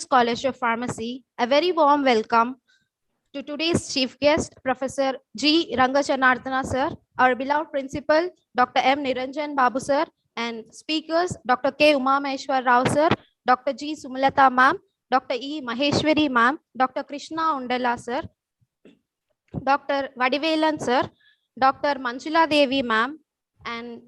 College of Pharmacy, a very warm welcome to today's chief guest, Professor G. Rangachanardana sir, our beloved principal, Dr. M. Niranjan Babu sir, and speakers, Dr. K. Umameshwar Rao sir, Dr. G. Sumulata ma'am, Dr. E. Maheshwari ma'am, Dr. Krishna Undala sir, Dr. Vadivelan sir, Dr. Manjula Devi ma'am, and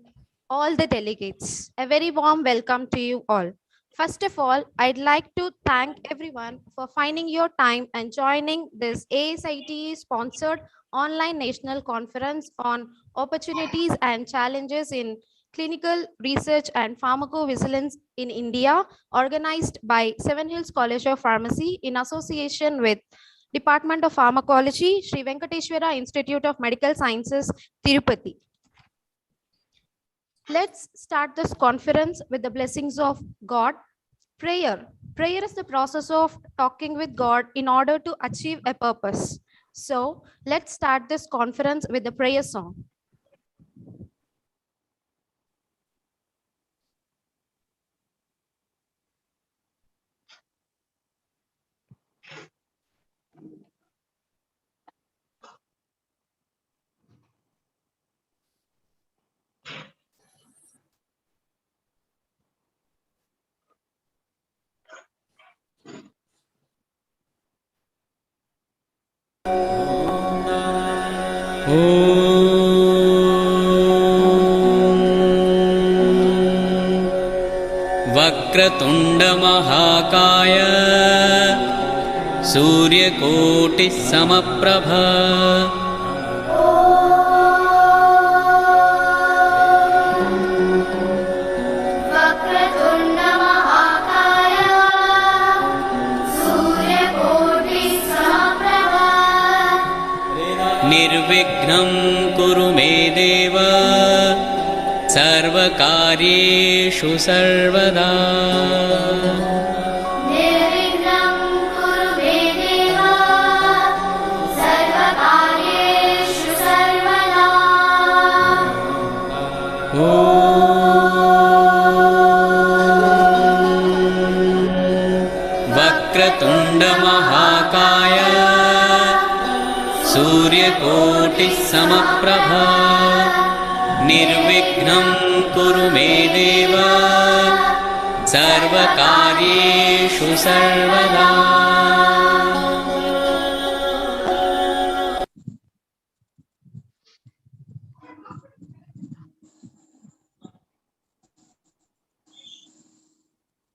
all the delegates. A very warm welcome to you all. First of all, I'd like to thank everyone for finding your time and joining this AICTE sponsored online national conference on opportunities and challenges in clinical research and pharmacovigilance in India, organized by Seven Hills College of Pharmacy in association with Department of Pharmacology, Sri Venkateshwara Institute of Medical Sciences, Tirupati. Let's start this conference with the blessings of God. Prayer. Prayer is the process of talking with God in order to achieve a purpose. So let's start this conference with the prayer song. Vakratunda महाकाय सूर्यकोटि समप्रभ वक्रतुंड महाकाय सूर्यकोटि समप्रभ निर्विघ्नं कुरु मे देव सर्वकार्येषु सर्वदा निर्विघ्नं कुरु मे देव सर्वकार्येषु सर्वदा वक्रतुंड महाकाय सूर्यकोटि समप्रभ निर्विघ्नं कुरु मे देव सर्वकार्येषु सर्वदा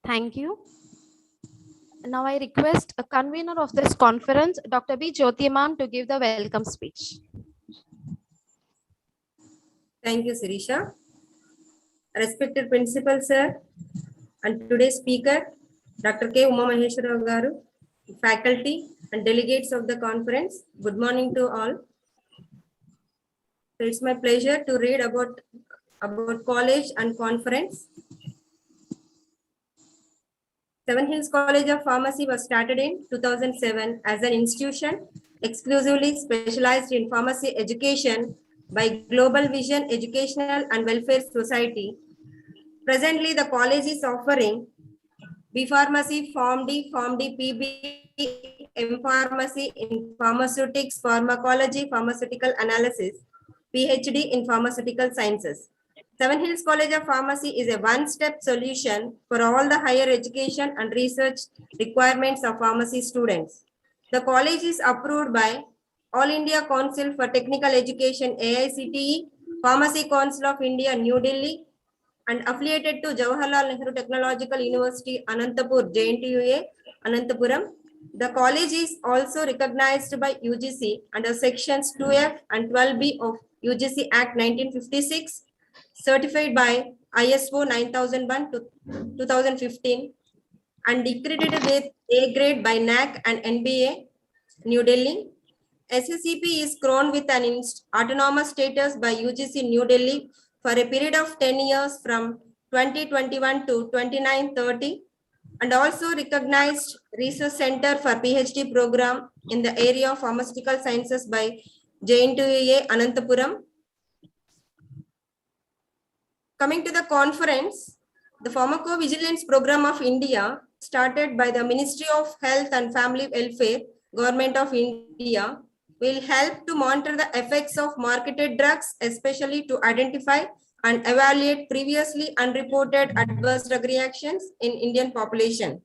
Thank you. Now I request a convener of this conference, Dr. B. Jyoti ma'am, to give the welcome speech. Thank you, Sirisha. Respected Principal Sir and today's speaker, Dr. K. Umameshwara Garu, faculty and delegates of the conference, good morning to all. So it's my pleasure to read about college and conference. Seven Hills College of Pharmacy was started in 2007 as an institution exclusively specialized in pharmacy education by Global Vision Educational and Welfare Society. Presently, the college is offering B Pharmacy, Pharm D, PB, M Pharmacy in Pharmaceutics, Pharmacology, Pharmaceutical Analysis, PhD in Pharmaceutical Sciences. Seven Hills College of Pharmacy is a one-step solution for all the higher education and research requirements of pharmacy students. The college is approved by All India Council for Technical Education AICTE, Pharmacy Council of India, New Delhi, and affiliated to Jawaharlal Nehru Technological University, Anantapur, JNTUA, Anantapuram. The college is also recognized by UGC under sections 2F and 12B of UGC Act 1956, certified by ISO 9001 to 2015, and accredited with A grade by NAC and NBA, New Delhi. SHCP is crowned with an autonomous status by UGC New Delhi for a period of 10 years from 2021 to 2930, and also recognized Research Center for PhD program in the area of pharmaceutical sciences by JNTUA Anantapuram. Coming to the conference, the Pharmacovigilance Program of India started by the Ministry of Health and Family Welfare, Government of India, will help to monitor the effects of marketed drugs, especially to identify and evaluate previously unreported adverse drug reactions in Indian population.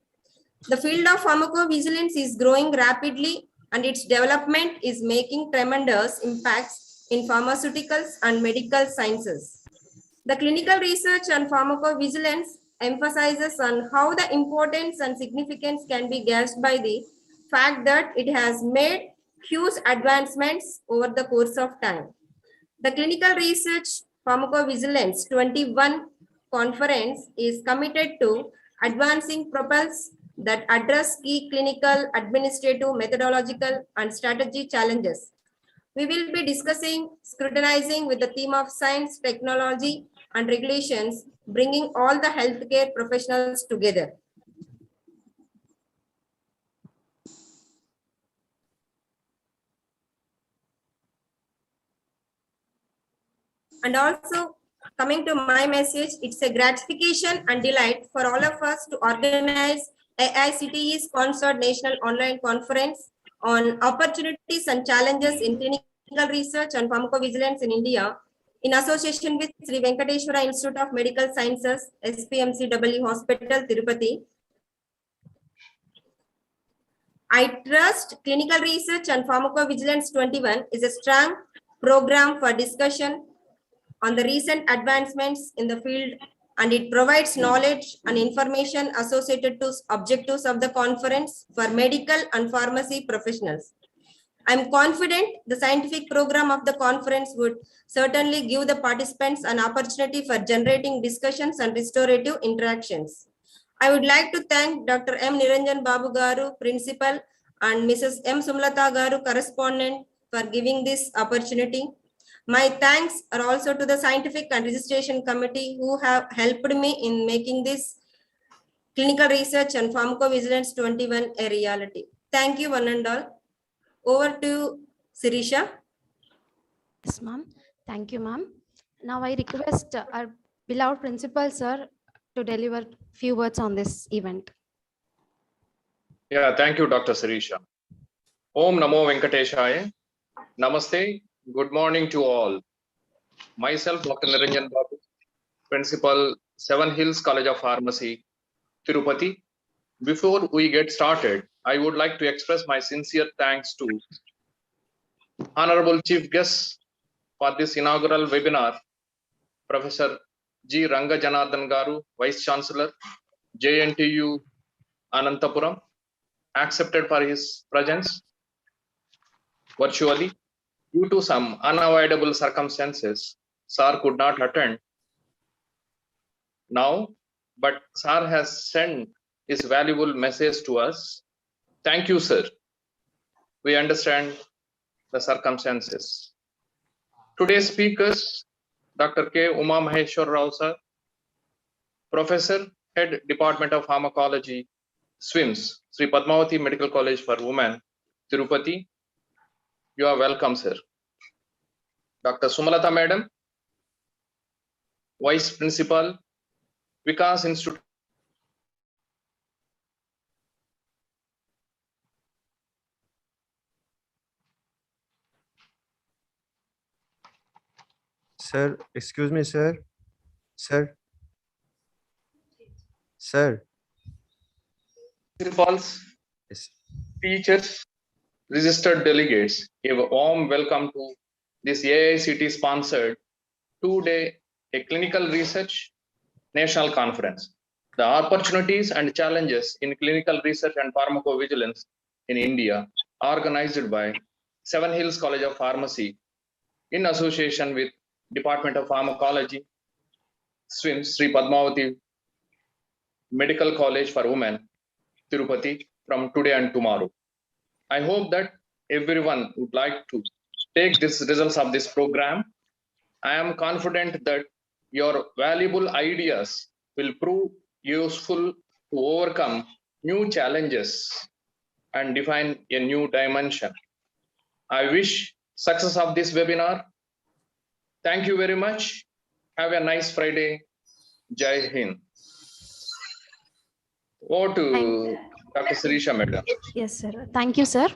The field of pharmacovigilance is growing rapidly and its development is making tremendous impacts in pharmaceuticals and medical sciences. The clinical research on pharmacovigilance emphasizes on how the importance and significance can be gauged by the fact that it has made huge advancements over the course of time. The Clinical Research Pharmacovigilance 21 conference is committed to advancing proposals that address key clinical, administrative, methodological, and strategy challenges. We will be discussing scrutinizing with the theme of science, technology, and regulations, bringing all the healthcare professionals together. And also, coming to my message, it's a gratification and delight for all of us to organize AICTE sponsored national online conference on opportunities and challenges in clinical research and pharmacovigilance in India in association with Sri Venkateshwara Institute of Medical Sciences, SPMCW Hospital, Tirupati. I trust Clinical Research and Pharmacovigilance 21 is a strong program for discussion on the recent advancements in the field, and it provides knowledge and information associated to objectives of the conference for medical and pharmacy professionals. I'm confident the scientific program of the conference would certainly give the participants an opportunity for generating discussions and restorative interactions. I would like to thank Dr. M. Niranjan Babu Garu, Principal, and Mrs. M. Sumlata Garu, Correspondent, for giving this opportunity. My thanks are also to the Scientific and Registration Committee who have helped me in making this Clinical Research and Pharmacovigilance 21 a reality. Thank you, one and all. Over to Sirisha. Yes, ma'am. Thank you, ma'am. Now I request our beloved principal, sir, to deliver few words on this event. Yeah, thank you, Dr. Sirisha. Om Namo Venkateshaya. Namaste. Good morning to all. Myself, Dr. Niranjan Babu, Principal, Seven Hills College of Pharmacy, Tirupati. Before we get started, I would like to express my sincere thanks to Honorable Chief Guest for this inaugural webinar, Professor G. Rangajanardhan Garu, Vice Chancellor, JNTU Anantapuram, accepted for his presence virtually. Due to some unavoidable circumstances, Sir could not attend now, but Sir has sent his valuable message to us. Thank you, sir. We understand the circumstances. Today's speakers, Dr. K. Uma Maheshwar Rao, sir, Professor, Head Department of Pharmacology, SWIMS, Sri Padmavati Medical College for Women, Tirupati. You are welcome, sir. Dr. Sumalata Madam, Vice Principal, Vikas Institute. Sir, excuse me, sir. Sir. Sir. Principals, Yes. teachers, registered delegates, a warm welcome to this AICTE sponsored 2-day clinical research national conference. The opportunities and challenges in clinical research and pharmacovigilance in India, organized by Seven Hills College of Pharmacy in association with Department of Pharmacology, SWIMS, Sri Padmavati Medical College for Women, Tirupati, from today and tomorrow. I hope that everyone would like to take these results of this program. I am confident that your valuable ideas will prove useful to overcome new challenges and define a new dimension. I wish success of this webinar. Thank you very much. Have a nice Friday. Jai Hind. Over to Dr. Sirisha Madam. Yes, sir. Thank you, sir.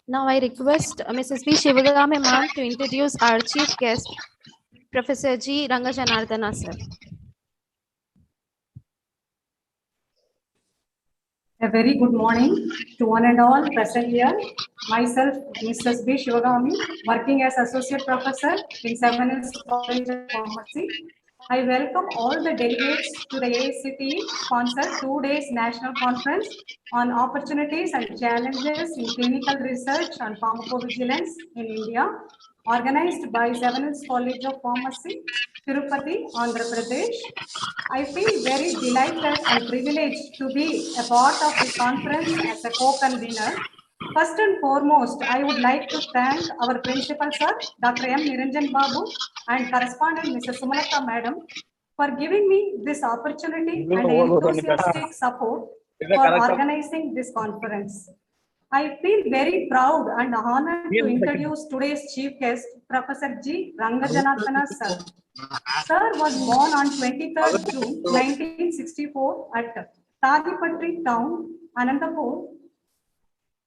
Now I request Mrs. B. Shivagami ma'am to introduce our chief guest, Professor G. Rangajanardana, sir. A very good morning to one and all present here. Myself, Mrs. B. Shivagami, working as Associate Professor in 7 Hills College of Pharmacy. I welcome all the delegates to the AICTE sponsored 2 days national conference on opportunities and challenges in clinical research on pharmacovigilance in India, organized by 7 Hills College of Pharmacy, Tirupati, Andhra Pradesh. I feel very delighted and privileged to be a part of this conference as a co-convener. First and foremost, I would like to thank our principal, sir, Dr. M. Niranjan Babu, and correspondent, Mrs. Sumalata Madam, for giving me this opportunity and enthusiastic support for organizing this conference. I feel very proud and honored to introduce today's chief guest, Professor G. Rangajanardana, sir. Sir was born on 23rd June 1964 at Tadipatri town, Anantapur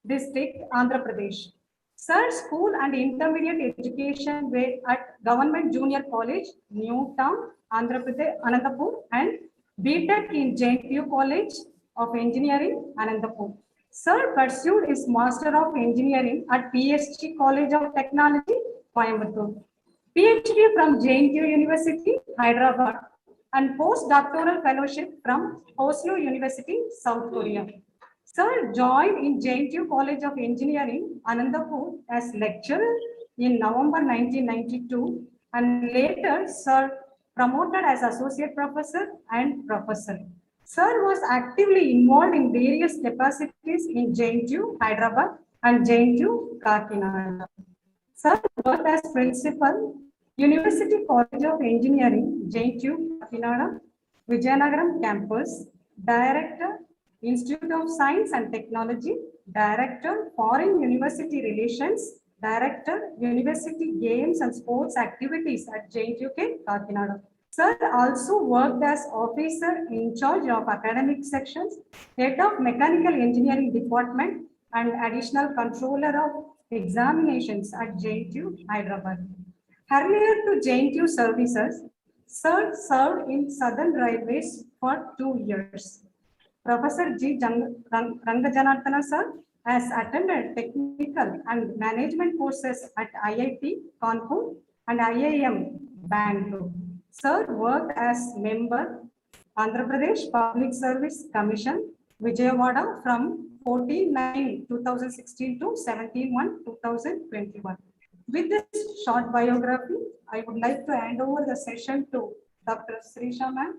district, Andhra Pradesh. Sir's school and intermediate education were at Government Junior College, New Town, Andhra Pradesh, Anantapur, and BTech in JNTU College of Engineering, Anantapur. Sir pursued his Master of Engineering at PSG College of Technology, Coimbatore. PhD from JNTU University, Hyderabad, and postdoctoral fellowship from Oslo University, South Korea. Sir joined in JNTU College of Engineering, Anandapur, as lecturer in November 1992, and later Sir promoted as associate professor and professor. Sir was actively involved in various capacities in JNTU, Hyderabad, and JNTU, Kakinada. Sir worked as principal, University College of Engineering, JNTU, Kakinada, Vijayanagaram campus, director, Institute of Science and Technology, director, Foreign University Relations, director, University Games and Sports Activities at JNTU, Kakinada. Sir also worked as officer in charge of academic sections, head of Mechanical Engineering Department, and additional controller of examinations at JNTU, Hyderabad. Earlier to JNTU services, Sir served in Southern Railways for 2 years. Professor G. Rangajanardana sir has attended technical and management courses at IIT Kanpur and IIM Bangalore. Sir worked as member Andhra Pradesh Public Service Commission, Vijayawada from 14/9/2016 to 17/1/2021. With this short biography, I would like to hand over the session to Dr. Sirisha ma'am.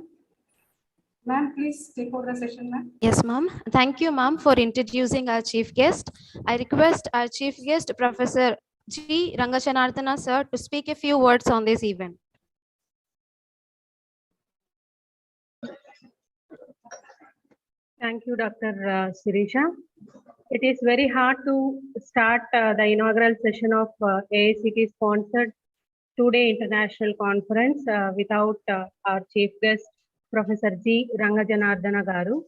Ma'am, please take over the session, ma'am. Yes, ma'am. Thank you, ma'am, for introducing our chief guest. I request our chief guest, Professor G. Rangajanardana, sir, to speak a few words on this event. Thank you, Dr. Sirisha. It is very hard to start the inaugural session of AICTE sponsored 2-day international conference without our chief guest, Professor G. Rangajanardana Garu.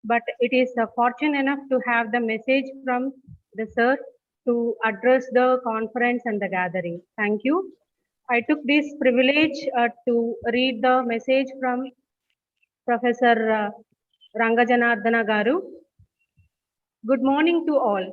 But it is fortunate enough to have the message from the sir to address the conference and the gathering. Thank you. I took this privilege to read the message from Professor Rangajanardana Garu. Good morning to all.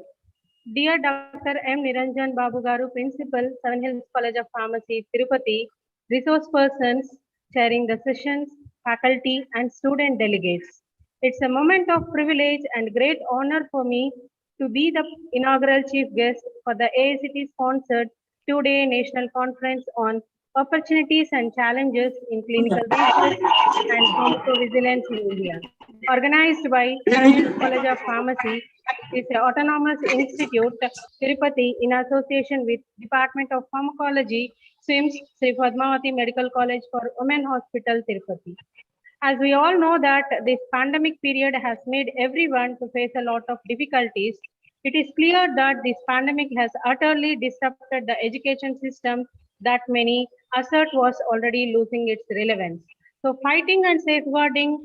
Dear Dr. M. Niranjan Babu Garu, Principal, 7 Hills College of Pharmacy, Tirupati, resource persons chairing the sessions, faculty and student delegates. It's a moment of privilege and great honor for me to be the inaugural chief guest for the AICTE sponsored 2-day national conference on opportunities and challenges in clinical research and pharmacovigilance in India. Organized by 7 Hills College of Pharmacy, is an autonomous institute, Tirupati, in association with Department of Pharmacology, SWIMS, Sri Padmavati Medical College for Women Hospital, Tirupati. As we all know that this pandemic period has made everyone to face a lot of difficulties, it is clear that this pandemic has utterly disrupted the education system that many assert was already losing its relevance. So fighting and safeguarding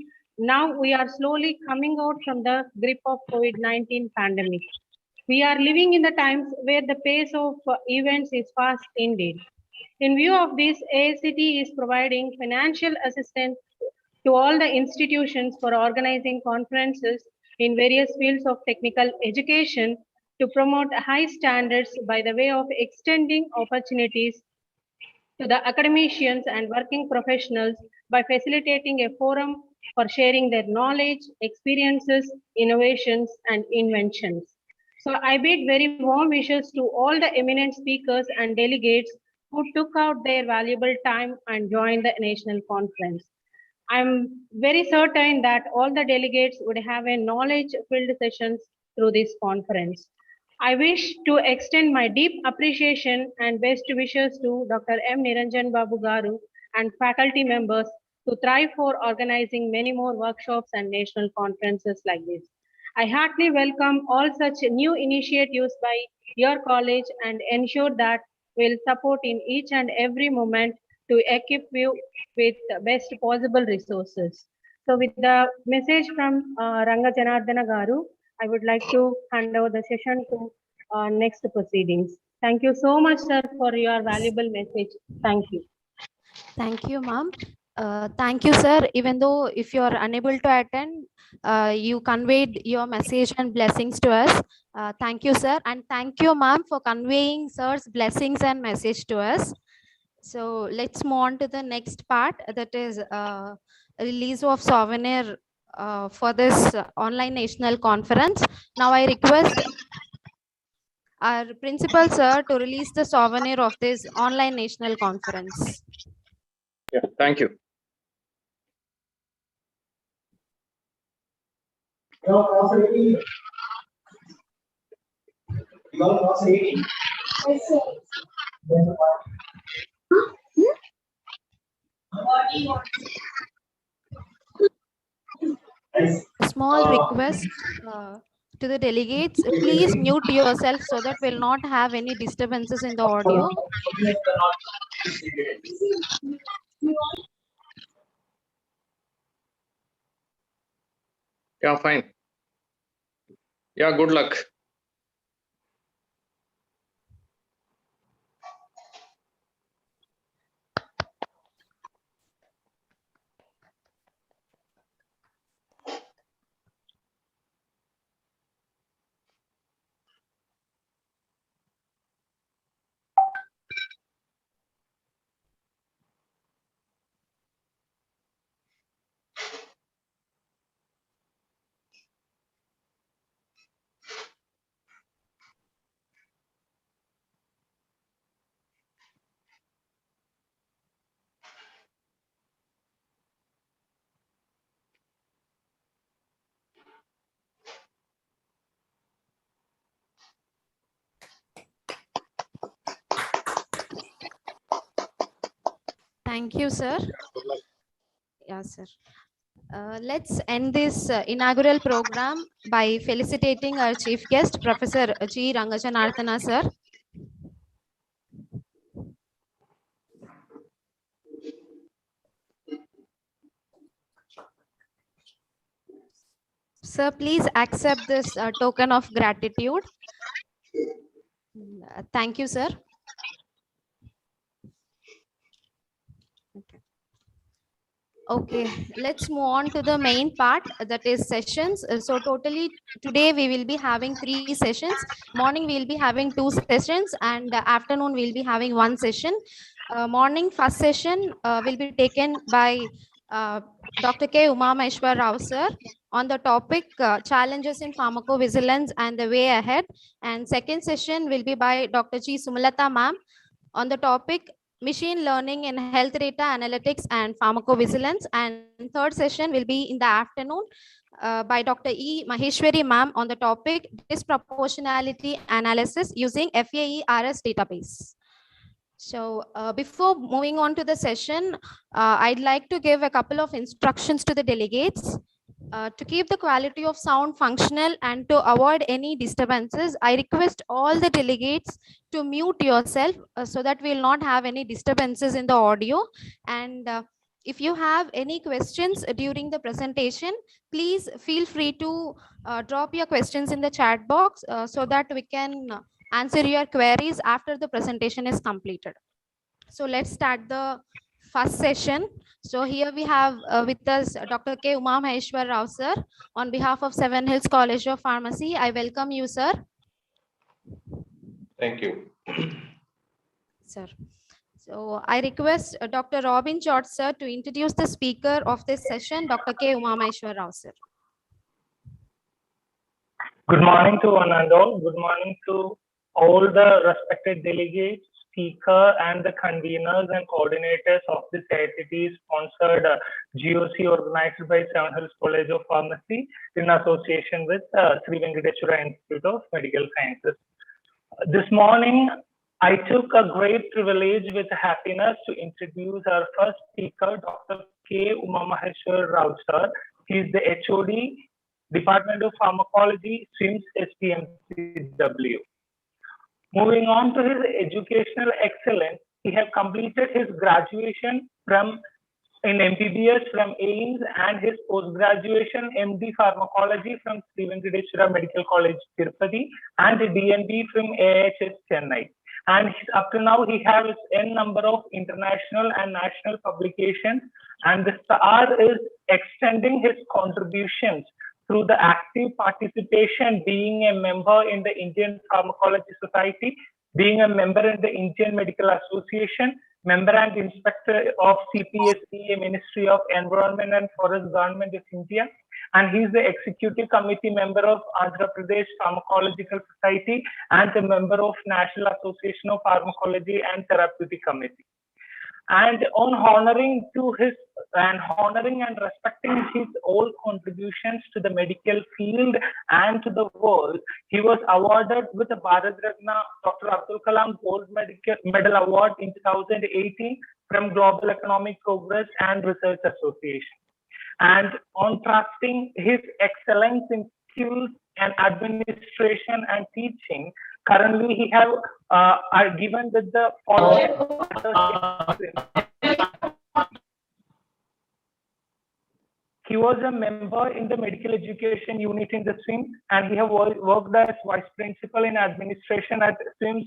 Now we are slowly coming out from the grip of COVID-19 pandemic. We are living in the times where the pace of events is fast indeed. In view of this, AICTE is providing financial assistance to all the institutions for organizing conferences in various fields of technical education to promote high standards by the way of extending opportunities to the academicians and working professionals by facilitating a forum for sharing their knowledge, experiences, innovations, and inventions. So I bid very warm wishes to all the eminent speakers and delegates who took out their valuable time and joined the national conference. I'm very certain that all the delegates would have a knowledge-filled sessions through this conference. I wish to extend my deep appreciation and best wishes to Dr. M. Niranjan Babu Garu and faculty members to thrive for organizing many more workshops and national conferences like this. I heartily welcome all such new initiatives by your college and ensure that we'll support in each and every moment to equip you with the best possible resources. So with the message from Ranga Janardana Garu, I would like to hand over the session to next proceedings. Thank you so much, sir, for your valuable message. Thank you. Thank you, ma'am. Thank you, sir. Even though if you are unable to attend, you conveyed your message and blessings to us. Thank you, sir. And thank you, ma'am, for conveying sir's blessings and message to us. So let's move on to the next part, that is release of souvenir for this online national conference. Now I request our principal, sir, to release the souvenir of this online national conference. Yeah, thank you. A small request to the delegates, please mute yourself so that we'll not have any disturbances in the audio. Yeah, fine. Yeah, good luck. Thank you, sir. Yes, sir. Let's end this inaugural program by felicitating our chief guest, Professor G. Rangajanarthana, sir. Sir, please accept this token of gratitude. Thank you, sir. Okay, let's move on to the main part, that is sessions. So totally today we will be having 3 sessions. Morning we will be having 2 sessions, and afternoon we will be having 1 session. Morning first session will be taken by Dr. K. Uma Maheshwar Rao, sir, on the topic challenges in pharmacovigilance and the way ahead. And second session will be by Dr. G. Sumalata ma'am on the topic machine learning in health data analytics and pharmacovigilance. And third session will be in the afternoon by Dr. E. Maheshwari ma'am on the topic disproportionality analysis using FAERS database. So before moving on to the session, I'd like to give a couple of instructions to the delegates. To keep the quality of sound functional and to avoid any disturbances, I request all the delegates to mute yourself so that we'll not have any disturbances in the audio. And If you have any questions during the presentation, please feel free to drop your questions in the chat box so that we can answer your queries after the presentation is completed. So let's start the first session. So here we have with us Dr. K. Uma Maheshwar Rao, sir. On behalf of Seven Hills College of Pharmacy, I welcome you, sir. Thank you. Sir. So I request Dr. Robin George, sir, to introduce the speaker of this session, Dr. K. Uma Maheshwar Rao, sir. Good morning to one and all. Good morning to all the respected delegates, speaker, and the conveners and coordinators of this AICTE sponsored GOC organized by Seven Hills College of Pharmacy in association with Sri Venkateswara Institute of Medical Sciences. This morning, I took a great privilege with happiness to introduce our first speaker, Dr. K. Uma Maheshwar Rao, sir. He is the HOD, Department of Pharmacology, SWIMS SPMCW. Moving on to his educational excellence, he has completed his graduation in MBBS from AIMS and his post-graduation MD Pharmacology from Sri Venkateswara Medical College, Tirupati, and DNB from AIHS, Chennai. And up to now, he has n number of international and national publications, and the star is extending his contributions through the active participation, being a member in the Indian Pharmacology Society, being a member in the Indian Medical Association, member and inspector of CPSE, Ministry of Environment and Forest, Government of India, and he is the executive committee member of Andhra Pradesh Pharmacological Society and a member of National Association of Pharmacology and Therapeutic Committee. And on honoring and respecting his all contributions to the medical field and to the world, he was awarded with the Bharat Ratna Dr. Abdul Kalam Gold Medal Award in 2018 from Global Economic Progress and Research Association. And on trusting his excellence in skills and administration and teaching, currently he have are given with the following. He was a member in the medical education unit in the SWIMS, and he have worked as vice principal in administration at SWIMS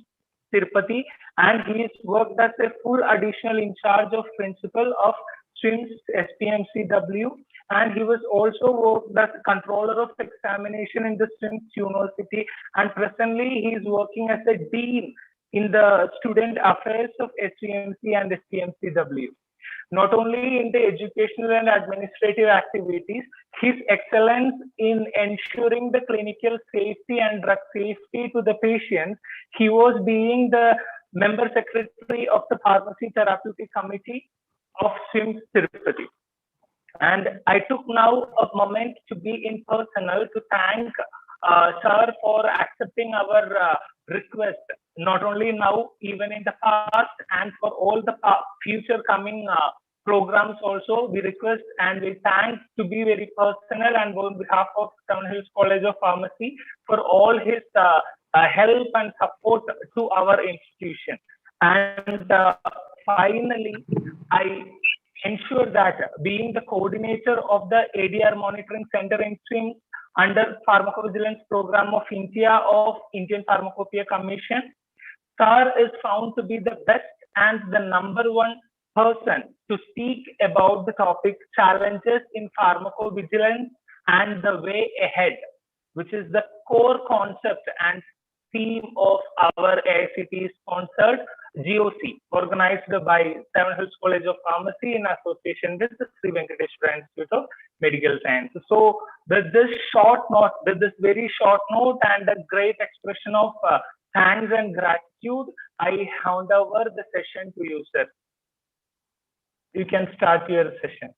Tirupati, and he has worked as a full additional in charge of principal of SWIMS SPMCW, and he was also worked as controller of examination in the SWIMS University, and presently he is working as a dean in the student affairs of SCMC and SPMCW. Not only in the educational and administrative activities, his excellence in ensuring the clinical safety and drug safety to the patients, he was being the member secretary of the Pharmacy Therapeutic Committee of SWIMS Tirupati. And I took now a moment to be in personal to thank sir for accepting our request, not only now, even in the past, and for all the future coming programs also. We request and we thank to be very personal and on behalf of Seven Hills College of Pharmacy for all his help and support to our institution. And finally, I ensure that being the coordinator of the ADR Monitoring Center in SWIMS under Pharmacovigilance Program of India of Indian Pharmacopoeia Commission, sir is found to be the best and the #1 person to speak about the topic challenges in pharmacovigilance and the way ahead, which is the core concept and theme of our AICTE sponsored GOC organized by Seven Hills College of Pharmacy in association with the Sri Venkateswara Institute of Medical Sciences. So with this very short note and a great expression of thanks and gratitude, I hand over the session to you, sir. You can start your session.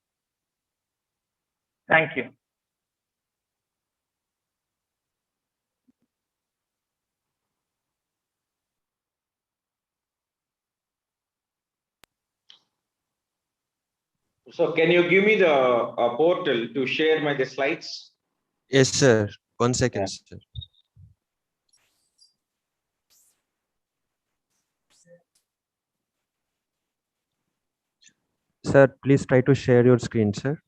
Thank you. So can you give me the portal to share the slides? Yes, sir. 1 second, sir. Sir, please try to share your screen, sir.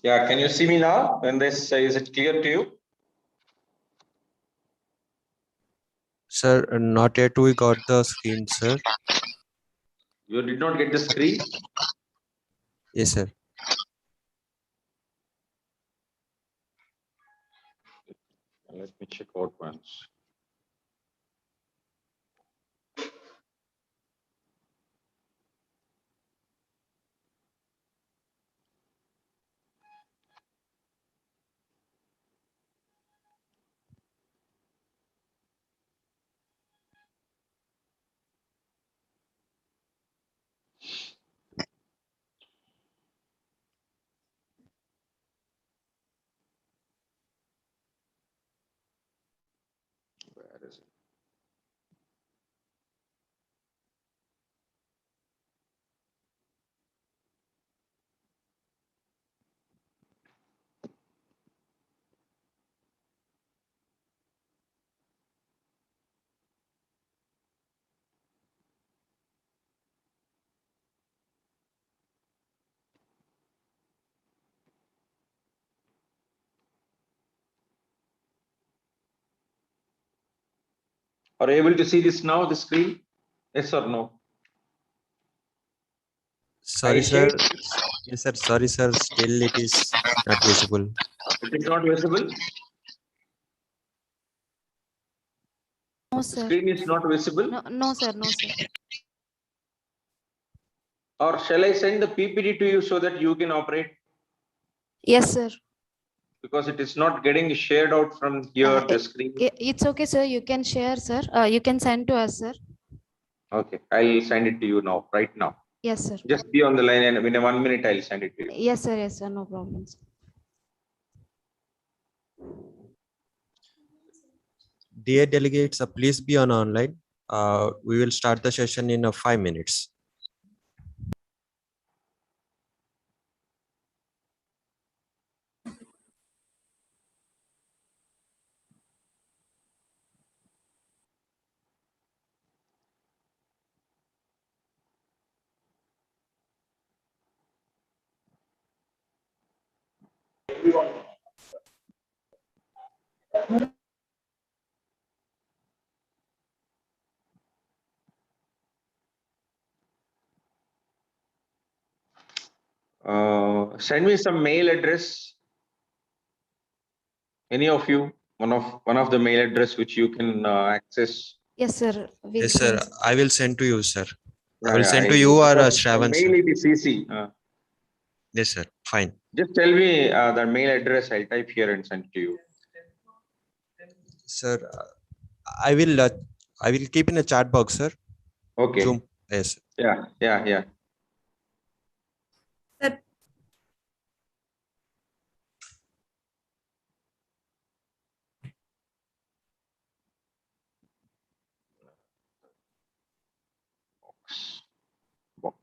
Yeah, can you see me now? When this is it clear to you? Sir, not yet we got the screen, sir. You did not get the screen? Yes, sir. Let me check out once. Where is it? Are you able to see this now, the screen? Yes or no? Sorry, I sir. shared. Yes, sir. Sorry, sir. Still it is not visible. It is not visible. No, The sir. screen is not visible. No, sir. No, sir. Or shall I send the PPT to you so that you can operate? Yes, sir. Because it is not getting shared out from here, the screen. It's okay, sir. You can share, sir. You can send to us, sir. Okay, I'll send it to you now, right now. Yes, sir. Just be on the line and in 1 minute I'll send it to you. Yes, sir. Yes, sir. No problems. Dear delegates, please be on online. We will start the session in 5 minutes. Send me some mail address. Any of you, one of the mail address which you can access. Yes, sir. We'll Yes, sir. send. I will send to you, sir. I Yeah, will yeah, send I to you know, or because Shravan, sir. mail it is easy. Yes, sir. Fine. Just tell me the mail address. I'll type here and send to you. Sir, I will keep in a chat box, sir. Okay. Zoom. Yes. Yeah, yeah, yeah. Sir, Box.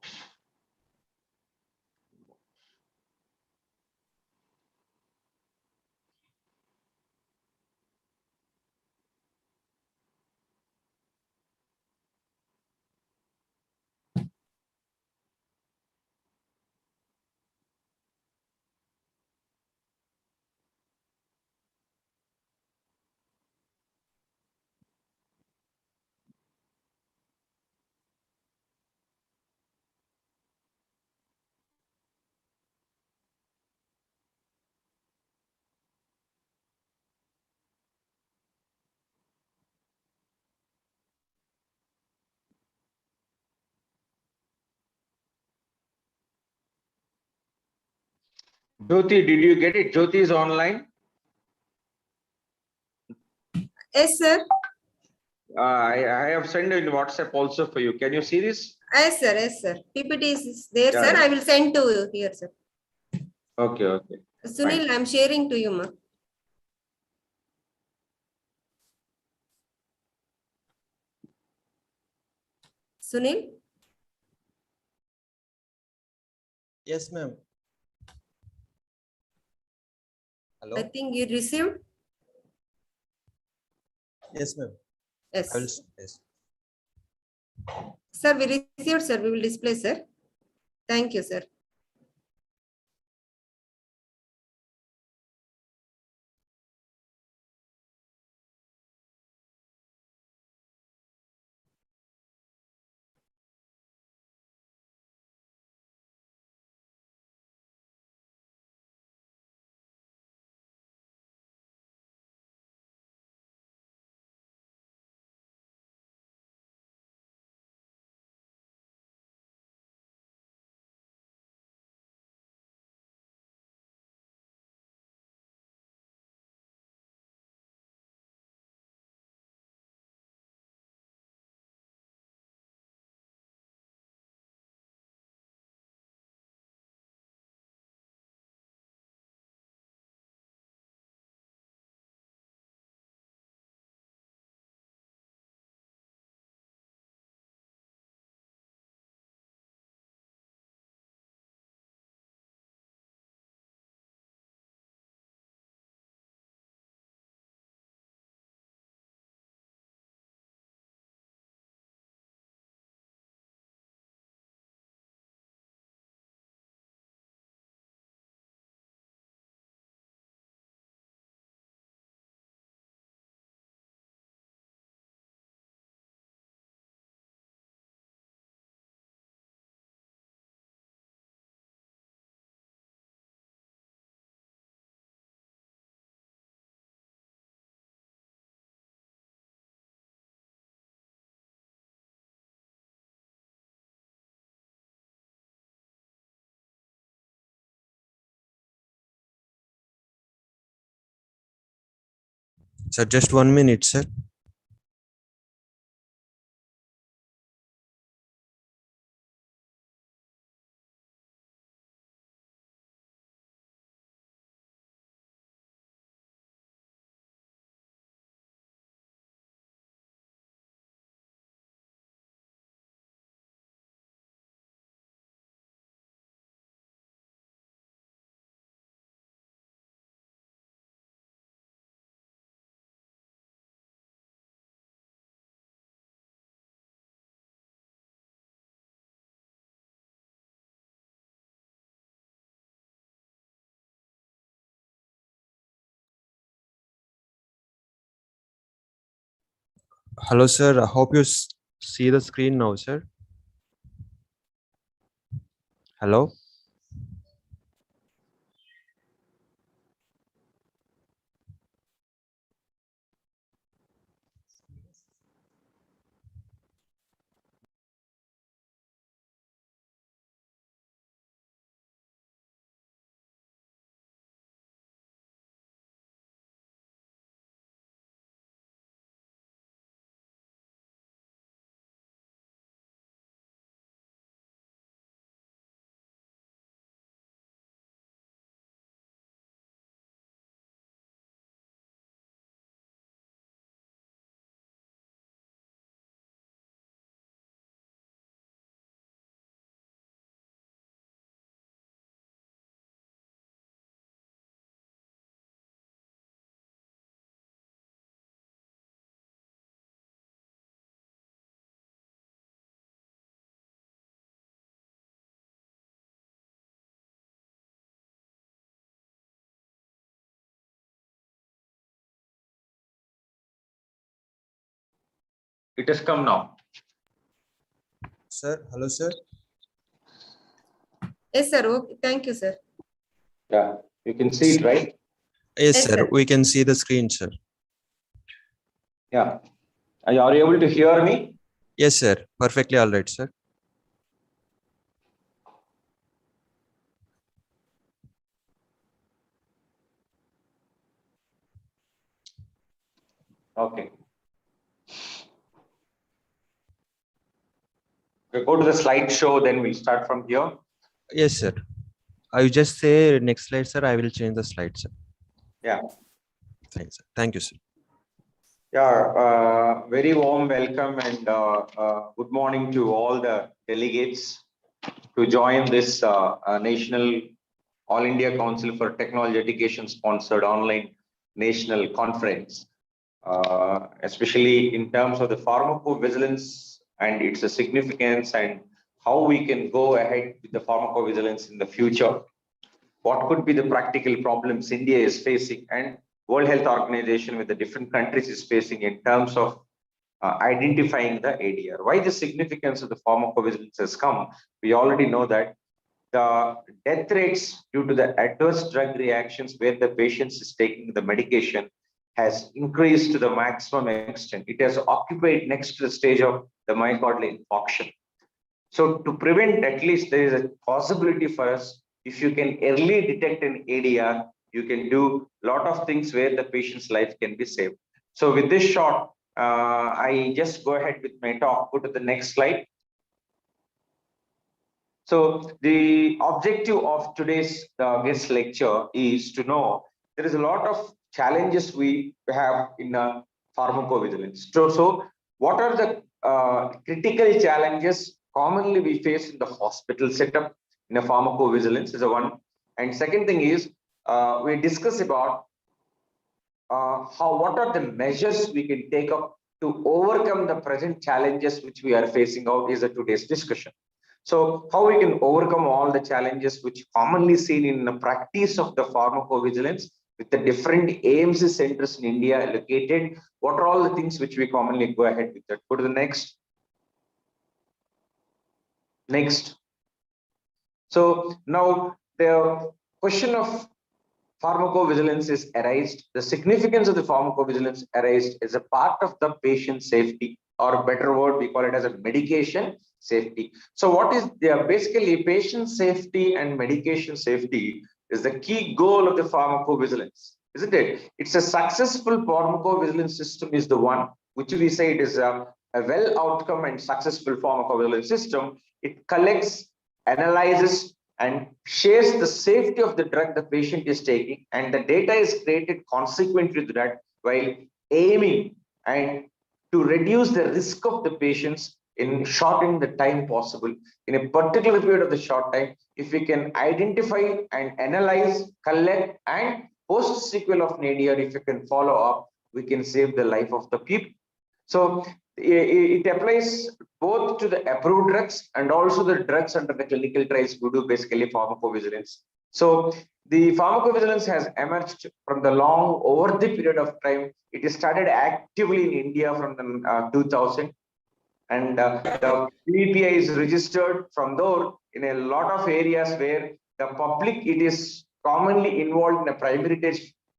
Jyoti, did you get it? Jyoti is online. Yes, sir. I have sent in WhatsApp also for you. Can you see this? Yes, sir. Yes, sir. PPT is there, Yeah, sir. yeah. I will send to you here, sir. Okay, okay. Sunil, I am sharing to you, ma. Sunil, Yes, ma'am. I Hello. think you received. Yes, ma'am. Yes. Yes. Sir, we received, sir. We will display, sir. Thank you, sir. Sir, just 1 minute, sir. Hello, sir. I hope you see the screen now, sir. Hello. It has come now. Sir, hello, sir. Yes, sir. Okay. Thank you, sir. Yeah, you can see it, right? Yes, Yes, sir. sir. We can see the screen, sir. Yeah. Are you able to hear me? Yes, sir. Perfectly all right, sir. Okay. We'll go to the slideshow, then we'll start from here. Yes, sir. I just say next slide, sir. I will change the slide, sir. Yeah. Thanks, sir. Thank you, sir. Yeah, very warm welcome and good morning to all the delegates to join this National All India Council for Technology Education sponsored online national conference, especially in terms of the pharmacovigilance and its significance and how we can go ahead with the pharmacovigilance in the future. What could be the practical problems India is facing and World Health Organization with the different countries is facing in terms of identifying the ADR. Why the significance of the pharmacovigilance has come? We already know that the death rates due to the adverse drug reactions where the patient is taking the medication has increased to the maximum extent. It has occupied next to the stage of the myocardial infarction. So to prevent, at least there is a possibility for us, if you can early detect an ADR, you can do a lot of things where the patient's life can be saved. So with this shot, I just go ahead with my talk. Go to the next slide. So the objective of today's guest lecture is to know there is a lot of challenges we have in pharmacovigilance. So what are the critical challenges commonly we face in the hospital setup in a pharmacovigilance is a one. And second thing is we discuss about what are the measures we can take up to overcome the present challenges which we are facing out is a today's discussion. So how we can overcome all the challenges which commonly seen in the practice of the pharmacovigilance with the different AMC centers in India located, what are all the things which we commonly go ahead with that? Go to the next. Next. So now the question of pharmacovigilance is arised. The significance of the pharmacovigilance arised as a part of the patient safety, or better word, we call it as a medication safety. So what is there? Basically, patient safety and medication safety is the key goal of the pharmacovigilance, isn't it? It's a successful pharmacovigilance system is the one which we say it is a well outcome and successful pharmacovigilance system. It collects, analyzes, and shares the safety of the drug the patient is taking, and the data is created consequently to that while aiming and to reduce the risk of the patients in shortening the time possible in a particular period of the short time. If we can identify and analyze, collect, and post sequel of an ADR, if you can follow up, we can save the life of the people. So it applies both to the approved drugs and also the drugs under the clinical trials. We do basically pharmacovigilance. So the pharmacovigilance has emerged from the long over the period of time. It started actively in India from the 2000, and the PVPI is registered from there in a lot of areas where the public it is commonly involved in a primary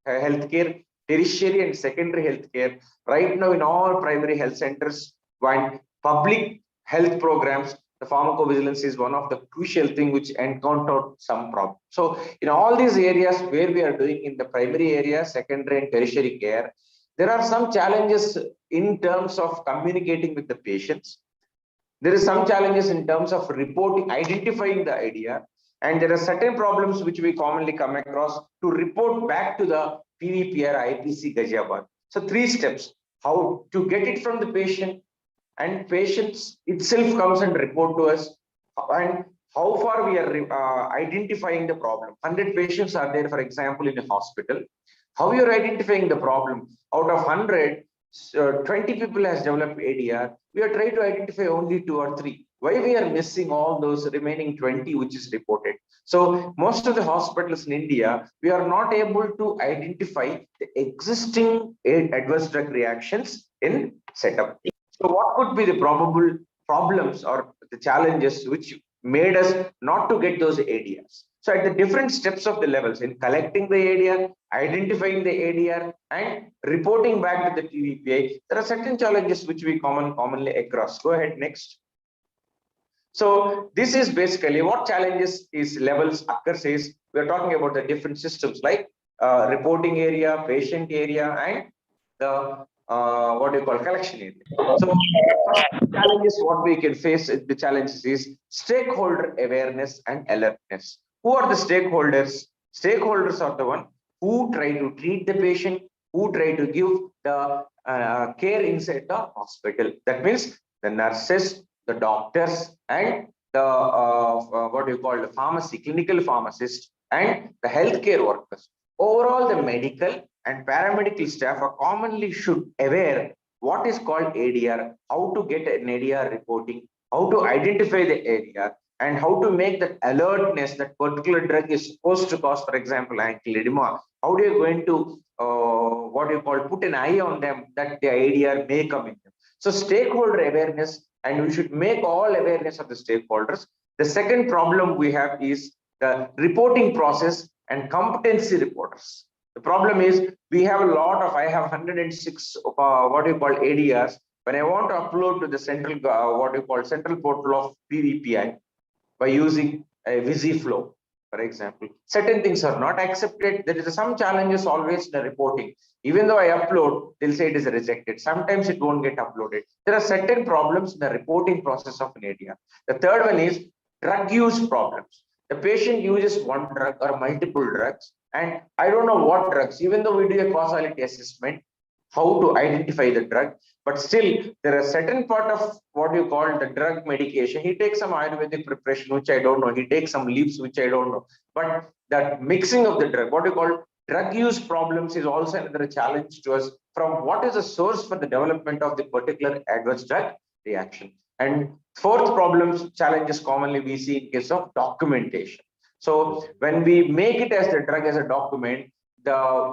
healthcare, tertiary and secondary healthcare. Right now in all primary health centers and public health programs, the pharmacovigilance is one of the crucial thing which encountered some problem. So in all these areas where we are doing in the primary area, secondary and tertiary care, there are some challenges in terms of communicating with the patients. There is some challenges in terms of reporting, identifying the idea, and there are certain problems which we commonly come across to report back to the PVP or IPC Ghaziabad. So 3 steps, how to get it from the patient, and patients itself comes and report to us, and how far we are identifying the problem. 100 patients are there, for example, in a hospital. How you are identifying the problem? Out of 100, 20 people has developed ADR. We are trying to identify only 2 or 3. Why we are missing all those remaining 20 which is reported? So most of the hospitals in India, we are not able to identify the existing adverse drug reactions in setup. So what could be the probable problems or the challenges which made us not to get those ADRs? So at the different steps of the levels in collecting the ADR, identifying the ADR, and reporting back to the TVPI, there are certain challenges which we commonly across. Go ahead, next. So this is basically what challenges is levels occurs is we are talking about the different systems like reporting area, patient area, and the what do you call collection area. So first challenges what we can face, the challenges is stakeholder awareness and alertness. Who are the stakeholders? Stakeholders are the one who try to treat the patient, who try to give the care inside the hospital. That means the nurses, the doctors, and the what do you call the pharmacy, clinical pharmacist, and the healthcare workers. Overall, the medical and paramedical staff are commonly should aware what is called ADR, how to get an ADR reporting, how to identify the ADR, and how to make that alertness that particular drug is supposed to cause, for example, ankle edema. How do you going to what do you call put an eye on them that the ADR may come in them. So stakeholder awareness, and we should make all awareness of the stakeholders. The second problem we have is the reporting process and competency reporters. The problem is we have a lot of, I have 106 what do you call ADRs. When I want to upload to the central what do you call central portal of PVPI by using a VisiFlow, for example, certain things are not accepted. There is some challenges always in the reporting. Even though I upload, they'll say it is rejected. Sometimes it won't get uploaded. There are certain problems in the reporting process of an ADR. The third one is drug use problems. The patient uses one drug or multiple drugs, and I don't know what drugs, even though we do a causality assessment, how to identify the drug, but still there are certain part of what you call the drug medication. He takes some Ayurvedic preparation, which I don't know. He takes some leaves, which I don't know. But that mixing of the drug, what you call drug use problems, is also another challenge to us from what is the source for the development of the particular adverse drug reaction. And fourth problems, challenges commonly we see in case of documentation. So when we make it as the drug as a document,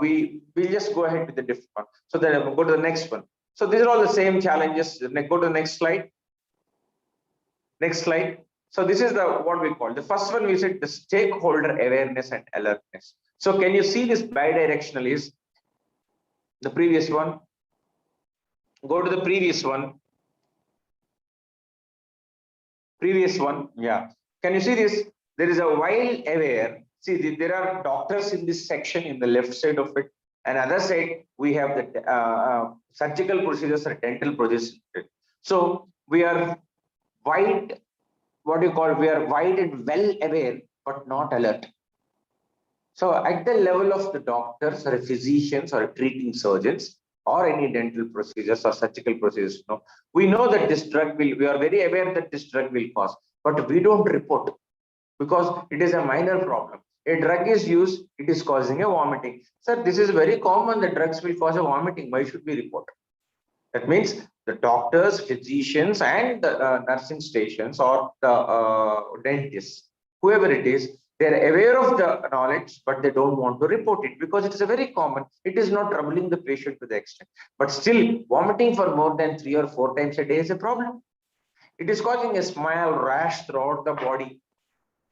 we just go ahead with the different one. So then we'll go to the next one. So these are all the same challenges. Go to the next slide. Next slide. So this is the what we call the first one. We said the stakeholder awareness and alertness. So can you see this bidirectional is the previous one? Go to the previous one. Previous one, yeah. Can you see this? There is a while aware. See, there are doctors in this section in the left side of it, and other side we have the surgical procedures or dental procedures. So we are wide. What do you call? We are wide and well aware, but not alert. So at the level of the doctors or physicians or treating surgeons or any dental procedures or surgical procedures, we know that this drug will, we are very aware that this drug will cause, but we don't report because it is a minor problem. A drug is used, it is causing a vomiting. Sir, this is very common, the drugs will cause a vomiting. Why should we report? That means the doctors, physicians, and the nursing stations or the dentists, whoever it is, they're aware of the knowledge, but they don't want to report it because it is a very common. It is not troubling the patient to the extent. But still, vomiting for more than 3 or 4 times a day is a problem. It is causing a small rash throughout the body.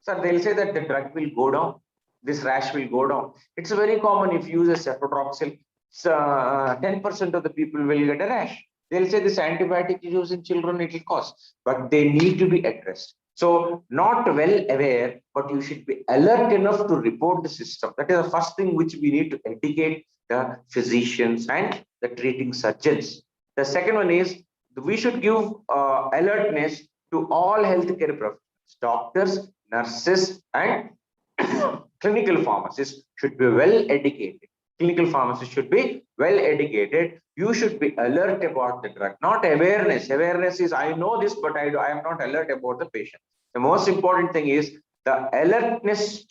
So they'll say that the drug will go down. This rash will go down. It's very common if you use a ceftodoxil. 10% of the people will get a rash. They'll say this antibiotic is used in children, it will cause, but they need to be addressed. So not well aware, but you should be alert enough to report the system. That is the first thing which we need to educate the physicians and the treating surgeons. The second one is we should give alertness to all healthcare professionals, doctors, nurses, and clinical pharmacists should be well educated. Clinical pharmacists should be well educated. You should be alert about the drug, not awareness. Awareness is, I know this, but I am not alert about the patient. The most important thing is the alertness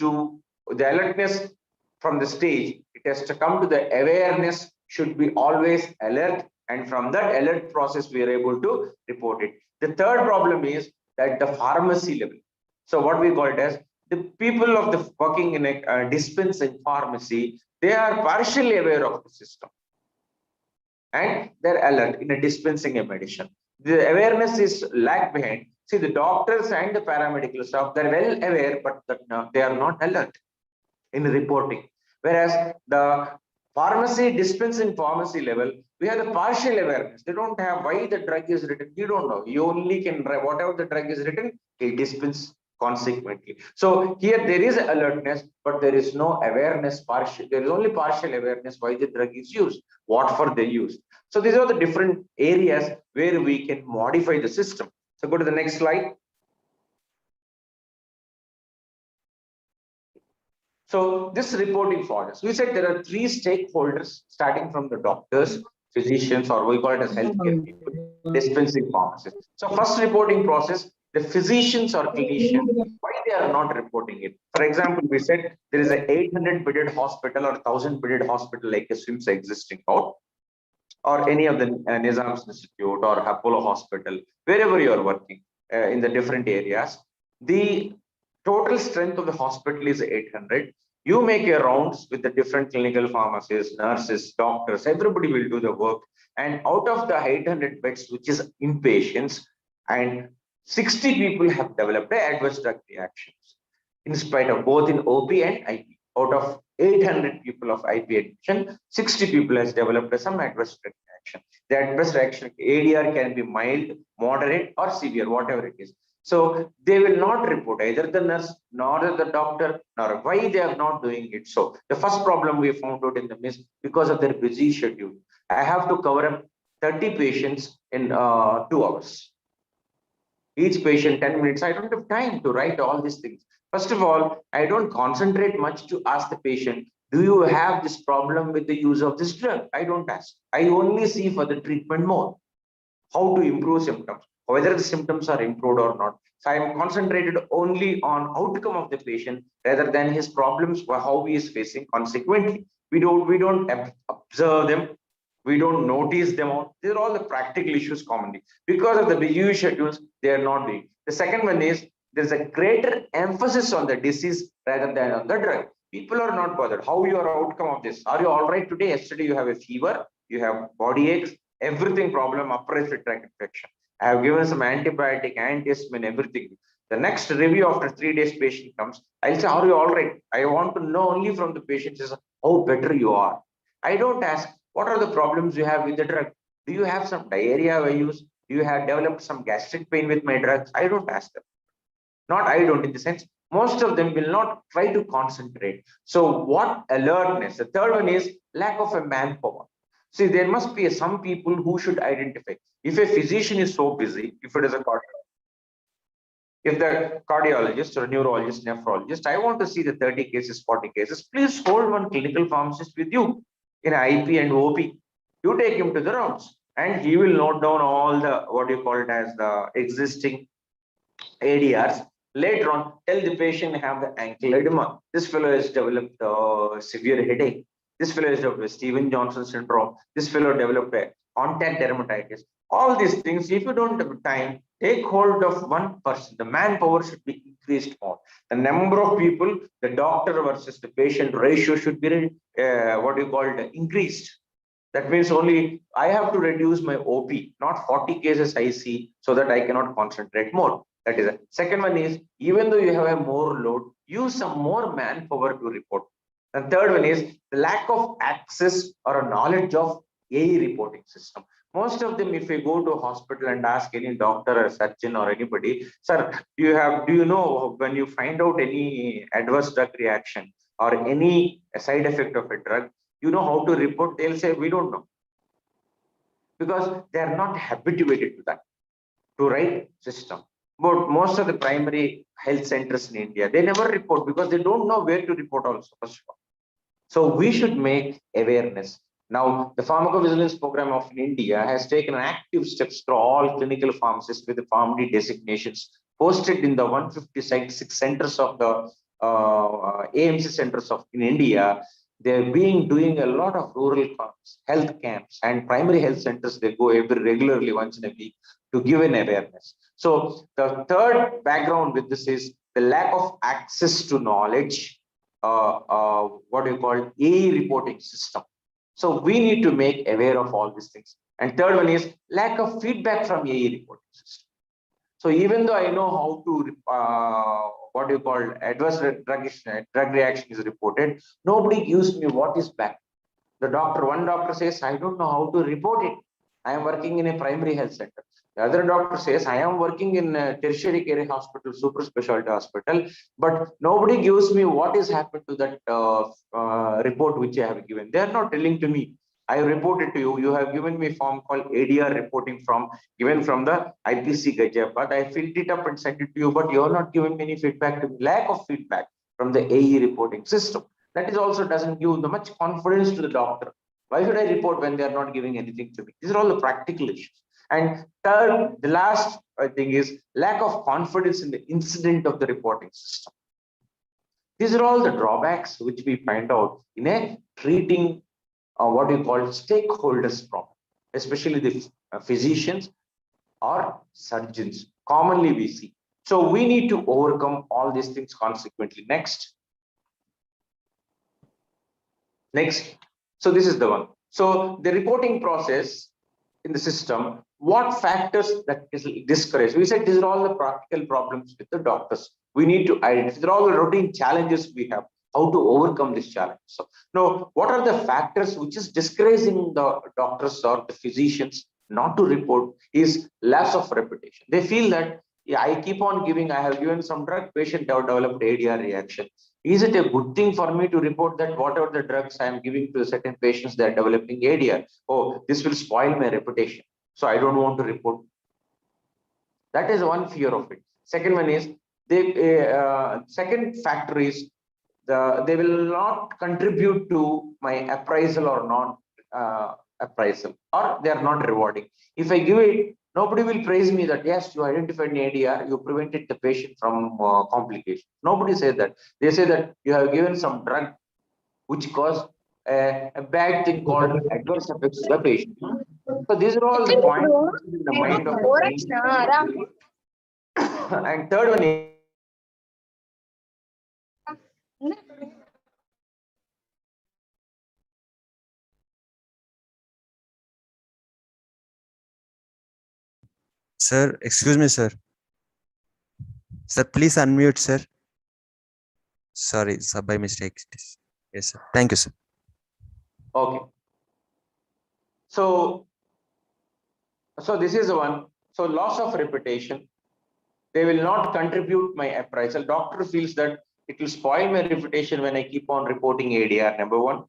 from the stage. It has to come to the awareness, should be always alert. And from that alert process, we are able to report it. The third problem is that the pharmacy level. So what we call it as the people of the working in a dispensing pharmacy, they are partially aware of the system and they're alert in a dispensing a medicine. The awareness is lag behind. See, the doctors and the paramedical staff, they're well aware, but they are not alert in reporting. Whereas the pharmacy, dispensing pharmacy level, we have the partial awareness. They don't have why the drug is written. You don't know. You only can, whatever the drug is written, they dispense consequently. So here there is alertness, but there is no awareness partial. There is only partial awareness why the drug is used, what for they use. So these are the different areas where we can modify the system. So go to the next slide. So this reporting process, we said there are 3 stakeholders starting from the doctors, physicians, or we call it as healthcare people, dispensing pharmacists. So first reporting process, the physicians or clinicians, why they are not reporting it? For example, we said there is an 800-bedded hospital or 1,000-bedded hospital like a SWIMS existing out, or any of the Nizam's Institute or Apollo Hospital, wherever you are working in the different areas, the total strength of the hospital is 800. You make your rounds with the different clinical pharmacists, nurses, doctors, everybody will do the work. And out of the 800 beds, which is inpatients, and 60 people have developed adverse drug reactions, in spite of both in OP and IP. Out of 800 people of IP admission, 60 people has developed some adverse drug reaction. The adverse reaction ADR can be mild, moderate, or severe, whatever it is. So they will not report either the nurse, nor the doctor, nor why they are not doing it. So the first problem we found out in the midst, because of their busy schedule, I have to cover up 30 patients in 2 hours. Each patient 10 minutes. I don't have time to write all these things. First of all, I don't concentrate much to ask the patient, do you have this problem with the use of this drug? I don't ask. I only see for the treatment more, how to improve symptoms, whether the symptoms are improved or not. So I am concentrated only on outcome of the patient rather than his problems, how he is facing. Consequently, we don't observe them. We don't notice them all. These are all the practical issues commonly. Because of the busy schedules, they are not doing. The second one is there's a greater emphasis on the disease rather than on the drug. People are not bothered. How your outcome of this? Are you all right today? Yesterday you have a fever, you have body aches, everything problem, upper respiratory tract infection. I have given some antibiotic, antihistamine, everything. The next review after 3 days patient comes, I'll say, are you all right? I want to know only from the patient is how better you are. I don't ask, what are the problems you have with the drug? Do you have some diarrhea I use? Do you have developed some gastric pain with my drugs? I don't ask them. Not I don't, in the sense, most of them will not try to concentrate. So what alertness? The third one is lack of a manpower. See, there must be some people who should identify. If a physician is so busy, if it is a cardiologist, if the cardiologist or neurologist, nephrologist, I want to see the 30 cases, 40 cases, please hold one clinical pharmacist with you in IP and OP. You take him to the rounds and he will note down all the, what you call it as the existing ADRs. Later on, tell the patient have the ankle edema. This fellow has developed a severe headache. This fellow has developed Steven Johnson syndrome. This fellow developed a contact dermatitis. All these things, if you don't have time, take hold of one person. The manpower should be increased more. The number of people, the doctor versus the patient ratio should be what you call it, increased. That means only I have to reduce my OP, not 40 cases I see, so that I cannot concentrate more. That is it. Second one is, even though you have a more load, use some more manpower to report. The third one is the lack of access or a knowledge of AE reporting system. Most of them, if you go to a hospital and ask any doctor or surgeon or anybody, sir, do you know when you find out any adverse drug reaction or any side effect of a drug, you know how to report? They'll say, we don't know. Because they are not habituated to that, to write system. But most of the primary health centers in India, they never report because they don't know where to report also, first of all. So we should make awareness. Now, the pharmacovigilance program of India has taken active steps to all clinical pharmacists with the PharmD designations posted in the 156 centers of the AMC centers of in India. They're doing a lot of rural camps, health camps, and primary health centers. They go regularly once in a week to give an awareness. So the third background with this is the lack of access to knowledge, what you call AE reporting system. So we need to make aware of all these things. And third one is lack of feedback from AE reporting system. So even though I know how to, what you call adverse drug reaction is reported, nobody gives me what is back. The doctor, one doctor says, I don't know how to report it. I am working in a primary health center. The other doctor says, I am working in a tertiary care hospital, super specialty hospital, but nobody gives me what is happened to that report which I have given. They are not telling to me. I reported to you. You have given me a form called ADR reporting given from the IPC Gajah, but I filled it up and sent it to you, but you are not giving me any feedback to me. Lack of feedback from the AE reporting system. That is also doesn't give the much confidence to the doctor. Why should I report when they are not giving anything to me? These are all the practical issues. And third, the last thing is lack of confidence in the incident of the reporting system. These are all the drawbacks which we find out in a treating what you call stakeholders problem, especially the physicians or surgeons. Commonly we see. So we need to overcome all these things consequently. Next. So this is the one. So the reporting process in the system, what factors that is discouraged? We said these are all the practical problems with the doctors. We need to identify. These are all the routine challenges we have. How to overcome this challenge? So now, what are the factors which is discouraging the doctors or the physicians not to report? Is loss of reputation. They feel that, yeah, I keep on giving. I have given some drug, patient have developed ADR reaction. Is it a good thing for me to report that whatever the drugs I am giving to certain patients, they are developing ADR? Oh, this will spoil my reputation, so I don't want to report. That is one fear of it. Second one is second factor is they will not contribute to my appraisal or non appraisal, or they are not rewarding. If I give it, nobody will praise me that yes, you identified an ADR, you prevented the patient from complications. Nobody says that. They say that you have given some drug which caused a bad thing called adverse effects to the patient. So these are all the points in the mind of the patient. And third one is Sir, excuse me, sir. Sir, please unmute, sir. Sorry, sir, by mistake. Yes, sir. Thank you, sir. okay. So this is the one. So loss of reputation. They will not contribute my appraisal. Doctor feels that it will spoil my reputation when I keep on reporting ADR, number one.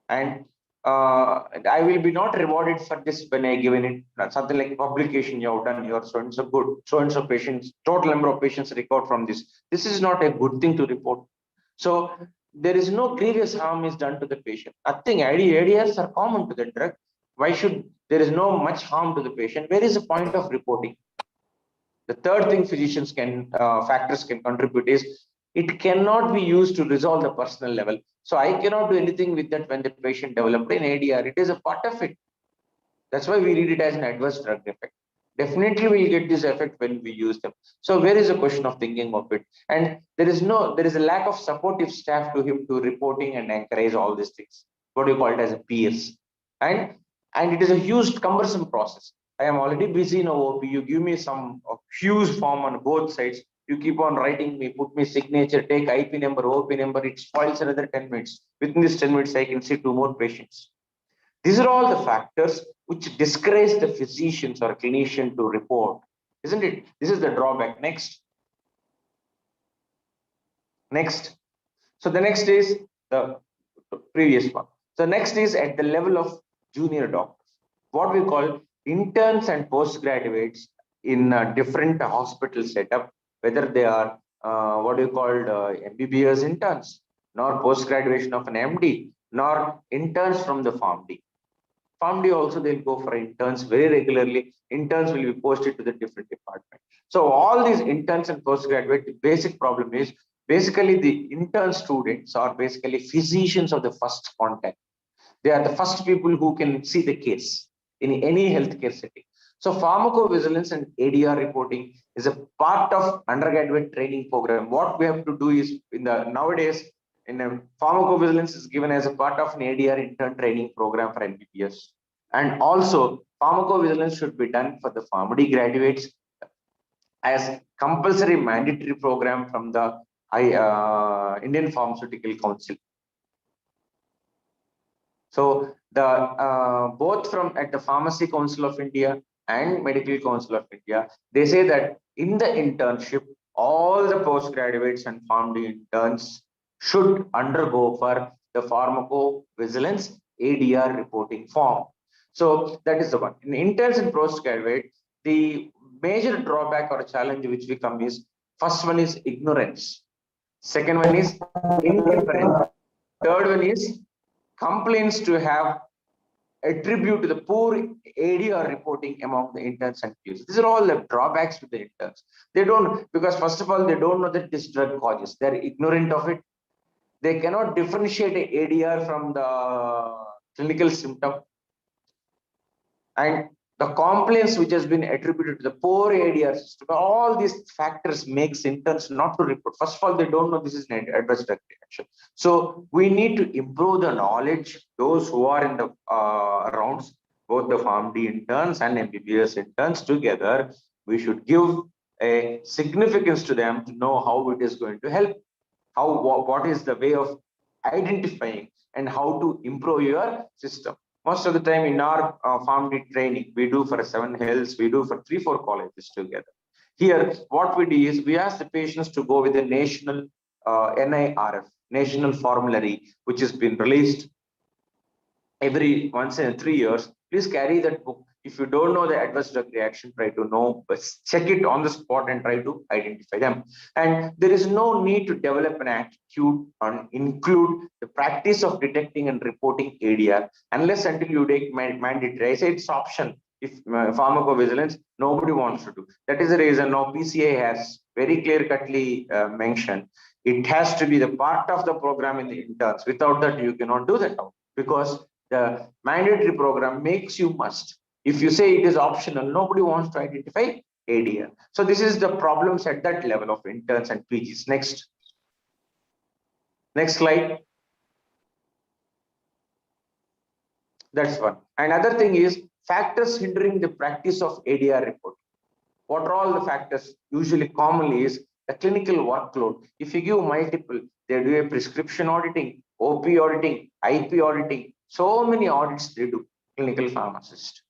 And I will be not rewarded for this when I given it something like publication you have done, your so and so good, so and so patients, total number of patients record from this. This is not a good thing to report. So there is no grievous harm is done to the patient. I think ADRs are common to the drug. Why should there is no much harm to the patient? Where is the point of reporting? The third thing physicians factors can contribute is it cannot be used to resolve the personal level. So I cannot do anything with that when the patient developed an ADR. It is a part of it. That's why we read it as an adverse drug effect. Definitely we'll get this effect when we use them. So where is a question of thinking of it? And there is a lack of supportive staff to him to reporting and encourage all these things. What do you call it as a peers? And it is a huge cumbersome process. I am already busy in OP. You give me some huge form on both sides. You keep on writing me, put me signature, take IP number, OP number. It spoils another 10 minutes. Within this 10 minutes, I can see 2 more patients. These are all the factors which discourage the physicians or clinician to report, isn't it? This is the drawback. Next. So the next is the previous one. So next is at the level of junior doctors, what we call interns and postgraduates in different hospital setup, whether they are what we called MBBS interns, nor post-graduation of an MD, nor interns from the PharmD. PharmD also they'll go for interns very regularly. Interns will be posted to the different department. So all these interns and postgraduate, the basic problem is basically the intern students are basically physicians of the first contact. They are the first people who can see the case in any healthcare setting. So pharmacovigilance and ADR reporting is a part of undergraduate training program. What we have to do is nowadays pharmacovigilance is given as a part of an ADR intern training program for MBBS. And also pharmacovigilance should be done for the PharmD graduates as compulsory mandatory program from the Indian Pharmaceutical Council. So the both from at the Pharmacy Council of India and Medical Council of India, they say that in the internship, all the postgraduates and PharmD interns should undergo for the pharmacovigilance ADR reporting form. So that is the one. In interns and postgraduate, the major drawback or challenge which we come is, first one is ignorance. Second one is indifference. Third one is complaints to have attribute to the poor ADR reporting among the interns and PUs. These are all the drawbacks with the interns. They don't, because first of all, they don't know that this drug causes. They're ignorant of it. They cannot differentiate ADR from the clinical symptom. And the complaints which has been attributed to the poor ADR system, all these factors makes interns not to report. First of all, they don't know this is an adverse drug reaction. So we need to improve the knowledge, those who are in the rounds, both the PharmD interns and MBBS interns together, we should give a significance to them to know how it is going to help, what is the way of identifying and how to improve your system. Most of the time in our PharmD training, we do for 7 hills, we do for 3-4 colleges together. Here, what we do is we ask the patients to go with a national NIRF, national formulary, which has been released every once in 3 years. Please carry that book. If you don't know the adverse drug reaction, try to know, but check it on the spot and try to identify them. And there is no need to develop an attitude and include the practice of detecting and reporting ADR unless until you take mandatory. I say it's option. If pharmacovigilance, nobody wants to do. That is the reason now PCA has very clear-cutly mentioned it has to be the part of the program in the interns. Without that, you cannot do that now, because the mandatory program makes you must. If you say it is optional, nobody wants to identify ADR. So this is the problems at that level of interns and PGs. Next slide. That's one. Another thing is factors hindering the practice of ADR reporting. What are all the factors? Usually commonly is the clinical workload. If you give multiple, they do a prescription auditing, OP auditing, IP auditing, so many audits they do, clinical pharmacist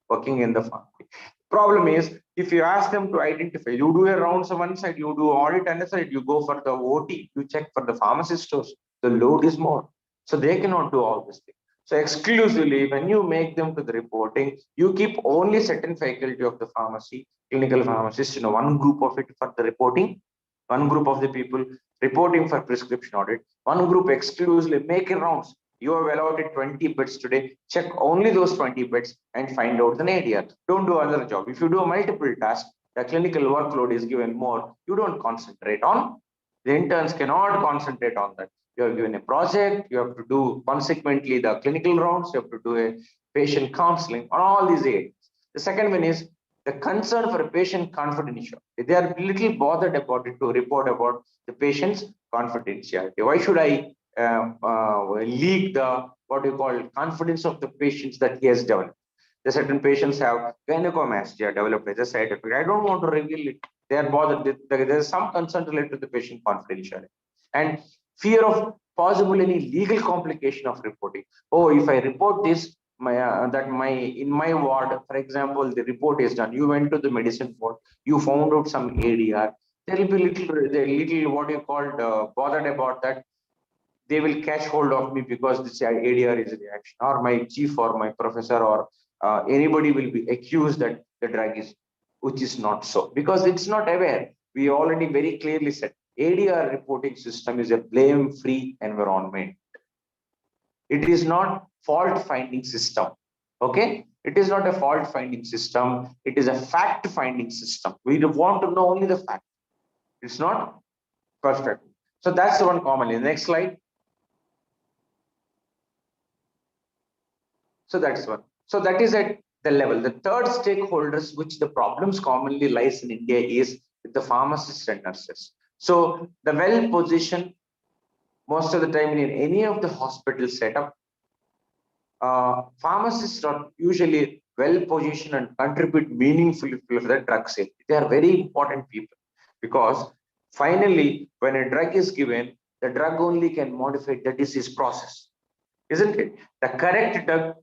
working in the pharmacy. Problem is, if you ask them to identify, you do a rounds on one side, you do audit on the side, you go for the OT, you check for the pharmacy stores, the load is more. So they cannot do all this thing. So exclusively, when you make them to the reporting, you keep only certain faculty of the pharmacy, clinical pharmacist, one group of it for the reporting, one group of the people reporting for prescription audit, one group exclusively making rounds. You have allotted 20 beds today, check only those 20 beds and find out the ADR. Don't do other job. If you do multiple tasks, the clinical workload is given more. You don't concentrate on. The interns cannot concentrate on that. You are given a project, you have to do consequently the clinical rounds, you have to do a patient counseling on all these areas. The second one is the concern for a patient confidentiality. They are little bothered about it to report about the patient's confidentiality. Why should I leak the what you call confidence of the patients that he has developed? The certain patients have gynecomastia developed as a side effect. I don't want to reveal it. They are bothered. There is some concern related to the patient confidentiality and fear of possible any legal complication of reporting. Oh, if I report this, in my ward, for example, the report is done. You went to the medicine ward, you found out some ADR. There will be little what you called bothered about that. They will catch hold of me because this ADR is a reaction, or my chief or my professor or anybody will be accused that the drug is, which is not so, because it's not aware. We already very clearly said ADR reporting system is a blame-free environment. It is not fault-finding system. Okay, it is not a fault-finding system. It is a fact-finding system. We want to know only the fact. It's not perfect. So that's the one commonly. Next slide. So that's one. So that is at the level. The third stakeholders, which the problems commonly lies in India, is with the pharmacists and nurses. So the well-positioned, most of the time in any of the hospital setup, pharmacists are usually well-positioned and contribute meaningfully to the drug safety. They are very important people, because finally, when a drug is given, the drug only can modify the disease process. isn't it? The correct drug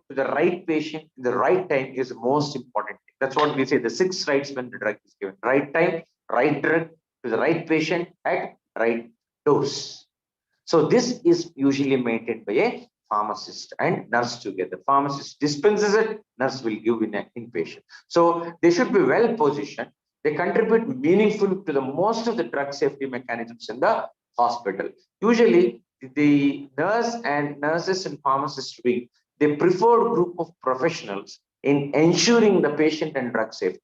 to the right patient in the right time is the most important thing. That's what we say, the 6 rights when the drug is given. Right time, right drug to the right patient at right dose. So this is usually maintained by a pharmacist and nurse together. Pharmacist dispenses it, nurse will give in an inpatient. So they should be well positioned. They contribute meaningful to the most of the drug safety mechanisms in the hospital. Usually the nurses and pharmacists wing, they preferred group of professionals in ensuring the patient and drug safety,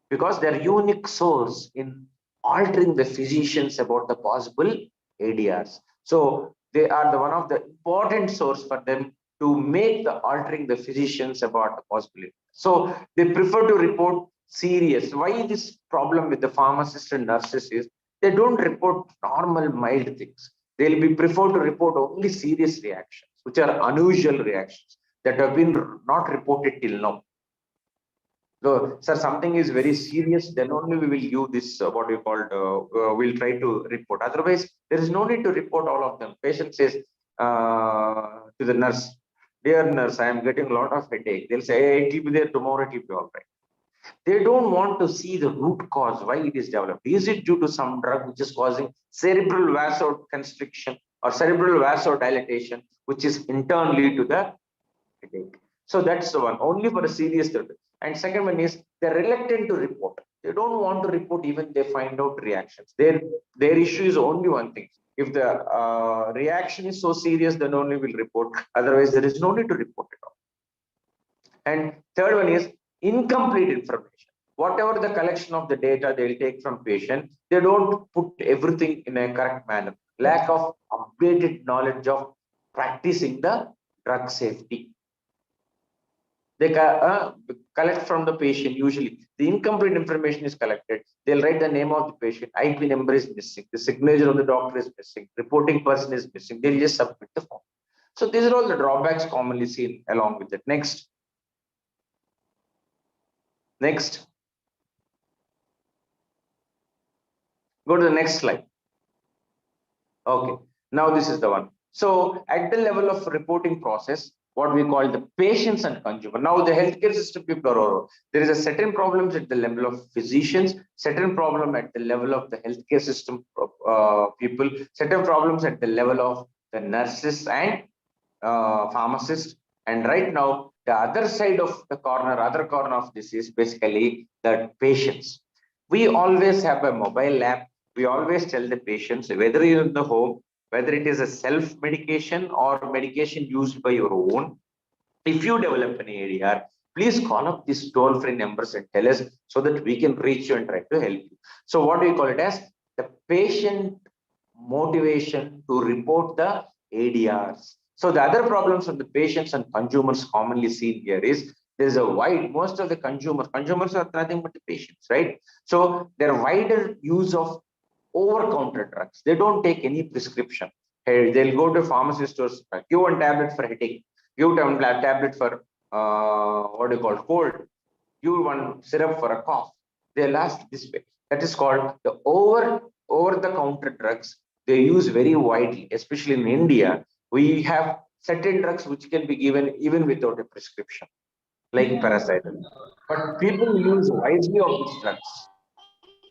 because they're unique source in altering the physicians about the possible ADRs. So they are the one of the important source for them to make the altering the physicians about the possibility. So they prefer to report serious. Why this problem with the pharmacists and nurses is they don't report normal mild things. They'll be prefer to report only serious reactions, which are unusual reactions that have been not reported till now. So, sir, something is very serious, then only we will give this what you called, we'll try to report. Otherwise, there is no need to report all of them. Patient says to the nurse, dear nurse, I am getting a lot of headache. They'll say, hey, it will be there tomorrow, it will be all right. They don't want to see the root cause, why it is developed. Is it due to some drug which is causing cerebral vasoconstriction or cerebral vasodilatation, which is internally to the headache? So that's the one, only for a serious threat. And second one is they're reluctant to report. They don't want to report even they find out reactions. Their issue is only one thing. If the reaction is so serious, then only will report. Otherwise, there is no need to report it all. And third one is incomplete information. Whatever the collection of the data they'll take from patient, they don't put everything in a correct manner. Lack of updated knowledge of practicing the drug safety. They collect from the patient. Usually the incomplete information is collected. They'll write the name of the patient, IP number is missing, the signature of the doctor is missing, reporting person is missing. They'll just submit the form. So these are all the drawbacks commonly seen along with it. Next. Go to the next slide. Okay, now this is the one. So at the level of reporting process, what we call the patients and consumer. Now the healthcare system people are, there is a certain problems at the level of physicians, certain problem at the level of the healthcare system people, certain problems at the level of the nurses and pharmacists. And right now, the other side of the other corner of this is basically the patients. We always have a mobile app. We always tell the patients, whether you're in the home, whether it is a self-medication or medication used by your own, if you develop an ADR, please call up these toll-free numbers and tell us so that we can reach you and try to help you. So what we call it as the patient motivation to report the ADRs. So the other problems of the patients and consumers commonly seen here is there's a wide, most of the consumers are nothing but the patients, right? So their wider use of over-counter drugs. They don't take any prescription. Hey, they'll go to pharmacy stores, give one tablet for headache, give one tablet for what do you call cold, give one syrup for a cough. They'll ask this way. That is called the over-the-counter drugs. They use very widely, especially in India. We have certain drugs which can be given even without a prescription, like paracetamol. But people use wisely of these drugs.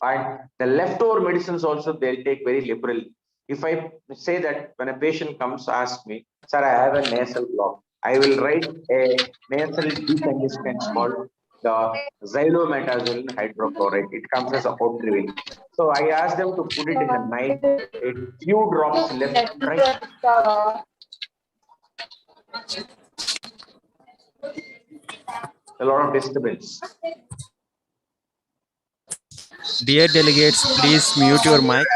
And the leftover medicines also they'll take very liberally. If I say that when a patient comes, ask me, sir, I have a nasal block, I will write a nasal decongestant called the xylometazoline hydrochloride. It comes as a Otrivin. So I ask them to put it in the night, a few drops left and right. A lot of disturbance. Dear delegates, please mute your mic.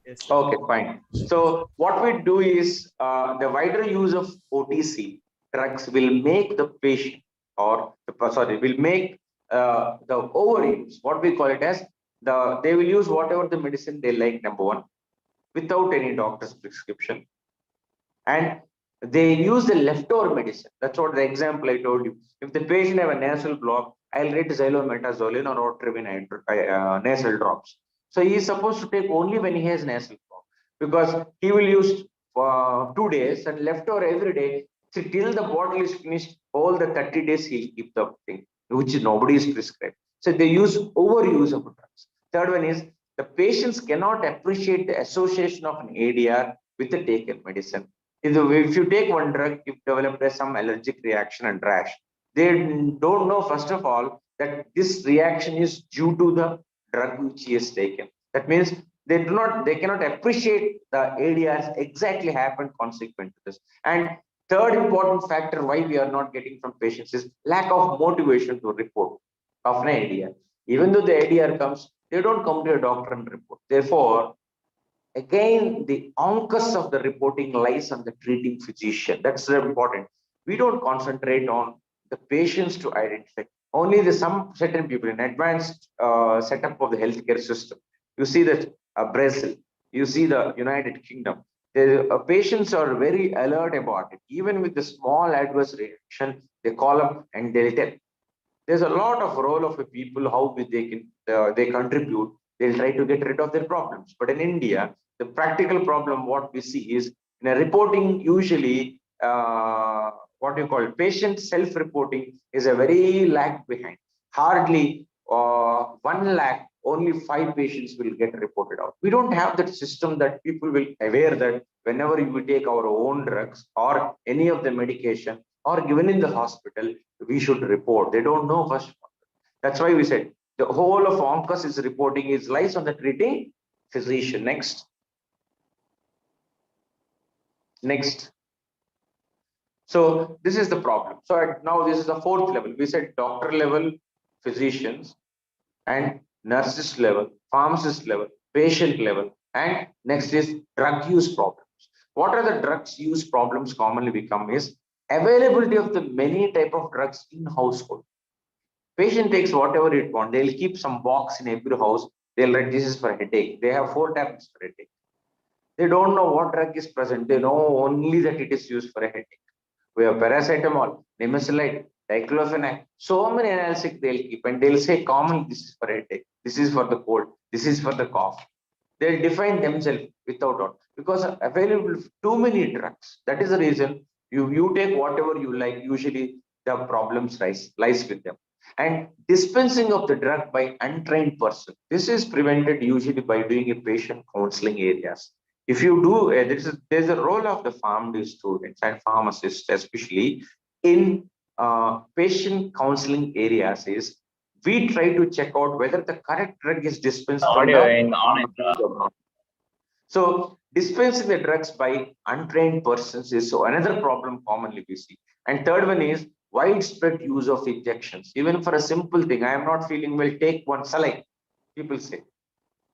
Yes, okay, fine. So what we do is the wider use of OTC drugs will make the patient will make the overuse, what we call it as they will use whatever the medicine they like, number one, without any doctor's prescription. And they use the leftover medicine. That's what the example I told you. If the patient have a nasal block, I'll rate xylometazoline or otrivin nasal drops. So he is supposed to take only when he has nasal cough, because he will use for 2 days and leftover every day. So till the bottle is finished, all the 30 days he'll keep the thing, which nobody is prescribed. So they use overuse of drugs. Third one is the patients cannot appreciate the association of an ADR with the taken medicine. If you take one drug, you've developed some allergic reaction and rash. They don't know, first of all, that this reaction is due to the drug which he has taken. That means they cannot appreciate the ADRs exactly happened consequent to this. And third important factor why we are not getting from patients is lack of motivation to report of an ADR. Even though the ADR comes, they don't come to a doctor and report. Therefore, again, the onus of the reporting lies on the treating physician. That's important. We don't concentrate on the patients to identify. Only some certain people in advanced setup of the healthcare system. You see that Brazil, you see the United Kingdom. The patients are very alert about it. Even with the small adverse reaction, they call up and they'll tell. There's a lot of role of the people, how they contribute. They'll try to get rid of their problems. But in India, the practical problem what we see is in a reporting, usually what you call patient self-reporting is a very lag behind. Hardly 1 lakh, only 5 patients will get reported out. We don't have that system that people will aware that whenever we take our own drugs or any of the medication or given in the hospital, we should report. They don't know first. That's why we said the whole of ONCOS is reporting is lies on the treating physician. Next. So this is the problem. So now this is the 4th level. We said doctor level, physicians, and nurses level, pharmacist level, patient level, and next is drug use problems. What are the drugs use problems commonly become is availability of the many type of drugs in household. Patient takes whatever it wants. They'll keep some box in every house. They'll write this is for headache. They have 4 tablets for headache. They don't know what drug is present. They know only that it is used for a headache. We have paracetamol, nimesulide, diclofenac, so many analgesics they'll keep and they'll say common this is for headache, this is for the cold, this is for the cough. They'll define themselves without doubt because available too many drugs. That is the reason you take whatever you like. Usually the problems lies with them. And dispensing of the drug by untrained person. This is prevented usually by doing a patient counseling areas. If you do, there's a role of the PharmD students and pharmacists, especially in patient counseling areas, is we try to check out whether the correct drug is dispensed from the. So dispensing the drugs by untrained persons is so another problem commonly we see. And third one is widespread use of injections. Even for a simple thing, I am not feeling well, take one saline, people say.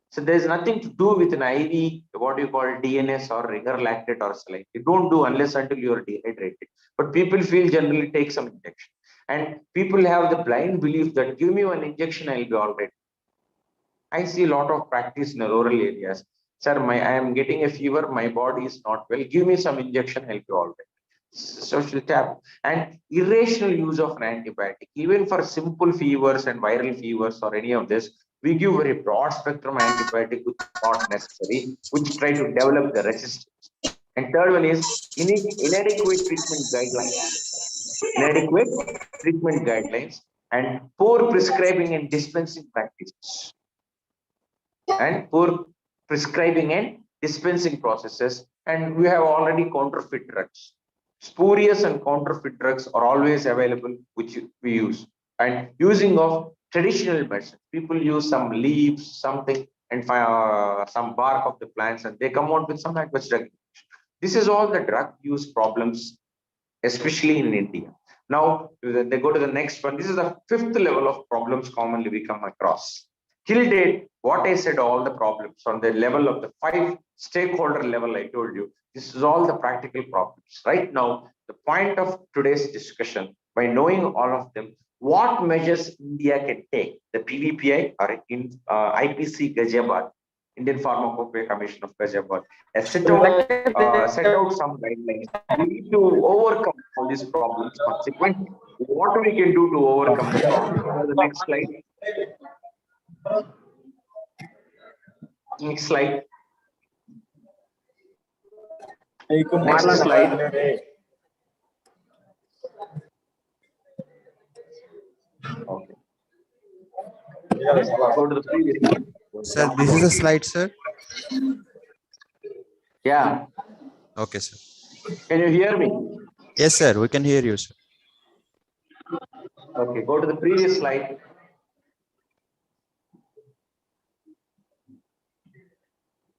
So there's nothing to do with an IV, what you call DNS or ringer lactate or saline. You don't do unless until you are dehydrated. But people feel generally take some injection. And people have the blind belief that give me one injection, I'll be all right. I see a lot of practice in the rural areas. Sir, I am getting a fever, my body is not well. Give me some injection, I'll be all right. Social taboo and irrational use of an antibiotic, even for simple fevers and viral fevers or any of this, we give very broad spectrum antibiotic which is not necessary, which try to develop the resistance. And third one is inadequate treatment guidelines, and poor prescribing and dispensing practices, and poor prescribing and dispensing processes. And we have already counterfeit drugs. Spurious and counterfeit drugs are always available, which we use. And using of traditional medicine, people use some leaves, something, and some bark of the plants, and they come out with some adverse drug. This is all the drug use problems, especially in India. Now they go to the next one. This is the 5th level of problems commonly we come across. Till date, what I said, all the problems on the level of the 5 stakeholder level, I told you, this is all the practical problems. Right now, the point of today's discussion, by knowing all of them, what measures India can take, the PVPI or in IPC Ghaziabad, Indian Pharmacopoeia Commission of Ghaziabad, has set out some guidelines. We need to overcome all these problems consequently. what we can do to overcome the problem. The next slide. Next slide. Next slide. Okay. Go to the previous slide. Sir, this is a slide, sir. Yeah. Okay, sir. Can you hear me? Yes, sir. We can hear you, sir. Okay, go to the previous slide.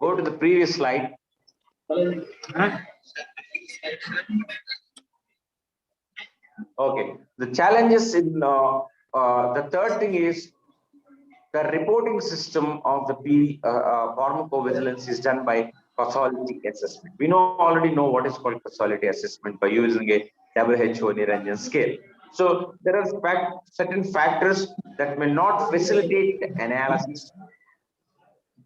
Go to the previous slide. Okay, the challenges in the third thing is the reporting system of the pharmacovigilance is done by causality assessment. We already know what is called causality assessment by using a WHO Niranjan scale. So there are certain factors that may not facilitate the analysis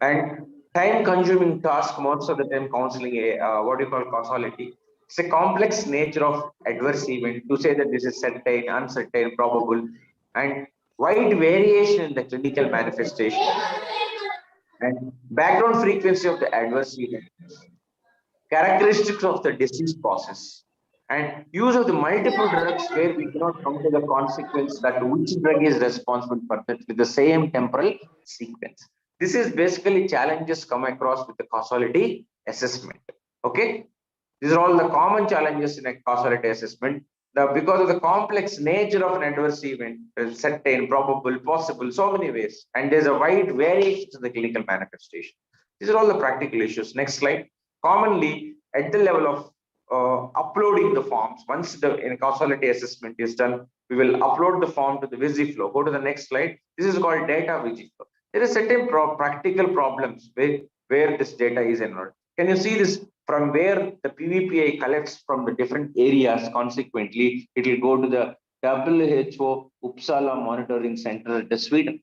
and time-consuming task most of the time counseling a what you call causality. It's a complex nature of adverse event to say that this is certain, uncertain, probable, and wide variation in the clinical manifestation and background frequency of the adverse event, characteristics of the disease process, and use of the multiple drugs where we cannot come to the consequence that which drug is responsible for that with the same temporal sequence. This is basically challenges come across with the causality assessment. Okay, these are all the common challenges in a causality assessment. Now, because of the complex nature of an adverse event, certain, probable, possible, so many ways, and there's a wide variation in the clinical manifestation. These are all the practical issues. Next slide. Commonly, at the level of uploading the forms, once the causality assessment is done, we will upload the form to the VisiFlow. Go to the next slide. This is called data VisiFlow. There are certain practical problems where this data is enrolled. Can you see this? From where the PVPI collects from the different areas, consequently, it will go to the WHO Uppsala Monitoring Center at Sweden.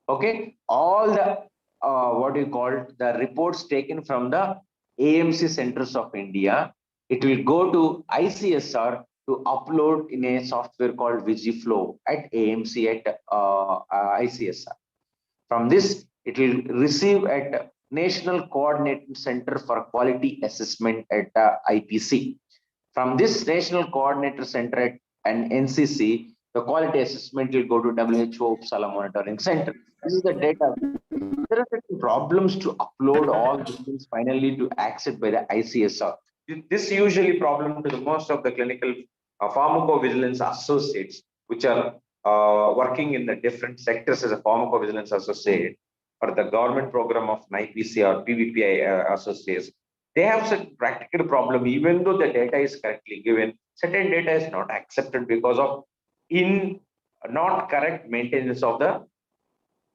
Okay, all the what you call the reports taken from the AMC centers of India, it will go to ICSR to upload in a software called VisiFlow at AMC at ICSR. From this, it will receive at National Coordinating Center for Quality Assessment at IPC. From this National Coordinator Center at an NCC, the quality assessment will go to WHO Uppsala Monitoring Center. This is the data. There are certain problems to upload all these things finally to accept by the ICSR. This usually problem to the most of the clinical pharmacovigilance associates, which are working in the different sectors as a pharmacovigilance associate for the government program of IPC or PVPI associates. They have such practical problem, even though the data is correctly given, certain data is not accepted because of not correct maintenance of the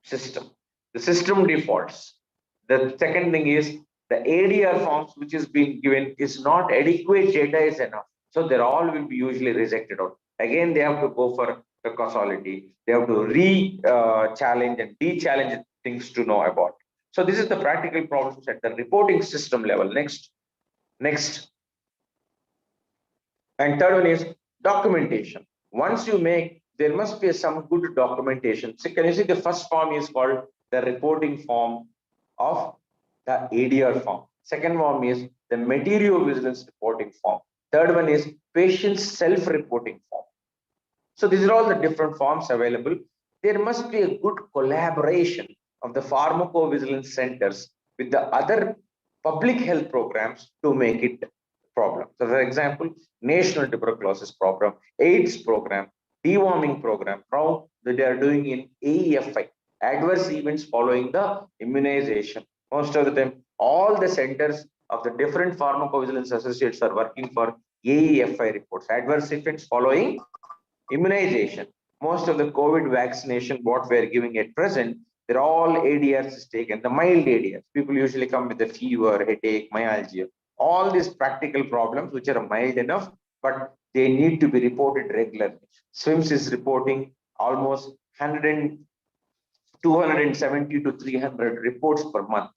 system. The system defaults. The second thing is the ADR forms which is being given is not adequate data is enough. So they all will be usually rejected out. Again, they have to go for the causality. They have to challenge and de-challenge things to know about. So this is the practical problems at the reporting system level. Next. And third one is documentation. Once you make, there must be some good documentation. So can you see the first form is called the reporting form of the ADR form. Second form is the material vigilance reporting form. Third one is patient self-reporting form. So these are all the different forms available. There must be a good collaboration of the pharmacovigilance centers with the other public health programs to make it problem. So for example, National Tuberculosis Program, AIDS program, deworming program, how they are doing in AEFI, adverse events following the immunization. Most of the time, all the centers of the different pharmacovigilance associates are working for AEFI reports, adverse events following immunization. Most of the COVID vaccination, what we are giving at present, they're all ADRs is taken, the mild ADRs. People usually come with a fever, headache, myalgia. All these practical problems which are mild enough, but they need to be reported regularly. SWIMS is reporting almost 270 to 300 reports per month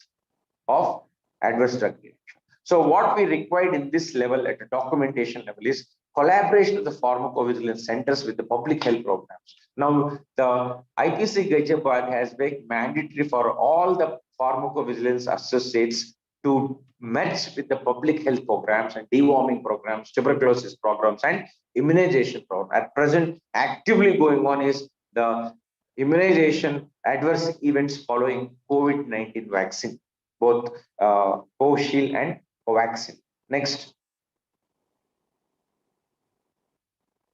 of adverse drug reaction. So what we required in this level at a documentation level is collaboration of the pharmacovigilance centers with the public health programs. Now, the IPC Gaichapad has made mandatory for all the pharmacovigilance associates to match with the public health programs and deworming programs, tuberculosis programs, and immunization program. At present, actively going on is the immunization adverse events following COVID-19 vaccine, both Covishield and Covaxin. Next.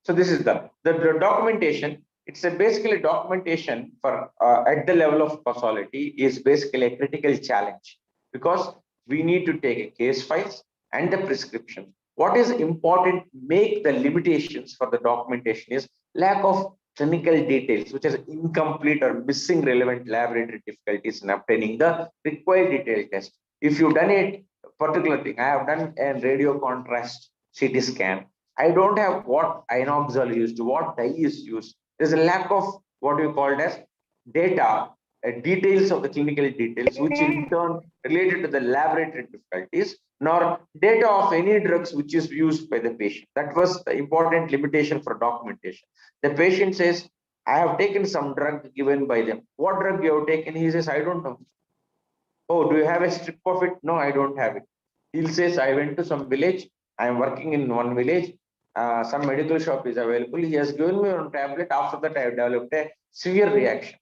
So this is the documentation. It's basically documentation for at the level of pathology is basically a critical challenge, because we need to take a case files and the prescription. What is important, make the limitations for the documentation is lack of clinical details, which is incomplete or missing relevant laboratory difficulties in obtaining the required detailed test. If you've done a particular thing, I have done a radio contrast CT scan. I don't have what inoxal used, what dye is used. There's a lack of what you called as data, details of the clinical details, which in turn related to the laboratory difficulties, nor data of any drugs which is used by the patient. That was the important limitation for documentation. The patient says, I have taken some drug given by them. What drug you have taken? He says, I don't know. Oh, do you have a strip of it? No, I don't have it. He says, I went to some village. I am working in one village. Some medical shop is available. He has given me one tablet. After that, I have developed a severe reaction.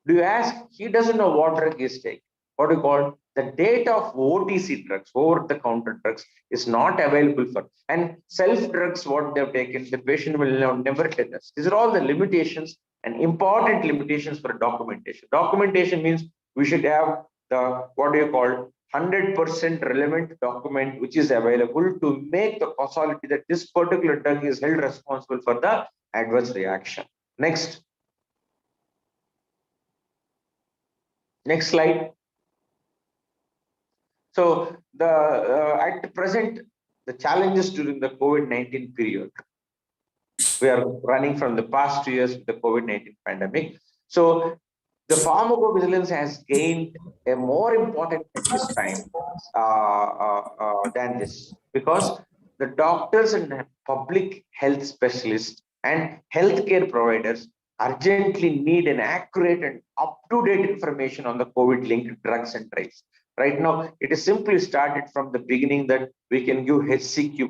Do you ask? He doesn't know what drug is taking. What do you call the data of OTC drugs, over-the-counter drugs, is not available for, and self drugs, what they have taken, the patient will never tell us. These are all the limitations and important limitations for documentation. Documentation means we should have the, what do you call, 100% relevant document which is available to make the causality that this particular drug is held responsible for the adverse reaction. Next. Next slide. So at the present, the challenges during the COVID-19 period, we are running from the past 2 years with the COVID-19 pandemic. So the pharmacovigilance has gained a more important at this time than this, because the doctors and public health specialists and healthcare providers urgently need an accurate and up-to-date information on the COVID-linked drugs and drugs. Right now, it is simply started from the beginning that we can give HCQ,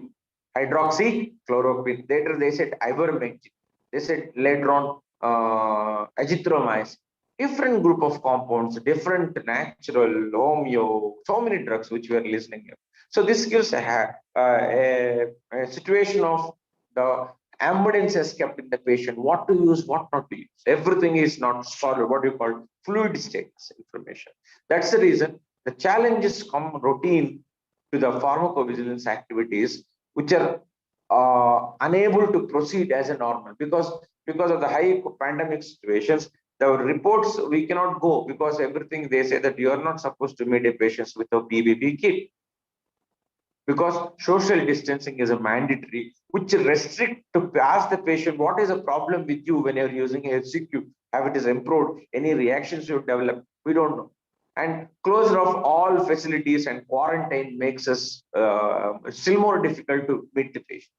hydroxychloroquine. Later they said ivermectin. They said later on azithromycin. Different group of compounds, different natural, homeo, so many drugs which we are listening here. So this gives a situation of the ambulance has kept in the patient, what to use, what not to use. Everything is not solid, what you call fluid status information. That's the reason the challenges come routine to the pharmacovigilance activities, which are unable to proceed as a normal because of the high pandemic situations. The reports we cannot go because everything they say that you are not supposed to meet a patient with a PPE kit, because social distancing is a mandatory, which restrict to ask the patient what is the problem with you when you're using HCQ, have it is improved, any reactions you develop, we don't know. And closure of all facilities and quarantine makes us still more difficult to meet the patients.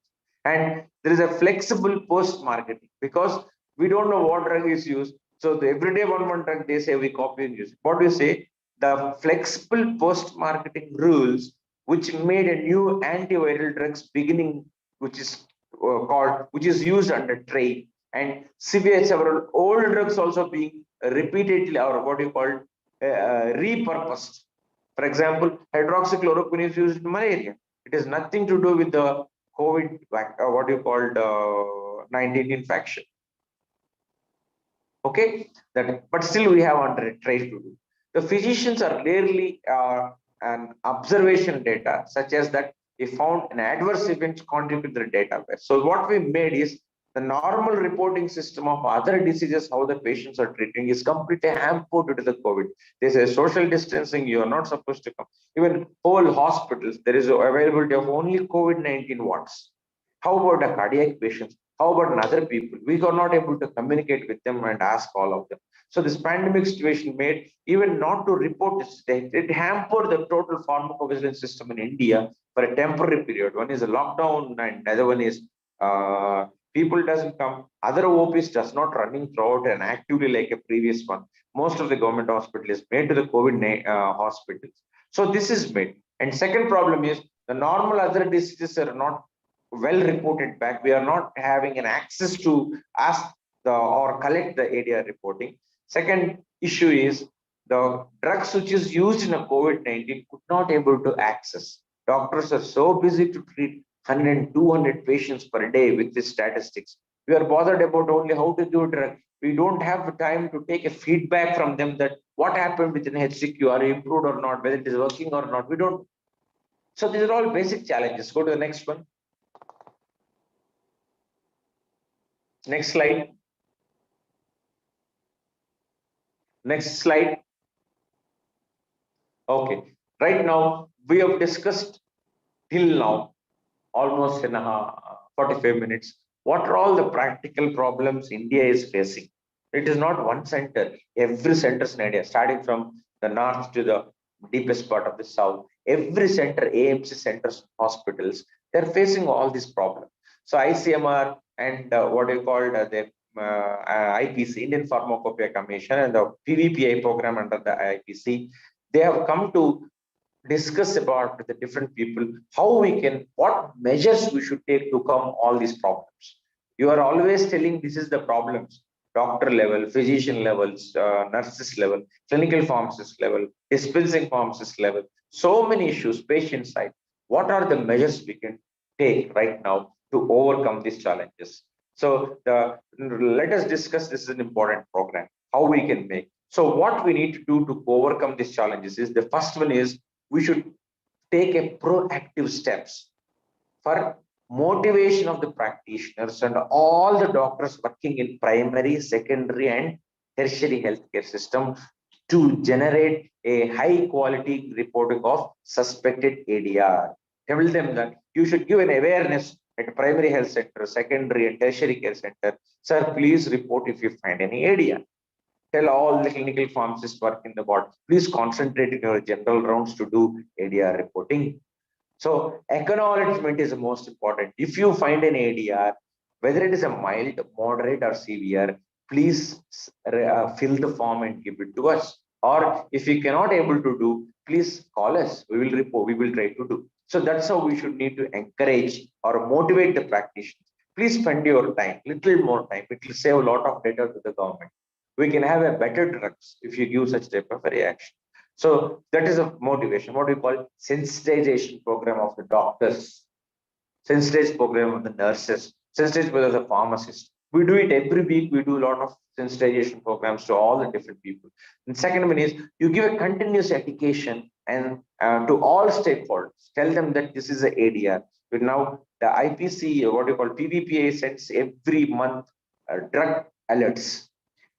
And there is a flexible post-marketing because we don't know what drug is used. So the everyday one drug, they say we copy and use. What do you say? The flexible post-marketing rules, which made a new antiviral drugs beginning, which is which is used under trade, and several old drugs also being repeatedly, or what you call repurposed. For example, hydroxychloroquine is used in malaria. It has nothing to do with the COVID, what you called 19 infection. Okay, but still we have under trade to do. The physicians are rarely an observation data, such as that we found an adverse event contribute to the database. So what we made is the normal reporting system of other diseases, how the patients are treating, is completely hampered due to the COVID. They say social distancing, you are not supposed to come. Even whole hospitals, there is availability of only COVID-19 wards. How about the cardiac patients? How about other people? We are not able to communicate with them and ask all of them. So this pandemic situation made even not to report this, it hampered the total pharmacovigilance system in India for a temporary period. One is a lockdown and the other one is people doesn't come. Other OPs does not running throughout and actively like a previous one. Most of the government hospital is made to the COVID hospitals. So this is made. And second problem is the normal other diseases are not well reported back. We are not having an access to ask or collect the ADR reporting. Second issue is the drugs which is used in a COVID-19 could not able to access. Doctors are so busy to treat 100, 200 patients per day with these statistics. We are bothered about only how to do drug. We don't have the time to take a feedback from them that what happened within HCQ, are you improved or not, whether it is working or not. We don't. So these are all basic challenges. Go to the next one. Next slide. Next slide. Okay. Right now, we have discussed till now almost in 45 minutes. What are all the practical problems India is facing? It is not one center. Every center in India, starting from the north to the deepest part of the south, every center, AMC centers, hospitals, they're facing all these problems. So ICMR and what you call the IPC, Indian Pharmacopoeia Commission, and the PVPI program under the IPC, they have come to discuss about the different people, how we can, what measures we should take to come all these problems. You are always telling this is the problems, doctor level, physician levels, nurses level, clinical pharmacist level, dispensing pharmacist level, so many issues, patient side. What are the measures we can take right now to overcome these challenges? So let us discuss, this is an important program, how we can make. So what we need to do to overcome these challenges is, the first one is, we should take a proactive steps for motivation of the practitioners and all the doctors working in primary, secondary, and tertiary healthcare system to generate a high quality reporting of suspected ADR. Tell them that you should give an awareness at primary health center, secondary and tertiary care center. Sir, please report if you find any ADR. Tell all the clinical pharmacists work in the ward, please concentrate in your general rounds to do ADR reporting. So acknowledgement is the most important. If you find an ADR, whether it is a mild, moderate, or severe, please fill the form and give it to us. Or if you cannot able to do, please call us. We will report, we will try to do. So that's how we should need to encourage or motivate the practitioners. Please spend your time, little more time. It will save a lot of data to the government. We can have a better drugs if you give such type of a reaction. So that is a motivation, what we call sensitization program of the doctors, sensitization program of the nurses, sensitization program of the pharmacists. We do it every week. We do a lot of sensitization programs to all the different people. And second one is, you give a continuous education and to all stakeholders, tell them that this is a ADR. But now the IPC, what you call PVPA, sends every month drug alerts.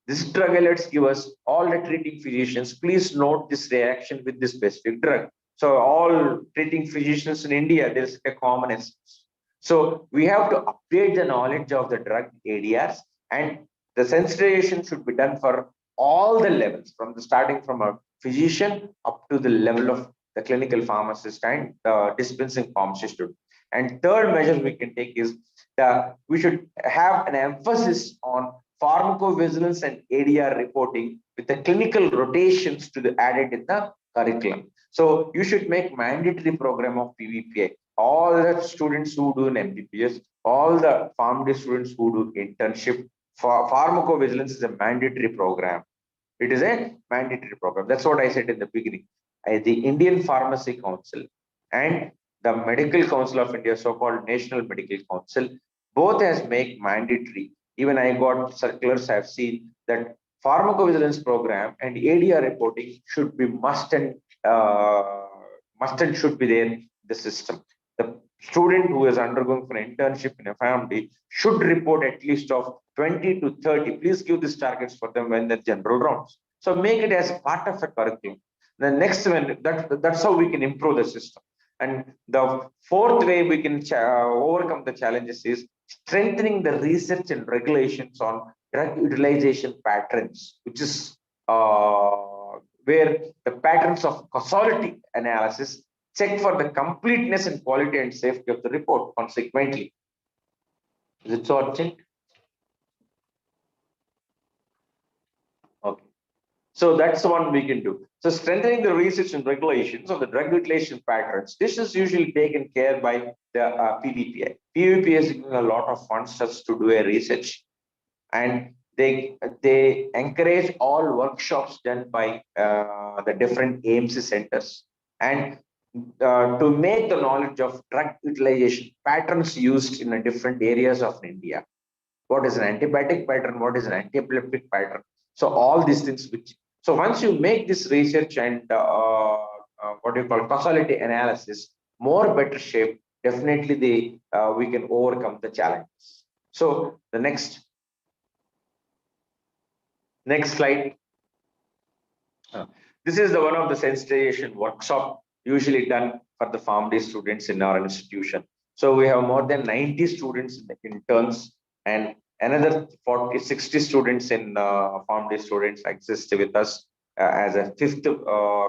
This drug alerts give us all the treating physicians, please note this reaction with this specific drug. So all treating physicians in India, there's a common essence. So we have to update the knowledge of the drug ADRs, and the sensitization should be done for all the levels, from the starting from a physician up to the level of the clinical pharmacist and the dispensing pharmacist. And third measure we can take is we should have an emphasis on pharmacovigilance and ADR reporting with the clinical rotations to the added in the curriculum. So you should make mandatory program of PVPA. All the students who do an MBBS, all the pharmacy students who do internship, pharmacovigilance is a mandatory program. It is a mandatory program. That's what I said in the beginning. The Indian Pharmacy Council and the Medical Council of India, so-called National Medical Council, both has made mandatory. Even I got circulars, I've seen that pharmacovigilance program and ADR reporting should be must and should be there in the system. The student who is undergoing for an internship in a family should report at least of 20 to 30. Please give these targets for them when they're general rounds. So make it as part of a curriculum. The next one, that's how we can improve the system. And the fourth way we can overcome the challenges is strengthening the research and regulations on drug utilization patterns, which is where the patterns of causality analysis check for the completeness and quality and safety of the report consequently. Is it so urgent? Okay. So that's the one we can do. So strengthening the research and regulations of the drug utilization patterns. This is usually taken care by the PVPI. PVPI is giving a lot of funds just to do a research, and they encourage all workshops done by the different AIMC centers, and to make the knowledge of drug utilization patterns used in different areas of India. What is an antibiotic pattern? What is an anti-epileptic pattern? So all these things which, so once you make this research and what you call causality analysis more better shape, definitely we can overcome the challenges. So the next slide. This is the one of the sensitization workshop usually done for the PharmD students in our institution. So we have more than 90 students in the interns, and another 60 students in PharmD students exist with us as a fifth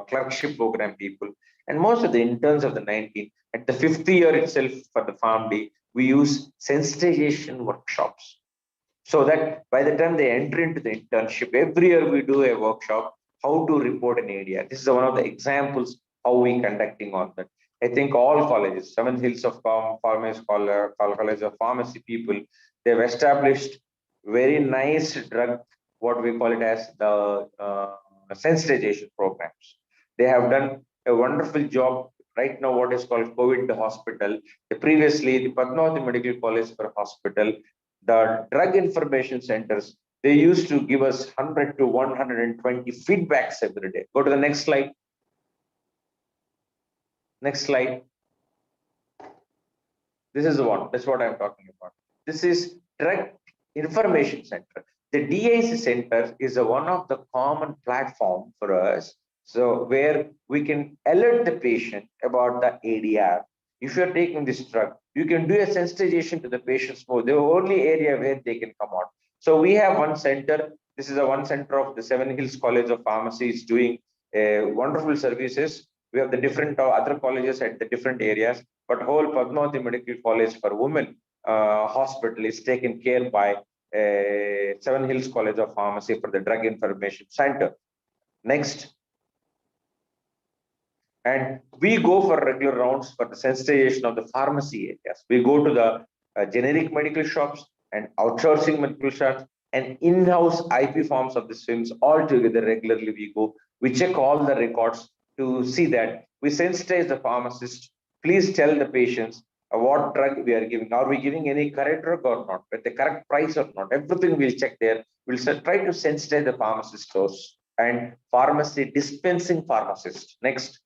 clerkship program people. And most of the interns of the 19, at the 5th year itself for the PharmD, we use sensitization workshops. So that by the time they enter into the internship, every year we do a workshop, how to report an area. This is one of the examples how we conducting on that. I think all colleges, Seven Hills of Pharmacy College of Pharmacy people, they've established very nice drug, what we call it as the sensitization programs. They have done a wonderful job. Right now, what is called COVID hospital. Previously, the Padmavati Medical College for hospital, the drug information centers, they used to give us 100 to 120 feedbacks every day. Go to the next slide. Next slide. This is the one. That's what I'm talking about. This is drug information center. The DIC center is one of the common platform for us. So where we can alert the patient about the ADR. If you're taking this drug, you can do a sensitization to the patient's mode. The only area where they can come out. So we have one center. This is one center of the Seven Hills College of Pharmacy is doing wonderful services. We have the different other colleges at the different areas, but whole Padmavati Medical College for Women hospital is taken care by Seven Hills College of Pharmacy for the Drug Information Center. Next. And we go for regular rounds for the sensitization of the pharmacy areas. We go to the generic medical shops and outsourcing medical shops and in-house IP forms of the swims all together regularly. We go, we check all the records to see that we sensitize the pharmacist. Please tell the patients what drug we are giving. Are we giving any correct drug or not? At the correct price or not? Everything we'll check there. We'll try to sensitize the pharmacist stores and pharmacy dispensing pharmacist. Next.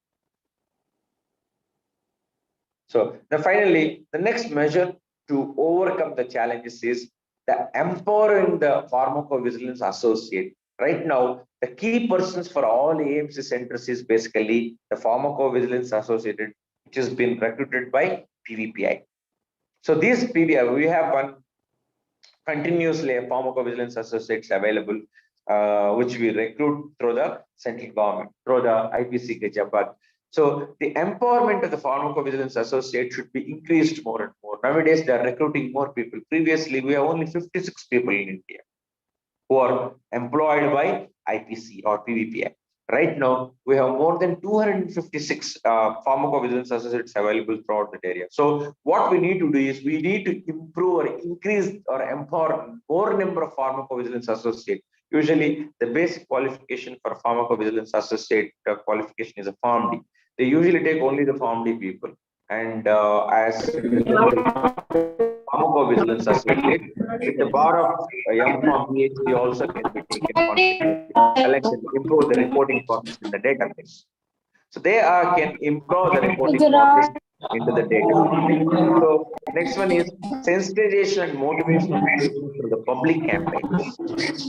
So now finally, the next measure to overcome the challenges is the empowering the pharmacovigilance associate. Right now, the key persons for all AIMC centers is basically the pharmacovigilance associated, which has been recruited by PVPI. So these PVPI, we have one continuously a pharmacovigilance associates available, which we recruit through the central government, through the IPC Gajabad. So the empowerment of the pharmacovigilance associate should be increased more and more. Nowadays, they are recruiting more people. Previously, we have only 56 people in India who are employed by IPC or PVPI. Right now, we have more than 256 pharmacovigilance associates available throughout that area. So what we need to do is we need to improve or increase or empower more number of pharmacovigilance associates. Usually, the basic qualification for pharmacovigilance associate qualification is a PharmD. They usually take only the PharmD people. And as pharmacovigilance associate, with the bar of M.Pharm PhD also can be taken on collection, improve the reporting process in the database. So they can improve the reporting process into the data. So next one is sensitization and motivation for the public campaigns.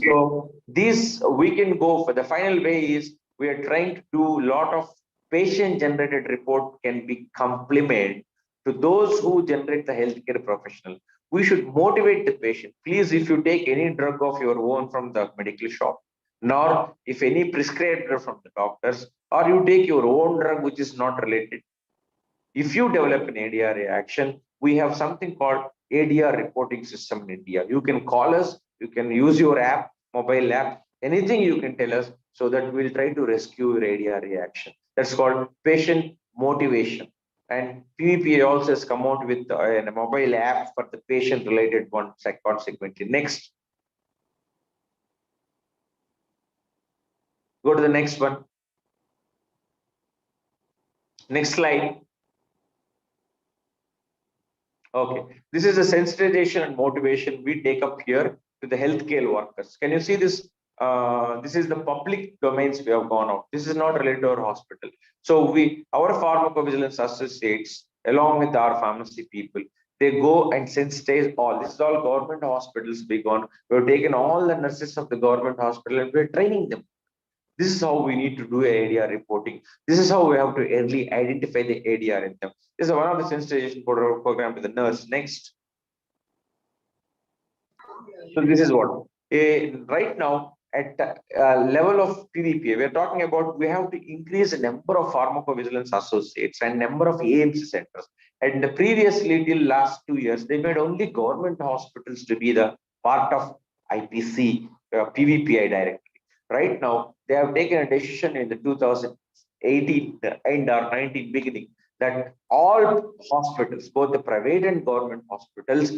So this we can go for the final way is we are trying to do a lot of patient generated report can be complement to those who generate the healthcare professional. we should motivate the patient. Please, if you take any drug of your own from the medical shop, nor if any prescribed drug from the doctors, or you take your own drug which is not related, if you develop an ADR reaction, we have something called ADR reporting system in India. You can call us, you can use your app, mobile app, anything you can tell us, so that we'll try to rescue your ADR reaction. That's called patient motivation. And PVPA also has come out with a mobile app for the patient related one consequently. Next. Go to the next one. Next slide. Okay, this is the sensitization and motivation we take up here to the healthcare workers. Can you see this? This is the public domains we have gone out. This is not related to our hospital. So our pharmacovigilance associates, along with our pharmacy people, they go and sensitize all. This is all government hospitals we gone. We've taken all the nurses of the government hospital and we're training them. This is how we need to do ADR reporting. This is how we have to early identify the ADR in them. This is one of the sensitization program with the nurse. Next. So this is what right now at level of PVPA, we're talking about we have to increase the number of pharmacovigilance associates and number of AMC centers. And previously till last 2 years, they made only government hospitals to be the part of IPC PVPI directly. Right now, they have taken a decision in the 2018 end or 19 beginning that all hospitals, both the private and government hospitals,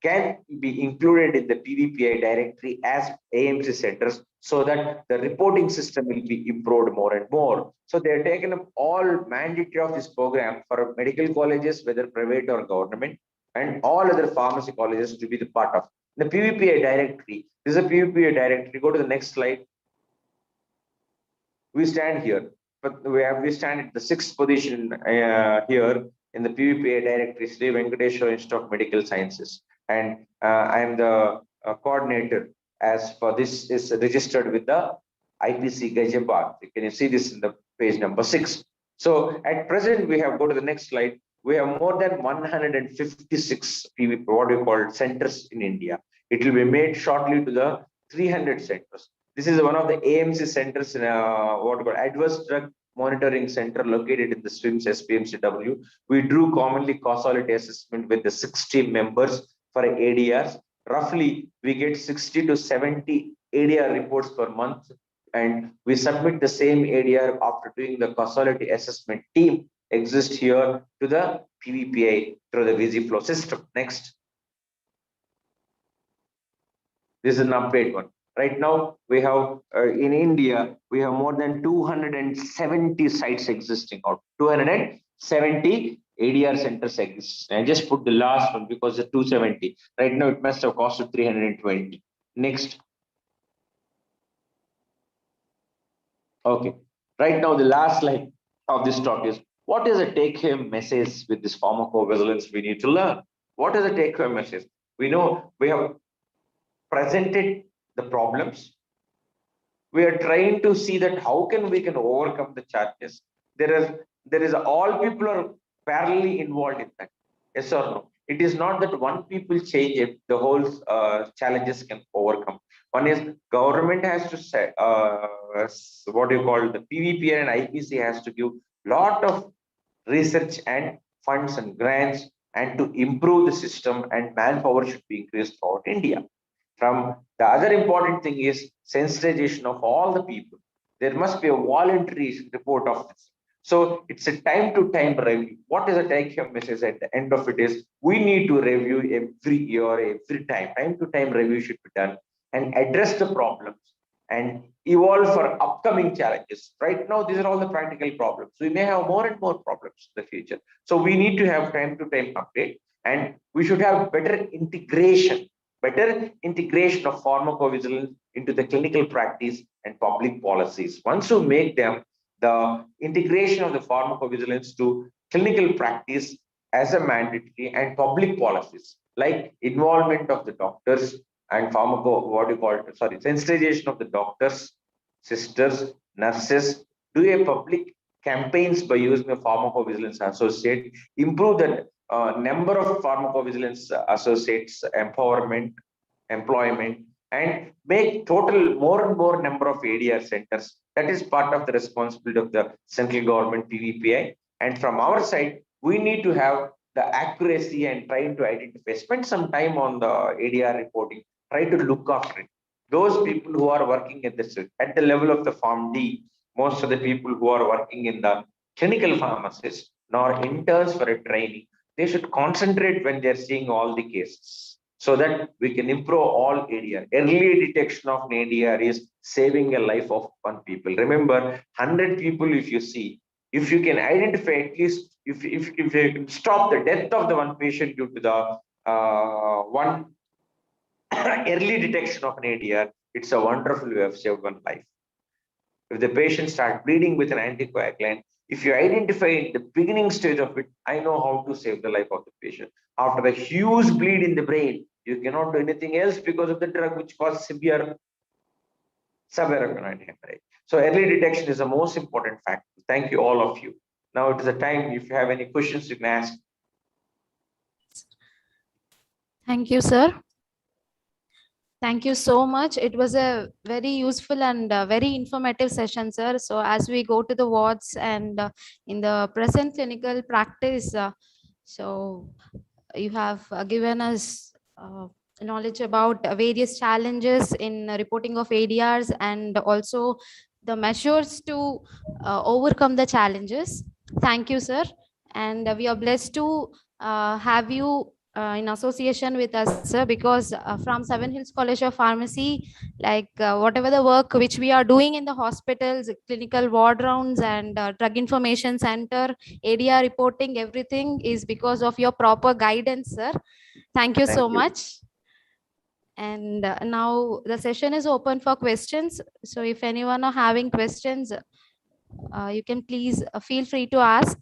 can be included in the PVPI directory as AMC centers, so that the reporting system will be improved more and more. So they are taken up all mandatory of this program for medical colleges, whether private or government, and all other pharmacy colleges to be the part of the PVPI directory. This is a PVPI directory. Go to the next slide. We stand here, but we stand at the 6th position here in the PVPA directory, Sri Venkateshwara Institute of Medical Sciences, and I am the coordinator as for this is registered with the IPC Gajabad. Can you see this in the page number 6? So at present, we have, go to the next slide. We have more than 156 PVP, what we call centers in India. It will be made shortly to the 300 centers. This is one of the AMC centers in what we call Adverse Drug Monitoring Center located in the SWIMS SPMCW. We do commonly causality assessment with the 60 members for ADRs. Roughly, we get 60 to 70 ADR reports per month, and we submit the same ADR after doing the causality assessment. Team exists here to the PVPI through the VisiFlow system. Next. This is an update one. Right now, we have in India, we have more than 270 sites existing, or 270 ADR centers exist. I just put the last one because the 270. Right now, it must have costed 320. Next. Okay. Right now, the last slide of this talk is, what is the take-home message with this pharmacovigilance we need to learn? What is the take-home message? We know we have presented the problems. We are trying to see that how we can overcome the challenges. There is all people are parallelly involved in that. Yes or no? It is not that one people change it, the whole challenges can overcome. One is government has to say, what you call the PVPN and IPC has to give lot of research and funds and grants, and to improve the system, and manpower should be increased throughout India. From the other important thing is sensitization of all the people. There must be a voluntary report of this. So it's a time-to-time review. What is the take-home message at the end of it is, we need to review every year, every time. Time-to-time review should be done and address the problems and evolve for upcoming challenges. Right now, these are all the practical problems. We may have more and more problems in the future. So we need to have time-to-time update, and we should have better integration of pharmacovigilance into the clinical practice and public policies. Once you make them, the integration of the pharmacovigilance to clinical practice as a mandatory and public policies, like involvement of the doctors and sensitization of the doctors, sisters, nurses, do a public campaigns by using a pharmacovigilance associate, improve the number of pharmacovigilance associates, empowerment, employment, and make total more and more number of ADR centers. That is part of the responsibility of the central government PVPI. And from our side, we need to have the accuracy and trying to identify, spend some time on the ADR reporting, try to look after it. Those people who are working at the level of the Form D, most of the people who are working in the clinical pharmacists, nor interns for a training, they should concentrate when they're seeing all the cases so that we can improve all ADR. Early detection of an ADR is saving a life of 1 people. Remember, 100 people if you see, if you can identify at least, if you can stop the death of the 1 patient due to the one early detection of an ADR, it's a wonderful way of saving 1 life. If the patient starts bleeding with an anticoagulant, if you identify in the beginning stage of it, I know how to save the life of the patient. After the huge bleed in the brain, you cannot do anything else because of the drug which causes severe subarachnoid hemorrhage. So early detection is the most important factor. Thank you, all of you. Now it is the time, if you have any questions, you can ask. Thank you, sir. Thank you so much. It was a very useful and very informative session, sir. So as we go to the wards and in the present clinical practice, so you have given us knowledge about various challenges in reporting of ADRs and also the measures to overcome the challenges. Thank you, sir. And we are blessed to have you in association with us, sir, because from Seven Hills College of Pharmacy, like whatever the work which we are doing in the hospitals, clinical ward rounds and drug information center, ADR reporting, everything is because of your proper guidance, sir. Thank you so much. And now the session is open for questions. So if anyone are having questions, you can please feel free to ask.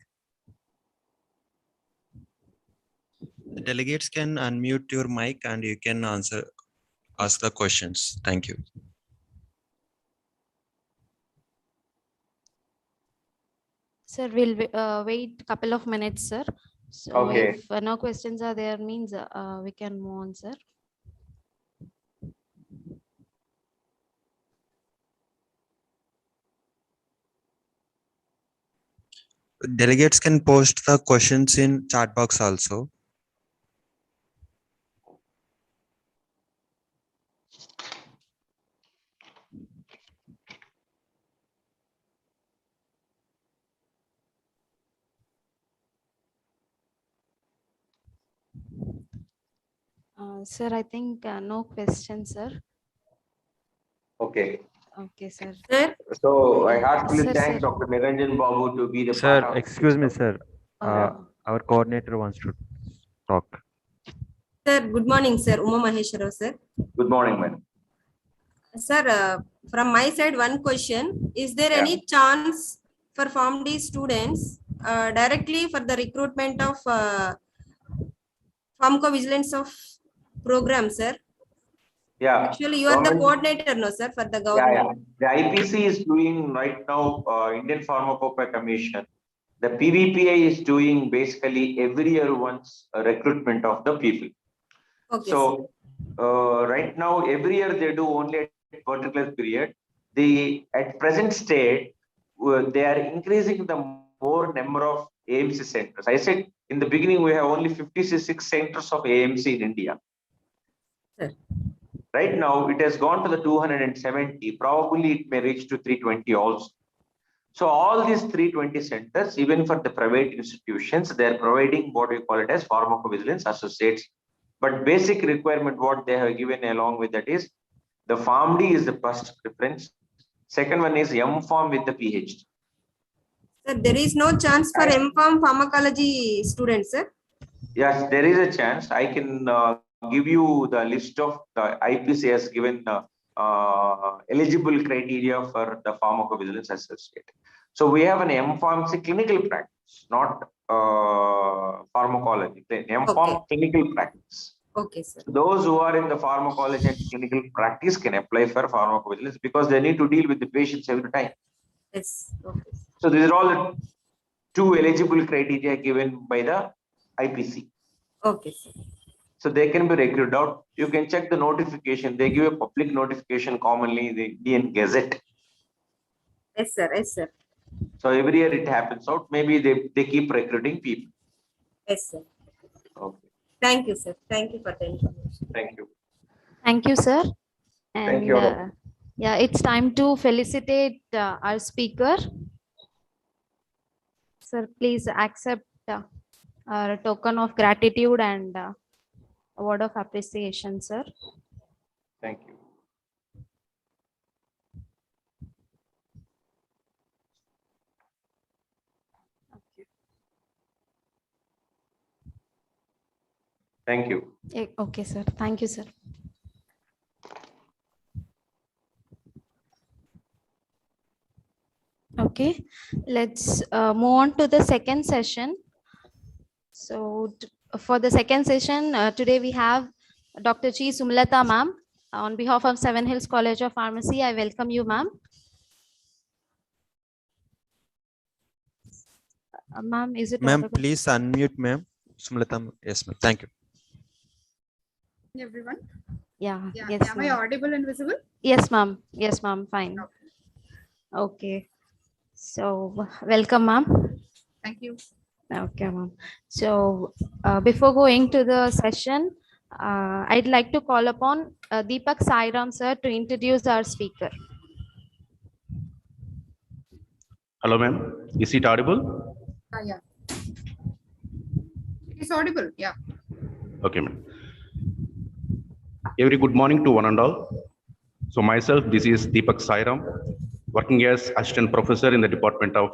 The delegates can unmute your mic and you can ask the questions. Thank you. Sir, we'll wait a couple of minutes, sir. So Okay. if no questions are there, means we can move on, sir. Delegates can post the questions in chat box also. Sir, I think no questions, sir. Okay. Okay, sir. Sir, So I heartily Sir, thank sir. Dr. Niranjan Babu to be the Sir, part of. excuse me, sir. Our coordinator wants to talk. sir, good morning, sir. Uma Maheshwara, sir. Good morning, madam. Sir, from my side, one question. Is there Yeah. any chance for Form D students directly for the recruitment of pharmacovigilance of program, sir? Yeah. Actually, you are the Government- coordinator, no, sir, for the Yeah, government. yeah. The IPC is doing right now, Indian Pharmacopoeia Commission. The PVPI is doing basically every year once a recruitment of the people. Okay, So right now, every year they do only at a particular period. At present state, they are increasing the more number of AMC centers. I said in the beginning, we have only 56 centers of AMC in India. Sir. Right now, it has gone to the 270. Probably it may reach to 320 also. So all these 320 centers, even for the private institutions, they are providing what we call it as pharmacovigilance associates. But basic requirement, what they have given along with that is the Form D is the first preference. Second one is M-Pharm with the PhD. Sir, there is no chance for M-Pharm pharmacology students, sir? Yes, there is a chance. I can give you the list of the IPC has given eligible criteria for the pharmacovigilance associate. So we have an M-Pharm clinical practice, not pharmacology. The M-Pharm clinical practice. Okay, sir. Those who are in the pharmacology and clinical practice can apply for pharmacovigilance because they need to deal with the patients every time. Yes. Okay. So these are all the two eligible criteria given by the IPC. Okay, sir. So they can be recruited out. You can check the notification. They give a public notification commonly in the Indian Gazette. Yes, sir. Yes, sir. So every year it happens out. Maybe they keep recruiting people. Yes, sir. Okay. Thank you, sir. Thank you for the information. Thank you. Thank you, sir. Thank And you all. yeah, it's time to felicitate our speaker. Sir, please accept our token of gratitude and a word of appreciation, sir. Thank you. Thank you. Okay, sir. Thank you, sir. Okay, let's move on to the second session. So for the second session, today we have Dr. G. Sumlata ma'am. On behalf of Seven Hills College of Pharmacy, I welcome you, ma'am. Ma'am, is it Ma'am, audible? please unmute, ma'am. Sumlata, yes, ma'am. Thank you. Everyone. Yeah. Yeah. Yes, Am I ma'am. audible and visible? Yes, ma'am. Yes, ma'am. Fine. Okay. So welcome, ma'am. Thank you. Okay, ma'am. So before going to the session, I'd like to call upon Deepak Sairam sir to introduce our speaker. Hello, ma'am. Is it audible? Yeah. It is audible. Yeah. Okay, ma'am. Very good morning to one and all. So myself, this is Deepak Sairam, working as assistant professor in the Department of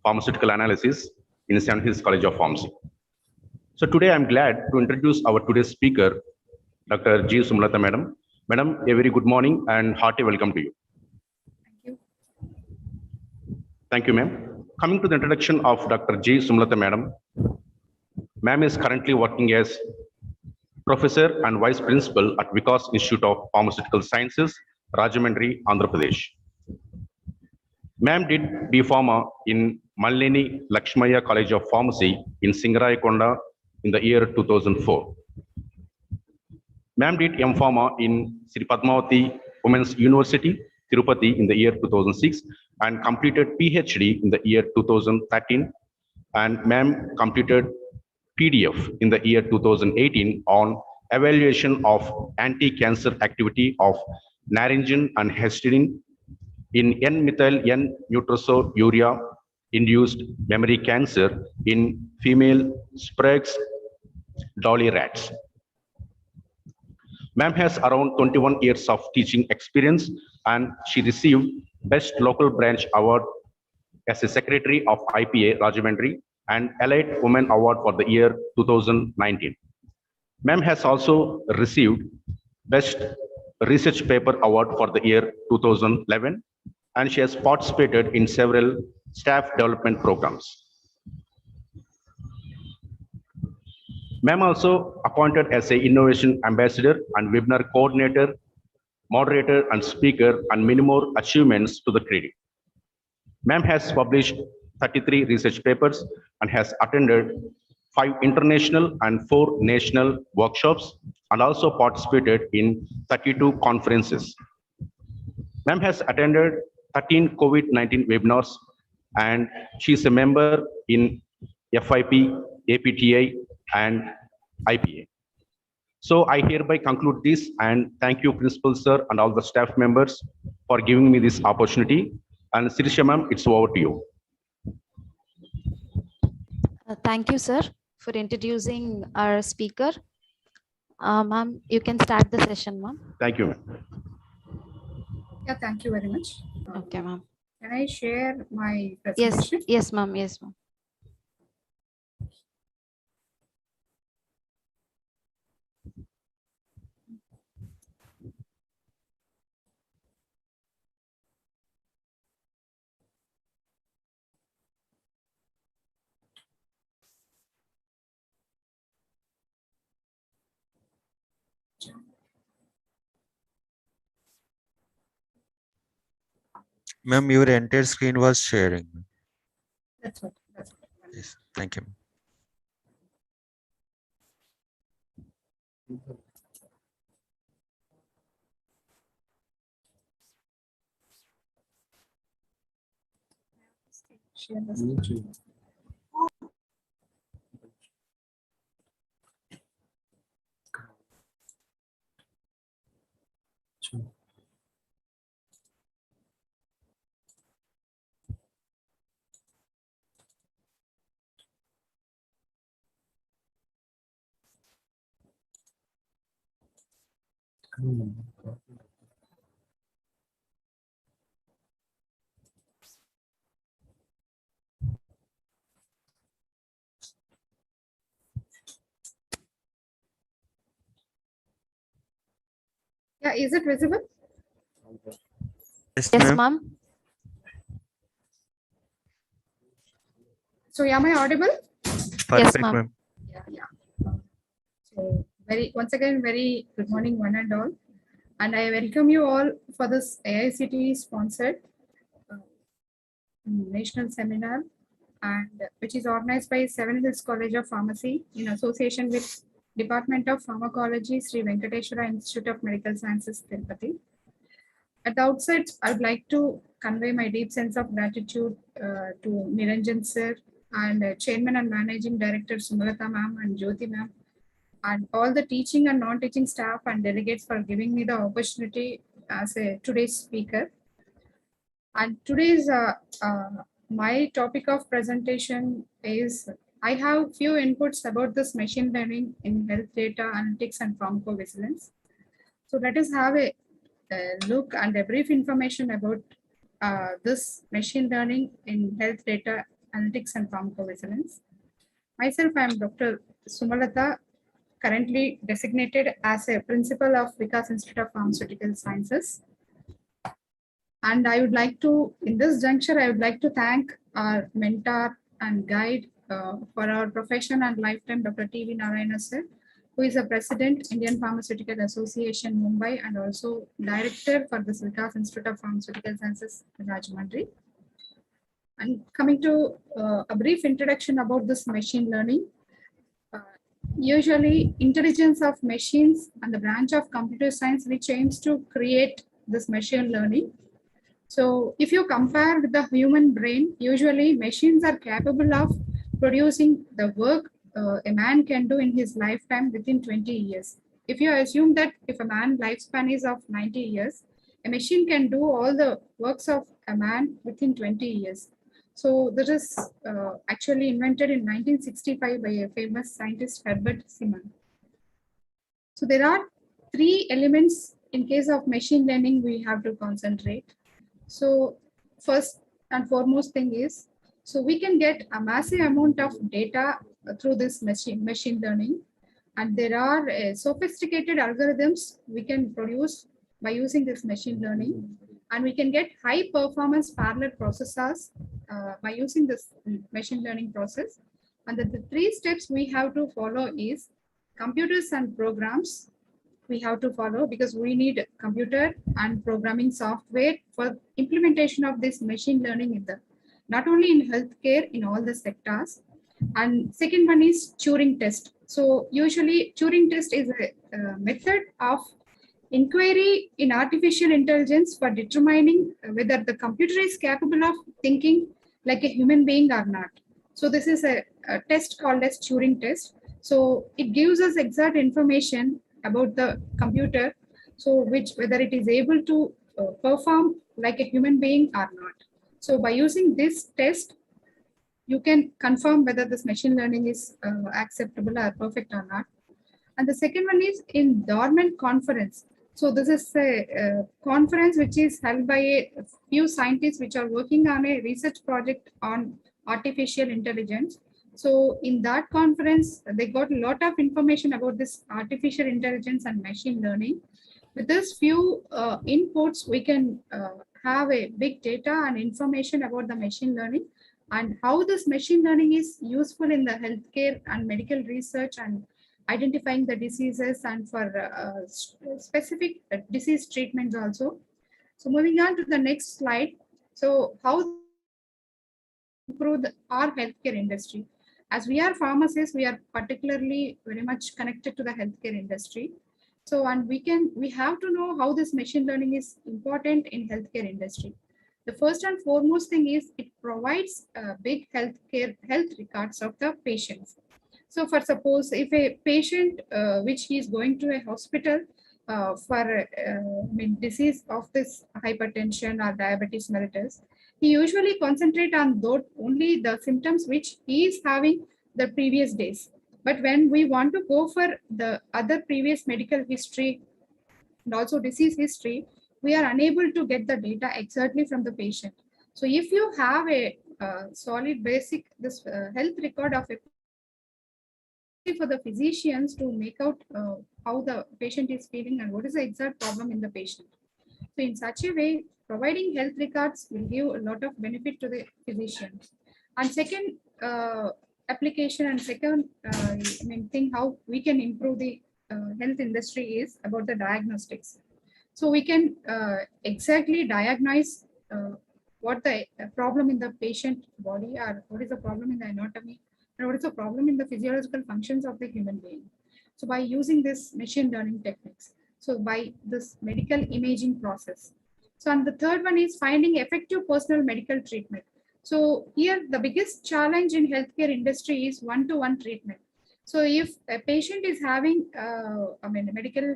Pharmaceutical Analysis in St. Hills College of Pharmacy. So today I'm glad to introduce our today's speaker, Dr. G. Sumlata madam. Madam, a very good morning and hearty welcome to you. Thank you. Thank you, ma'am. Coming to the introduction of Dr. G. Sumlata madam, ma'am is currently working as Professor and Vice Principal at Vikas Institute of Pharmaceutical Sciences, Rajahmundry, Andhra Pradesh. Ma'am did B Pharma in Malini Lakshmaya College of Pharmacy in Singarayakonda in the year 2004. Ma'am did M Pharma in Sri Padmavati Women's University, Tirupati in the year 2006 and completed PhD in the year 2013. And ma'am completed PDF in the year 2018 on evaluation of anti-cancer activity of naringin and histidine in N-methyl N-nitrosourea induced memory cancer in female Sprague's dolly rats. Ma'am has around 21 years of teaching experience and she received Best Local Branch Award as a Secretary of IPA Rajahmundry and Elite Women Award for the year 2019. Ma'am has also received Best Research Paper Award for the year 2011 and she has participated in several staff development programs. Ma'am also appointed as a Innovation Ambassador and Webinar Coordinator, Moderator and Speaker and many more achievements to the credit. Ma'am has published 33 research papers and has attended 5 international and 4 national workshops and also participated in 32 conferences. Ma'am has attended 13 COVID-19 webinars and she is a member in FIP, APTA and IPA. So I hereby conclude this and thank you Principal Sir and all the staff members for giving me this opportunity. And Sirisha ma'am, it's over to you. Thank you, sir, for introducing our speaker. Ma'am, you can start the session, ma'am. Thank you, ma'am. Yeah. Thank you very much. Okay, ma'am. Can I share my Yes, presentation? yes, ma'am. Yes, ma'am. Ma'am, your entire screen was sharing. That's what. Yes, thank you. Share the screen. Yeah, is it visible? Yes, Yes, ma'am. ma'am. So am I audible? Perfect, ma'am. ma'am. Yeah. So once again, very good morning, one and all. And I welcome you all for this AICTE sponsored national seminar, and which is organized by Seven Hills College of Pharmacy in association with Department of Pharmacology, Sri Venkateswara Institute of Medical Sciences, Tirupati. At the outset, I would like to convey my deep sense of gratitude to Niranjan sir and Chairman and Managing Director Sumalata ma'am and Jyoti ma'am, and all the teaching and non-teaching staff and delegates for giving me the opportunity as a today's speaker. And today's my topic of presentation is I have few inputs about this machine learning in health data analytics and pharmacovigilance. So let us have a look and a brief information about this machine learning in health data analytics and pharmacovigilance. Myself, I am Dr. Sumalata, currently designated as a principal of Vikas Institute of Pharmaceutical Sciences. And I would like to, in this juncture, I would like to thank our mentor and guide for our profession and lifetime, Dr. T.V. Narayana sir, who is the President, Indian Pharmaceutical Association, Mumbai, and also Director for the Vikas Institute of Pharmaceutical Sciences, Rajahmundry. And coming to a brief introduction about this machine learning. Usually, intelligence of machines and the branch of computer science, which aims to create this machine learning. So if you compare with the human brain, usually machines are capable of producing the work a man can do in his lifetime within 20 years. If you assume that if a man's lifespan is of 90 years, a machine can do all the works of a man within 20 years. So this is actually invented in 1965 by a famous scientist, Herbert Simon. So there are three elements in case of machine learning we have to concentrate. So first and foremost thing is, so we can get a massive amount of data through this machine learning, and there are sophisticated algorithms we can produce by using this machine learning, and we can get high performance parallel processors by using this machine learning process. And the three steps we have to follow is computers and programs we have to follow, because we need computer and programming software for implementation of this machine learning in the not only in healthcare, in all the sectors. And second one is Turing test. So usually Turing test is a method of inquiry in artificial intelligence for determining whether the computer is capable of thinking like a human being or not. So this is a test called as Turing test. So it gives us exact information about the computer, so whether it is able to perform like a human being or not. So by using this test, you can confirm whether this machine learning is acceptable or perfect or not. And the second one is in dormant conference. So this is a conference which is held by a few scientists which are working on a research project on artificial intelligence. So in that conference, they got a lot of information about this artificial intelligence and machine learning. With this few inputs, we can have a big data and information about the machine learning and how this machine learning is useful in the healthcare and medical research and identifying the diseases and for specific disease treatments also. So moving on to the next slide. So how improve our healthcare industry. as we are pharmacists, we are particularly very much connected to the healthcare industry. So, and we have to know how this machine learning is important in healthcare industry. The first and foremost thing is it provides big health records of the patients. So for suppose if a patient which he is going to a hospital for disease of this hypertension or diabetes mellitus, he usually concentrate on those only the symptoms which he is having the previous days. But when we want to go for the other previous medical history and also disease history, we are unable to get the data exactly from the patient. So if you have a solid basic health record of a for the physicians to make out how the patient is feeling and what is the exact problem in the patient. So in such a way, providing health records will give a lot of benefit to the physicians. And second application and second thing how we can improve the health industry is about the diagnostics. So we can exactly diagnose what the problem in the patient body or what is the problem in the anatomy and what is the problem in the physiological functions of the human being. So by using this machine learning techniques, so by this medical imaging process. So and the third one is finding effective personal medical treatment. So here the biggest challenge in healthcare industry is one-to-one treatment. So if a patient is having a medical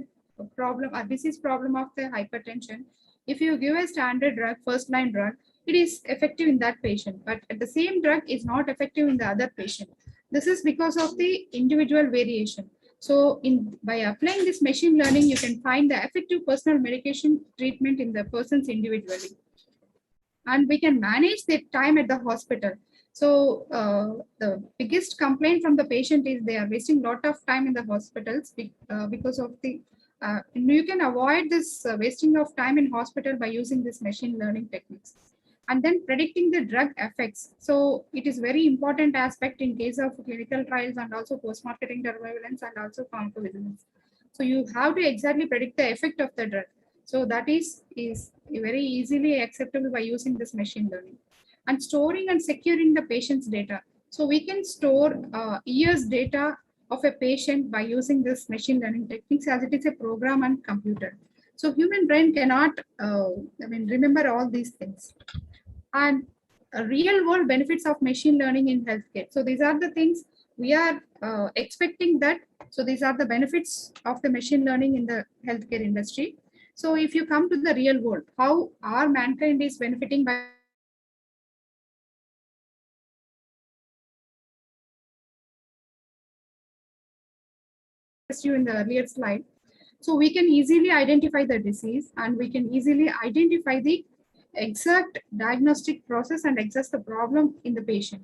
problem or disease problem of the hypertension, if you give a standard drug, first line drug, it is effective in that patient, but the same drug is not effective in the other patient. This is because of the individual variation. So by applying this machine learning, you can find the effective personal medication treatment in the persons individually. And we can manage the time at the hospital. So the biggest complaint from the patient is they are wasting a lot of time in the hospitals because of the you can avoid this wasting of time in hospital by using this machine learning techniques. And then predicting the drug effects. So it is very important aspect in case of clinical trials and also post-marketing surveillance and also pharmacovigilance. So you have to exactly predict the effect of the drug. So that is very easily acceptable by using this machine learning. And storing and securing the patient's data. So we can store years data of a patient by using this machine learning techniques as it is a program and computer. So human brain cannot remember all these things. And real world benefits of machine learning in healthcare. So these are the things we are expecting that. So these are the benefits of the machine learning in the healthcare industry. So if you come to the real world, how our mankind is benefiting by you in the earlier slide. So we can easily identify the disease and we can easily identify the exact diagnostic process and assess the problem in the patient.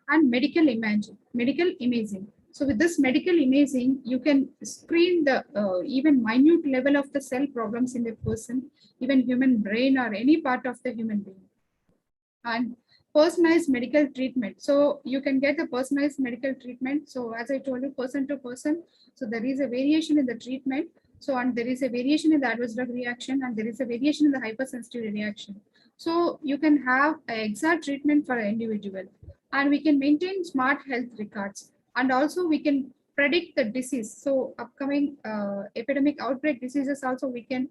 And medical imaging. So with this medical imaging, you can screen the even minute level of the cell problems in the person, even human brain or any part of the human being. And personalized medical treatment. So you can get the personalized medical treatment. So as I told you, person to person. So there is a variation in the treatment. So and there is a variation in the adverse drug reaction and there is a variation in the hypersensitivity reaction. So you can have an exact treatment for an individual. And we can maintain smart health records. And also we can predict the disease. So upcoming epidemic outbreak diseases also we can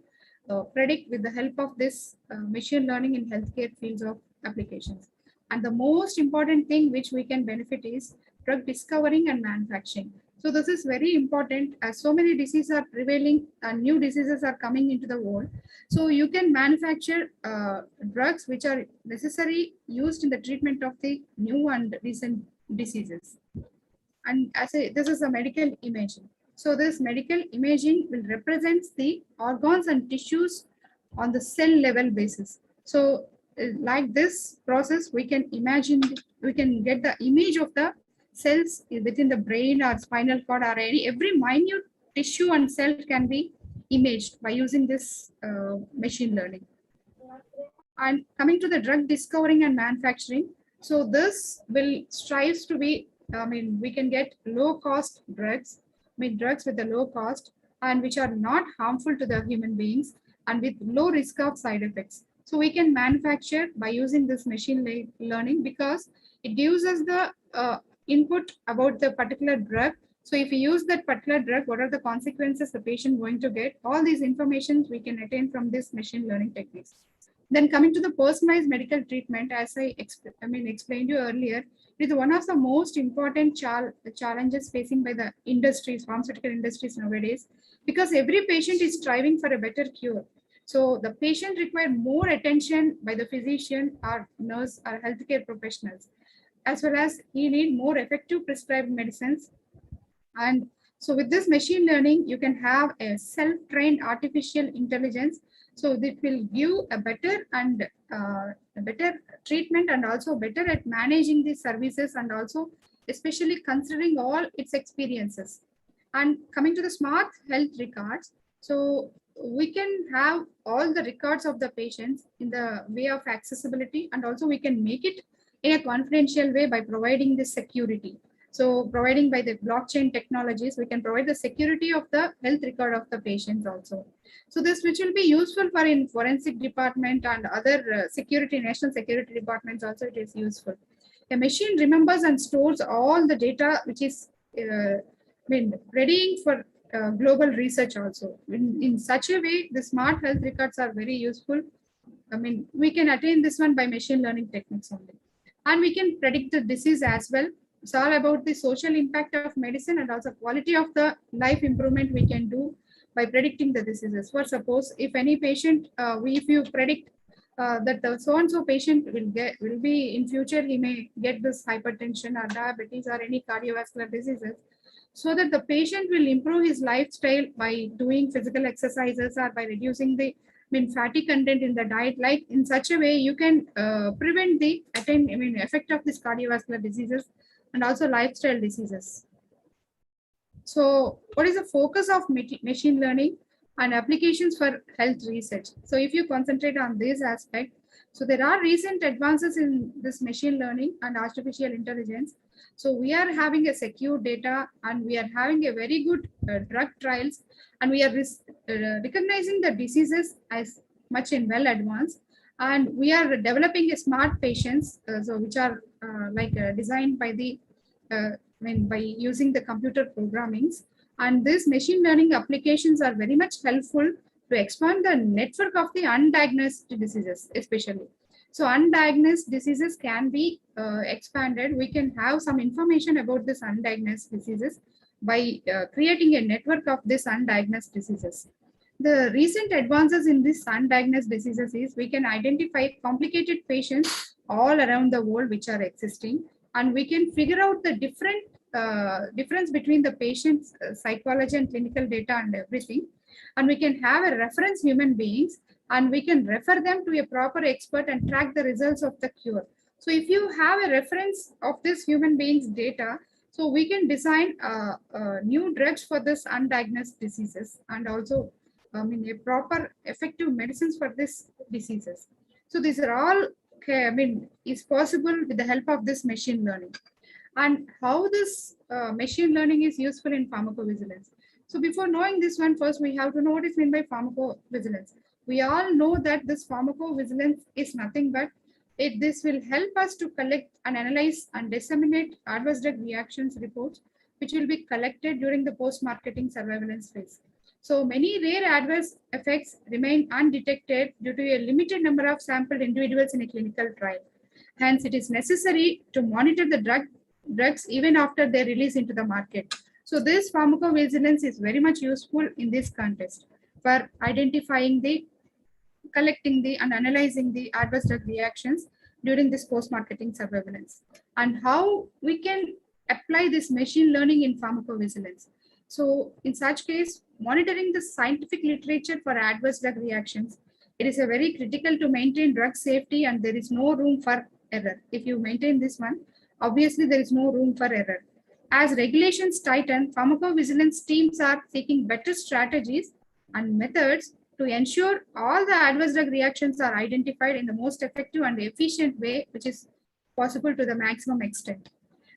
predict with the help of this machine learning in healthcare fields of applications. And the most important thing which we can benefit is drug discovering and manufacturing. So this is very important as so many diseases are prevailing and new diseases are coming into the world. So you can manufacture drugs which are necessary used in the treatment of the new and recent diseases. And this is a medical imaging. So this medical imaging will represent the organs and tissues on the cell level basis. So like this process, we can imagine, we can get the image of the cells within the brain or spinal cord or every minute tissue and cell can be imaged by using this machine learning. And coming to the drug discovering and manufacturing. So this will strives to be, we can get low cost drugs, drugs with a low cost and which are not harmful to the human beings and with low risk of side effects. So we can manufacture by using this machine learning because it gives us the input about the particular drug. So if you use that particular drug, what are the consequences the patient going to get? All these information we can attain from this machine learning techniques. Then coming to the personalized medical treatment, as I explained you earlier, it is one of the most important challenges facing by the industries, pharmaceutical industries nowadays, because every patient is striving for a better cure. So the patient require more attention by the physician or nurse or healthcare professionals, as well as he need more effective prescribed medicines. And so with this machine learning, you can have a self-trained artificial intelligence. So that will give a better treatment, and also better at managing the services, and also especially considering all its experiences. And coming to the smart health records, so we can have all the records of the patients in the way of accessibility, and also we can make it in a confidential way by providing the security. So providing by the blockchain technologies, we can provide the security of the health record of the patients also. So this which will be useful for in forensic department and other national security departments also, it is useful. A machine remembers and stores all the data which is readying for global research also. In such a way, the smart health records are very useful. We can attain this one by machine learning techniques only. And we can predict the disease as well. It's all about the social impact of medicine and also quality of the life improvement we can do by predicting the diseases. For suppose, if any patient, if you predict that the so-and-so patient will be in future, he may get this hypertension or diabetes or any cardiovascular diseases, so that the patient will improve his lifestyle by doing physical exercises or by reducing the fatty content in the diet. Like in such a way, you can prevent the effect of these cardiovascular diseases and also lifestyle diseases. So what is the focus of machine learning and applications for health research? So if you concentrate on this aspect, so there are recent advances in this machine learning and artificial intelligence. So we are having a secure data, and we are having a very good drug trials, and we are recognizing the diseases as much in well advanced, and we are developing a smart patients, so which are designed by the by using the computer programmings. And these machine learning applications are very much helpful to expand the network of the undiagnosed diseases, especially. So undiagnosed diseases can be expanded. We can have some information about this undiagnosed diseases by creating a network of this undiagnosed diseases. The recent advances in this undiagnosed diseases is we can identify complicated patients all around the world which are existing, and we can figure out the difference between the patient's psychology and clinical data and everything. And we can have a reference human beings, and we can refer them to a proper expert and track the results of the cure. So if you have a reference of this human beings data, so we can design new drugs for this undiagnosed diseases, and also a proper effective medicines for these diseases. So these are all is possible with the help of this machine learning. And how this machine learning is useful in pharmacovigilance. So before knowing this one, first we have to know what is meant by pharmacovigilance. We all know that this pharmacovigilance is nothing but this will help us to collect and analyze and disseminate adverse drug reactions reports, which will be collected during the post-marketing surveillance phase. So many rare adverse effects remain undetected due to a limited number of sampled individuals in a clinical trial. Hence, it is necessary to monitor the drugs even after their release into the market. So this pharmacovigilance is very much useful in this context for identifying collecting and analyzing the adverse drug reactions during this post-marketing surveillance. And how we can apply this machine learning in pharmacovigilance. So in such case, monitoring the scientific literature for adverse drug reactions, it is a very critical to maintain drug safety, and there is no room for error. If you maintain this one, obviously there is no room for error. As regulations tighten, pharmacovigilance teams are seeking better strategies and methods to ensure all the adverse drug reactions are identified in the most effective and efficient way, which is possible to the maximum extent.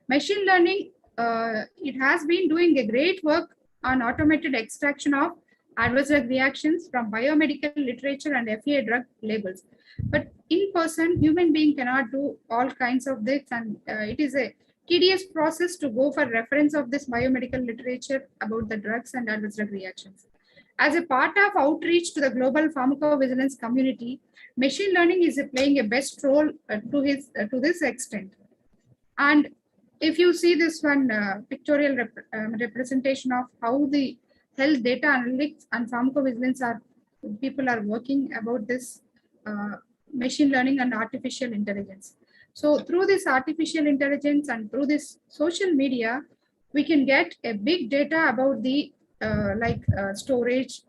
Machine learning, it has been doing a great work on automated extraction of adverse drug reactions from biomedical literature and FDA drug labels. But in person, human being cannot do all kinds of this, and it is a tedious process to go for reference of this biomedical literature about the drugs and adverse drug reactions. As a part of outreach to the global pharmacovigilance community, machine learning is playing a best role to this extent. And if you see this one pictorial representation of how the health data analytics and pharmacovigilance people are working about this machine learning and artificial intelligence. So through this artificial intelligence and through this social media, we can get a big data about the storage,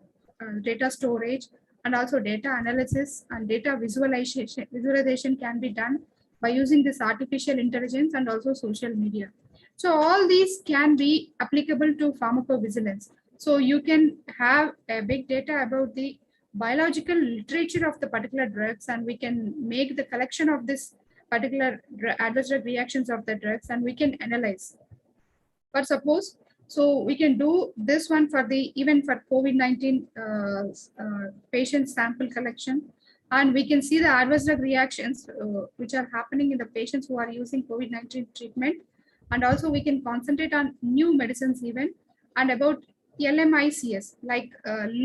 data storage, and also data analysis and data visualization can be done by using this artificial intelligence and also social media. So all these can be applicable to pharmacovigilance. So you can have a big data about the biological literature of the particular drugs, and we can make the collection of this particular adverse drug reactions of the drugs, and we can analyze. But suppose, so we can do this one for even for COVID-19 patient sample collection, and we can see the adverse drug reactions which are happening in the patients who are using COVID-19 treatment. And also we can concentrate on new medicines even, and about LMICs, like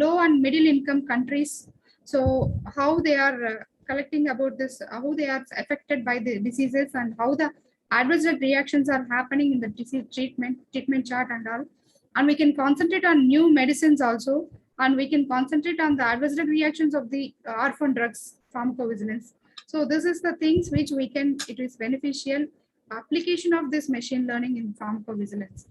low and middle income countries. So how they are collecting about this, how they are affected by the diseases, and how the adverse drug reactions are happening in the disease treatment chart and all. And we can concentrate on new medicines also, and we can concentrate on the adverse drug reactions of the orphan drugs pharmacovigilance. So this is the things which we can, it is beneficial application of this machine learning in pharmacovigilance.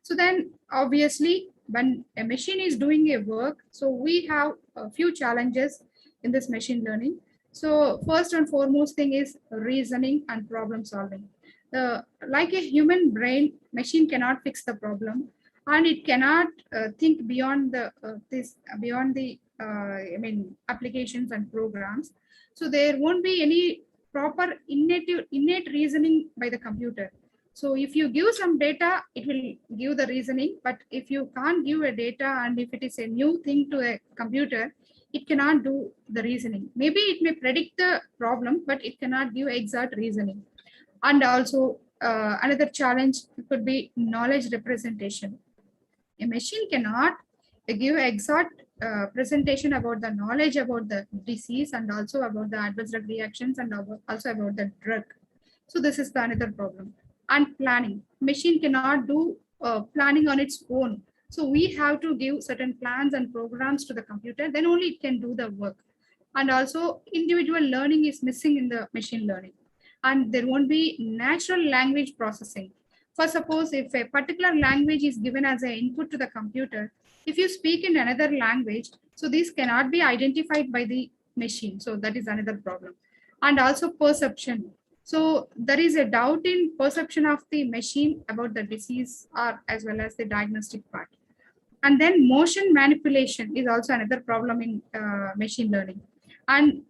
So then obviously when a machine is doing a work, so we have a few challenges in this machine learning. So first and foremost thing is reasoning and problem solving. Like a human brain, machine cannot fix the problem, and it cannot think beyond the applications and programs. So there won't be any proper innate reasoning by the computer. So if you give some data, it will give the reasoning, but if you can't give a data and if it is a new thing to a computer, it cannot do the reasoning. Maybe it may predict the problem, but it cannot give exact reasoning. And also another challenge could be knowledge representation. A machine cannot give exact presentation about the knowledge about the disease and also about the adverse drug reactions and also about the drug. So this is the another problem. And planning. Machine cannot do planning on its own. So we have to give certain plans and programs to the computer, then only it can do the work. And also individual learning is missing in the machine learning. And there won't be natural language processing. For suppose if a particular language is given as an input to the computer, if you speak in another language, so this cannot be identified by the machine. So that is another problem. And also perception. So there is a doubt in perception of the machine about the disease or as well as the diagnostic part. And then motion manipulation is also another problem in machine learning. And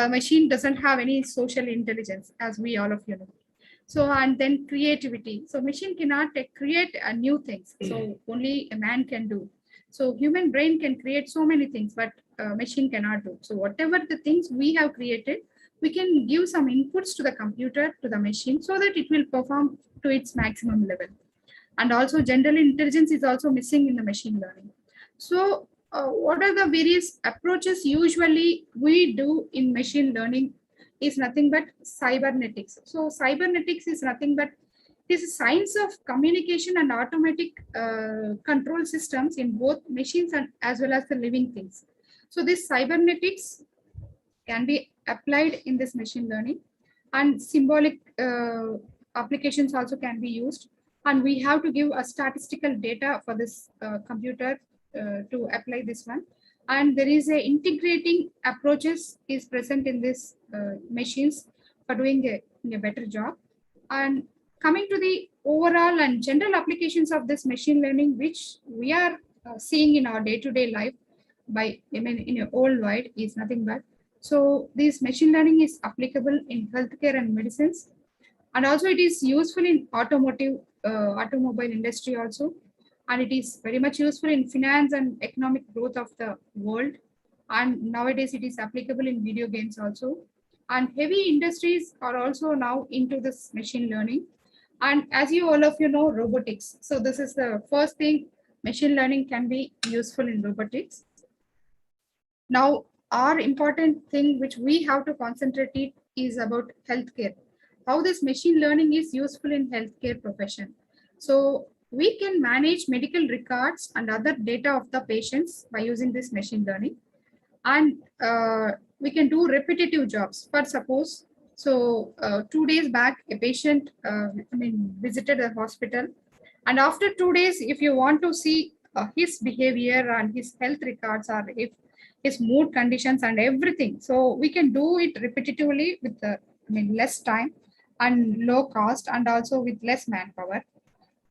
machine doesn't have any social intelligence, as we all of you know. So, and then creativity. So machine cannot create new things. So only a man can do. So human brain can create so many things, but machine cannot do. So whatever the things we have created, we can give some inputs to the computer, to the machine, so that it will perform to its maximum level. And also general intelligence is also missing in the machine learning. So what are the various approaches usually we do in machine learning is nothing but cybernetics. So cybernetics is nothing but it is a science of communication and automatic control systems in both machines and as well as the living things. So this cybernetics can be applied in this machine learning, and symbolic applications also can be used. And we have to give a statistical data for this computer to apply this one. And there is a integrating approaches is present in this machines for doing a better job. And coming to the overall and general applications of this machine learning, which we are seeing in our day-to-day life by in a worldwide is nothing but. So this machine learning is applicable in healthcare and medicines. And also it is useful in automobile industry also. And it is very much useful in finance and economic growth of the world. And nowadays it is applicable in video games also. And heavy industries are also now into this machine learning. And as you all of you know, robotics. So this is the first thing, machine learning can be useful in robotics. Now, our important thing which we have to concentrate it is about healthcare. How this machine learning is useful in healthcare profession. So we can manage medical records and other data of the patients by using this machine learning. And we can do repetitive jobs. For suppose, so 2 days back, a patient visited a hospital, and after 2 days, if you want to see his behavior and his health records, or if his mood conditions and everything, so we can do it repetitively with less time and low cost, and also with less manpower.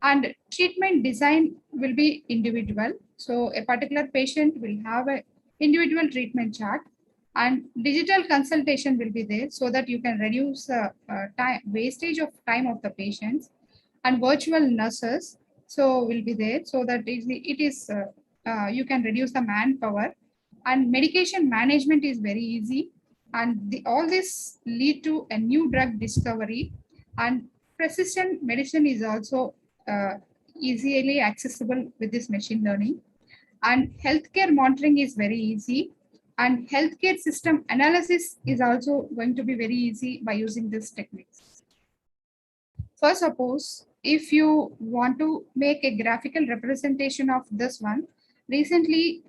And treatment design will be individual. So a particular patient will have a individual treatment chart, and digital consultation will be there so that you can reduce time wastage of time of the patients, and virtual nurses so will be there so that it is you can reduce the manpower, and medication management is very easy, and all this lead to a new drug discovery, and precision medicine is also uh, easily accessible with this machine learning, and healthcare monitoring is very easy, and healthcare system analysis is also going to be very easy by using these techniques. First, suppose if you want to make a graphical representation of this one, recently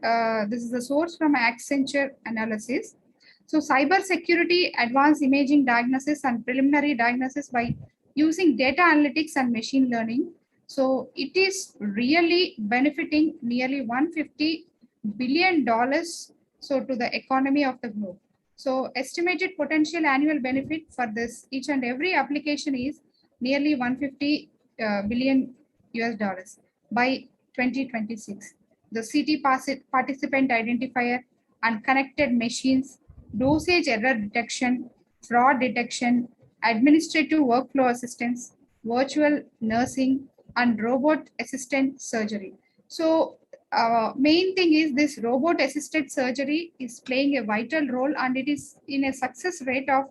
this is the source from Accenture analysis. So cyber security, advanced imaging diagnosis and preliminary diagnosis by using data analytics and machine learning. So it is really benefiting nearly $150 billion so to the economy of the globe. So estimated potential annual benefit for this each and every application is nearly 150 billion US dollars by 2026. The CT participant identifier and connected machines, dosage error detection, fraud detection, administrative workflow assistance, virtual nursing, and robot assistant surgery. So main thing is this robot assisted surgery is playing a vital role, and it is in a success rate of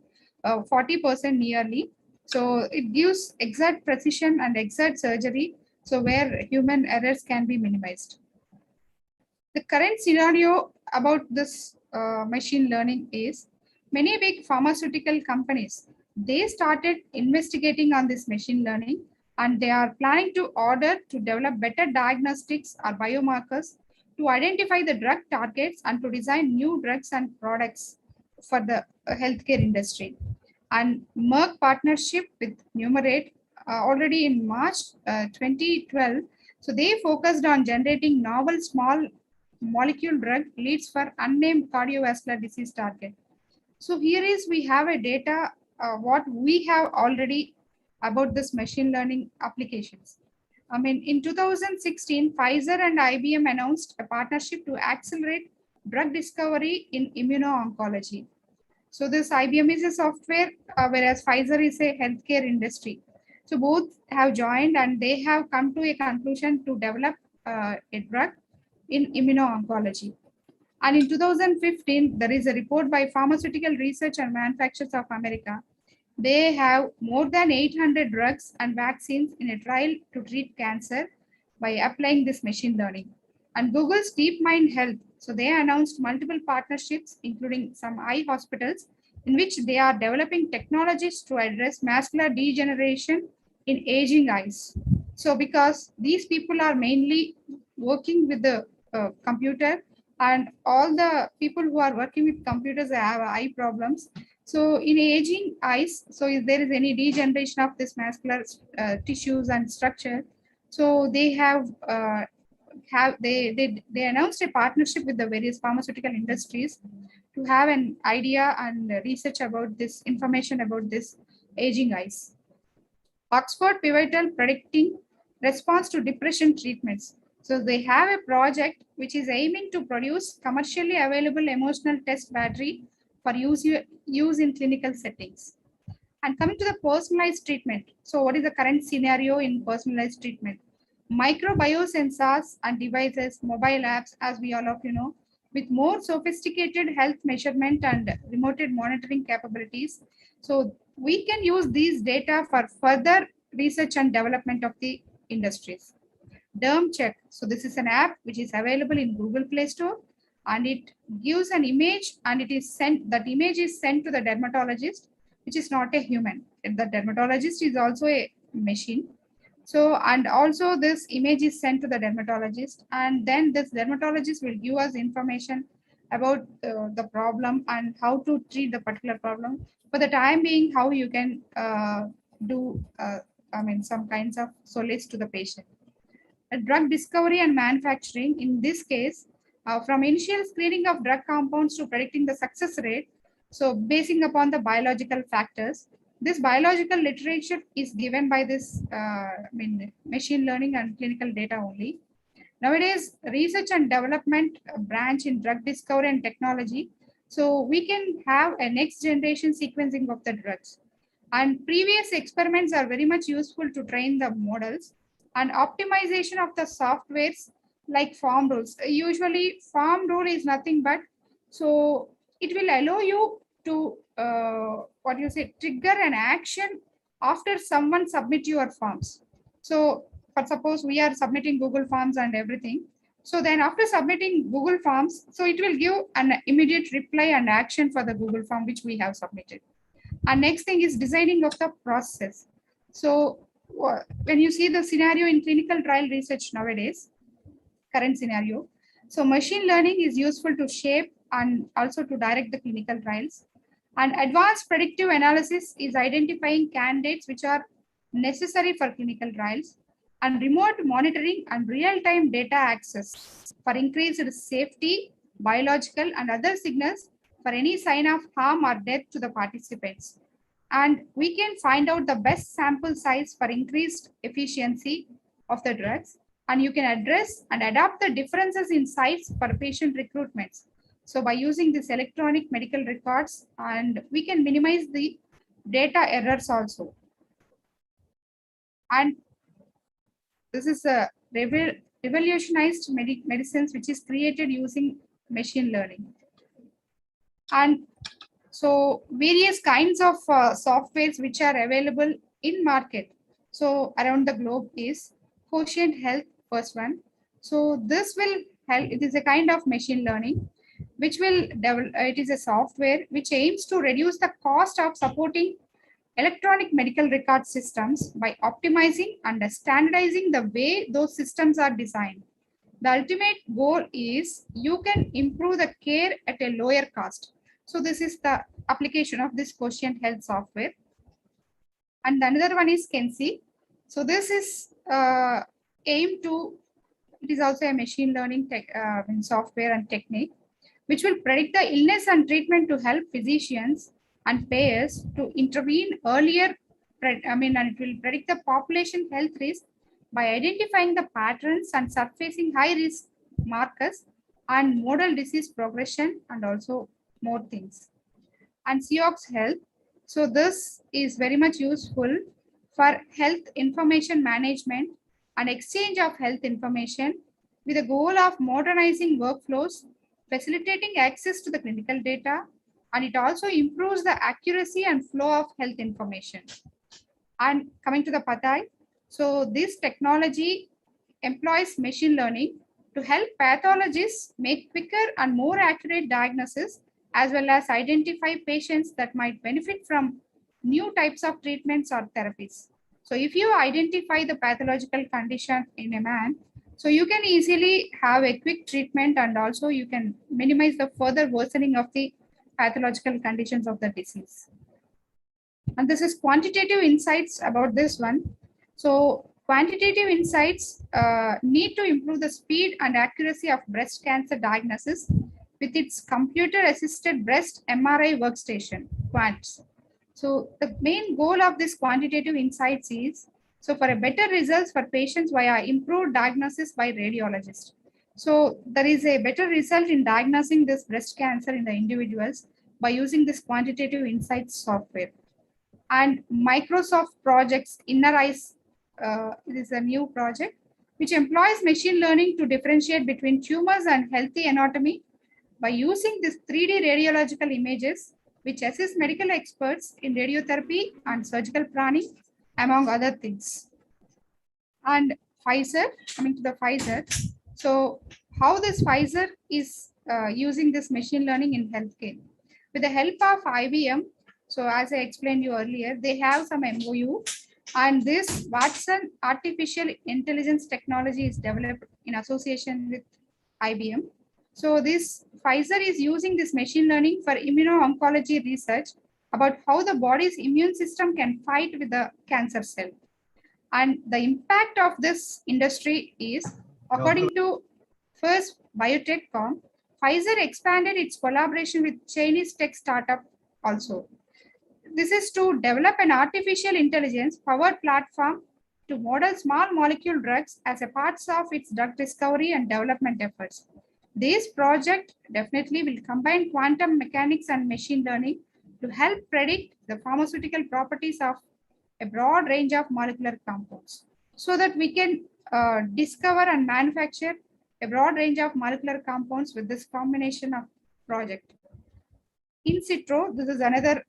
40% nearly. So it gives exact precision and exact surgery, so where human errors can be minimized. The current scenario about this machine learning is many big pharmaceutical companies, they started investigating on this machine learning, and they are planning to order to develop better diagnostics or biomarkers to identify the drug targets and to design new drugs and products for the healthcare industry. And Merck partnership with Numerate already in March 2012. So they focused on generating novel small molecule drug leads for unnamed cardiovascular disease target. So here is we have a data what we have already about this machine learning applications. In 2016, Pfizer and IBM announced a partnership to accelerate drug discovery in immuno-oncology. So this IBM is a software, whereas Pfizer is a healthcare industry. So both have joined, and they have come to a conclusion to develop a drug in immuno-oncology. And in 2015, there is a report by Pharmaceutical Research and Manufacturers of America. They have more than 800 drugs and vaccines in a trial to treat cancer by applying this machine learning. And Google's DeepMind Health, so they announced multiple partnerships, including some eye hospitals, in which they are developing technologies to address macular degeneration in aging eyes. So because these people are mainly working with the computer, and all the people who are working with computers have eye problems. So in aging eyes, so if there is any degeneration of this macular tissues and structure, so they they announced a partnership with the various pharmaceutical industries to have an idea and research about this information about this aging eyes. Oxford Pivotal predicting response to depression treatments. So they have a project which is aiming to produce commercially available emotional test battery for use in clinical settings. And coming to the personalized treatment. So what is the current scenario in personalized treatment? Microbiosensors and devices, mobile apps, as we all of you know, with more sophisticated health measurement and remote monitoring capabilities. So we can use these data for further research and development of the industries. Derm check. So this is an app which is available in Google Play Store, and it gives an image and it is sent, that image is sent to the dermatologist, which is not a human. The dermatologist is also a machine. So, and also this image is sent to the dermatologist, and then this dermatologist will give us information about the problem and how to treat the particular problem. For the time being, how you can do, some kinds of solace to the patient. Drug discovery and manufacturing, in this case, from initial screening of drug compounds to predicting the success rate, so basing upon the biological factors, this biological literature is given by this machine learning and clinical data only. Nowadays, research and development branch in drug discovery and technology, so we can have a next generation sequencing of the drugs. And previous experiments are very much useful to train the models, and optimization of the softwares like form rules. Usually form rule is nothing but, so it will allow you to trigger an action after someone submit your forms. So for suppose we are submitting Google Forms and everything. So then after submitting Google Forms, so it will give an immediate reply and action for the Google form which we have submitted. And next thing is designing of the process. So when you see the scenario in clinical trial research nowadays, current scenario, so machine learning is useful to shape and also to direct the clinical trials. And advanced predictive analysis is identifying candidates which are necessary for clinical trials, and remote monitoring and real-time data access for increased safety, biological and other signals for any sign of harm or death to the participants. And we can find out the best sample size for increased efficiency of the drugs, and you can address and adapt the differences in size for patient recruitments. So by using this electronic medical records, and we can minimize the data errors also. And this is a revolutionized medicines which is created using machine learning. And so various kinds of softwares which are available in market, so around the globe, is Quotient Health, first one. So this will help, it is a kind of machine learning which will develop, it is a software which aims to reduce the cost of supporting electronic medical record systems by optimizing and standardizing the way those systems are designed. The ultimate goal is you can improve the care at a lower cost. So this is the application of this Quotient Health software. And the another one is Kensi. So this is aimed to, it is also a machine learning software and technique, which will predict the illness and treatment to help physicians and payers to intervene earlier. And it will predict the population health risk by identifying the patterns and surfacing high risk markers and model disease progression and also more things. And COX Health. So this is very much useful for health information management and exchange of health information with the goal of modernizing workflows, facilitating access to the clinical data, and it also improves the accuracy and flow of health information. And coming to the Patai, so this technology employs machine learning to help pathologists make quicker and more accurate diagnosis, as well as identify patients that might benefit from new types of treatments or therapies. So if you identify the pathological condition in a man, so you can easily have a quick treatment, and also you can minimize the further worsening of the pathological conditions of the disease. And this is quantitative insights about this one. So quantitative insights need to improve the speed and accuracy of breast cancer diagnosis with its computer-assisted breast MRI workstation, QUANTS. So the main goal of this quantitative insights is, so for a better results for patients via improved diagnosis by radiologists. So there is a better result in diagnosing this breast cancer in the individuals by using this quantitative insights software. And Microsoft projects InnerEyes, it is a new project which employs machine learning to differentiate between tumors and healthy anatomy by using this 3D radiological images, which assist medical experts in radiotherapy and surgical planning. among other things. And Pfizer, coming to the Pfizer. So how this Pfizer is using this machine learning in healthcare. With the help of IBM, so as I explained you earlier, they have some MOU, and this Watson artificial intelligence technology is developed in association with IBM. So this Pfizer is using this machine learning for immuno-oncology research about how the body's immune system can fight with the cancer cell. And the impact of this industry is, according to first biotech.com, Pfizer expanded its collaboration with Chinese tech startup also. This is to develop an artificial intelligence powered platform to model small molecule drugs as a part of its drug discovery and development efforts. This project definitely will combine quantum mechanics and machine learning to help predict the pharmaceutical properties of a broad range of molecular compounds, so that we can discover and manufacture a broad range of molecular compounds with this combination of project. In Citro, this is another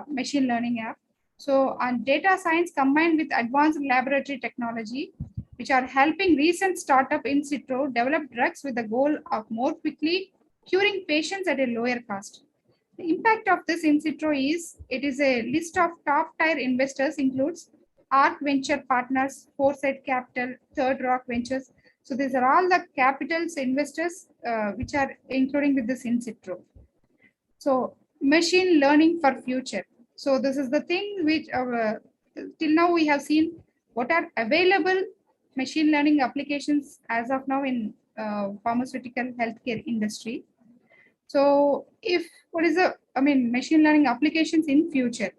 machine learning app. So, on data science combined with advanced laboratory technology, which are helping recent startup In Citro develop drugs with the goal of more quickly curing patients at a lower cost. The impact of this In Citro is, it is a list of top tier investors includes ARC Venture Partners, Foresight Capital, Third Rock Ventures. So these are all the capitals investors which are including with this In Citro. So machine learning for future. So this is the thing which till now we have seen what are available machine learning applications as of now in pharmaceutical healthcare industry. So if what is the, machine learning applications in future.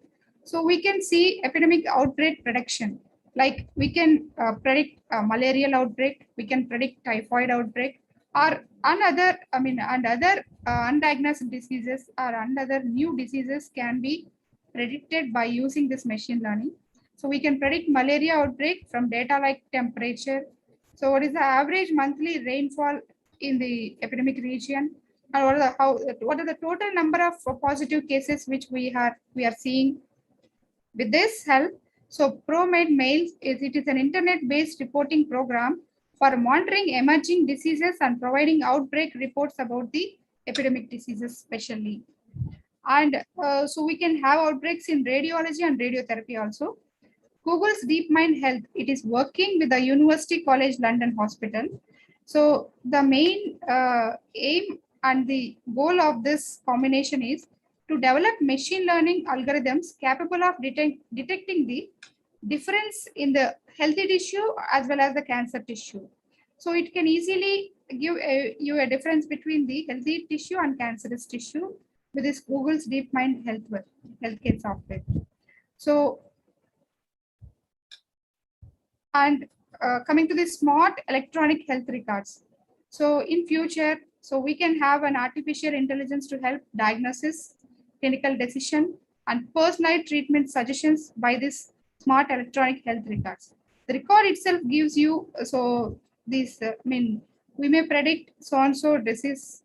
So we can see epidemic outbreak prediction. Like we can predict malarial outbreak, we can predict typhoid outbreak, or another, and other undiagnosed diseases or other new diseases can be predicted by using this machine learning. So we can predict malaria outbreak from data like temperature. So what is the average monthly rainfall in the epidemic region? And what are the total number of positive cases which we are seeing with this help? So ProMed Mails it is an internet-based reporting program for monitoring emerging diseases and providing outbreak reports about the epidemic diseases especially. And so we can have outbreaks in radiology and radiotherapy also. Google's DeepMind Health, it is working with the University College London Hospital. So the main aim and the goal of this combination is to develop machine learning algorithms capable of detecting the difference in the healthy tissue as well as the cancer tissue. So it can easily give you a difference between the healthy tissue and cancerous tissue with this Google's DeepMind healthcare software. So, and coming to the smart electronic health records. So in future, so we can have an artificial intelligence to help diagnosis, clinical decision, and personalized treatment suggestions by this smart electronic health records. The record itself gives you, so this, we may predict so-and-so disease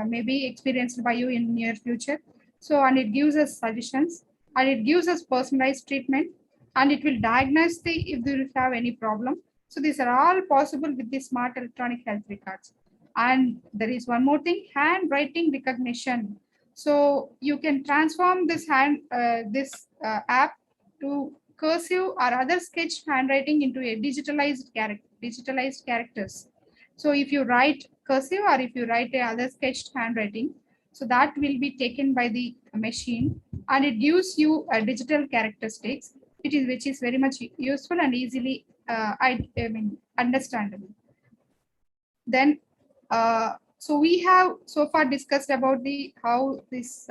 may be experienced by you in near future. So, and it gives us suggestions, and it gives us personalized treatment, and it will diagnose if they will have any problem. So these are all possible with the smart electronic health records. And there is one more thing, handwriting recognition. So you can transform this app to cursive or other sketch handwriting into a digitalized characters. So if you write cursive or if you write a other sketched handwriting, so that will be taken by the machine, and it gives you a digital characteristics, which is very much useful and easily understandable. Then so we have so far discussed about how this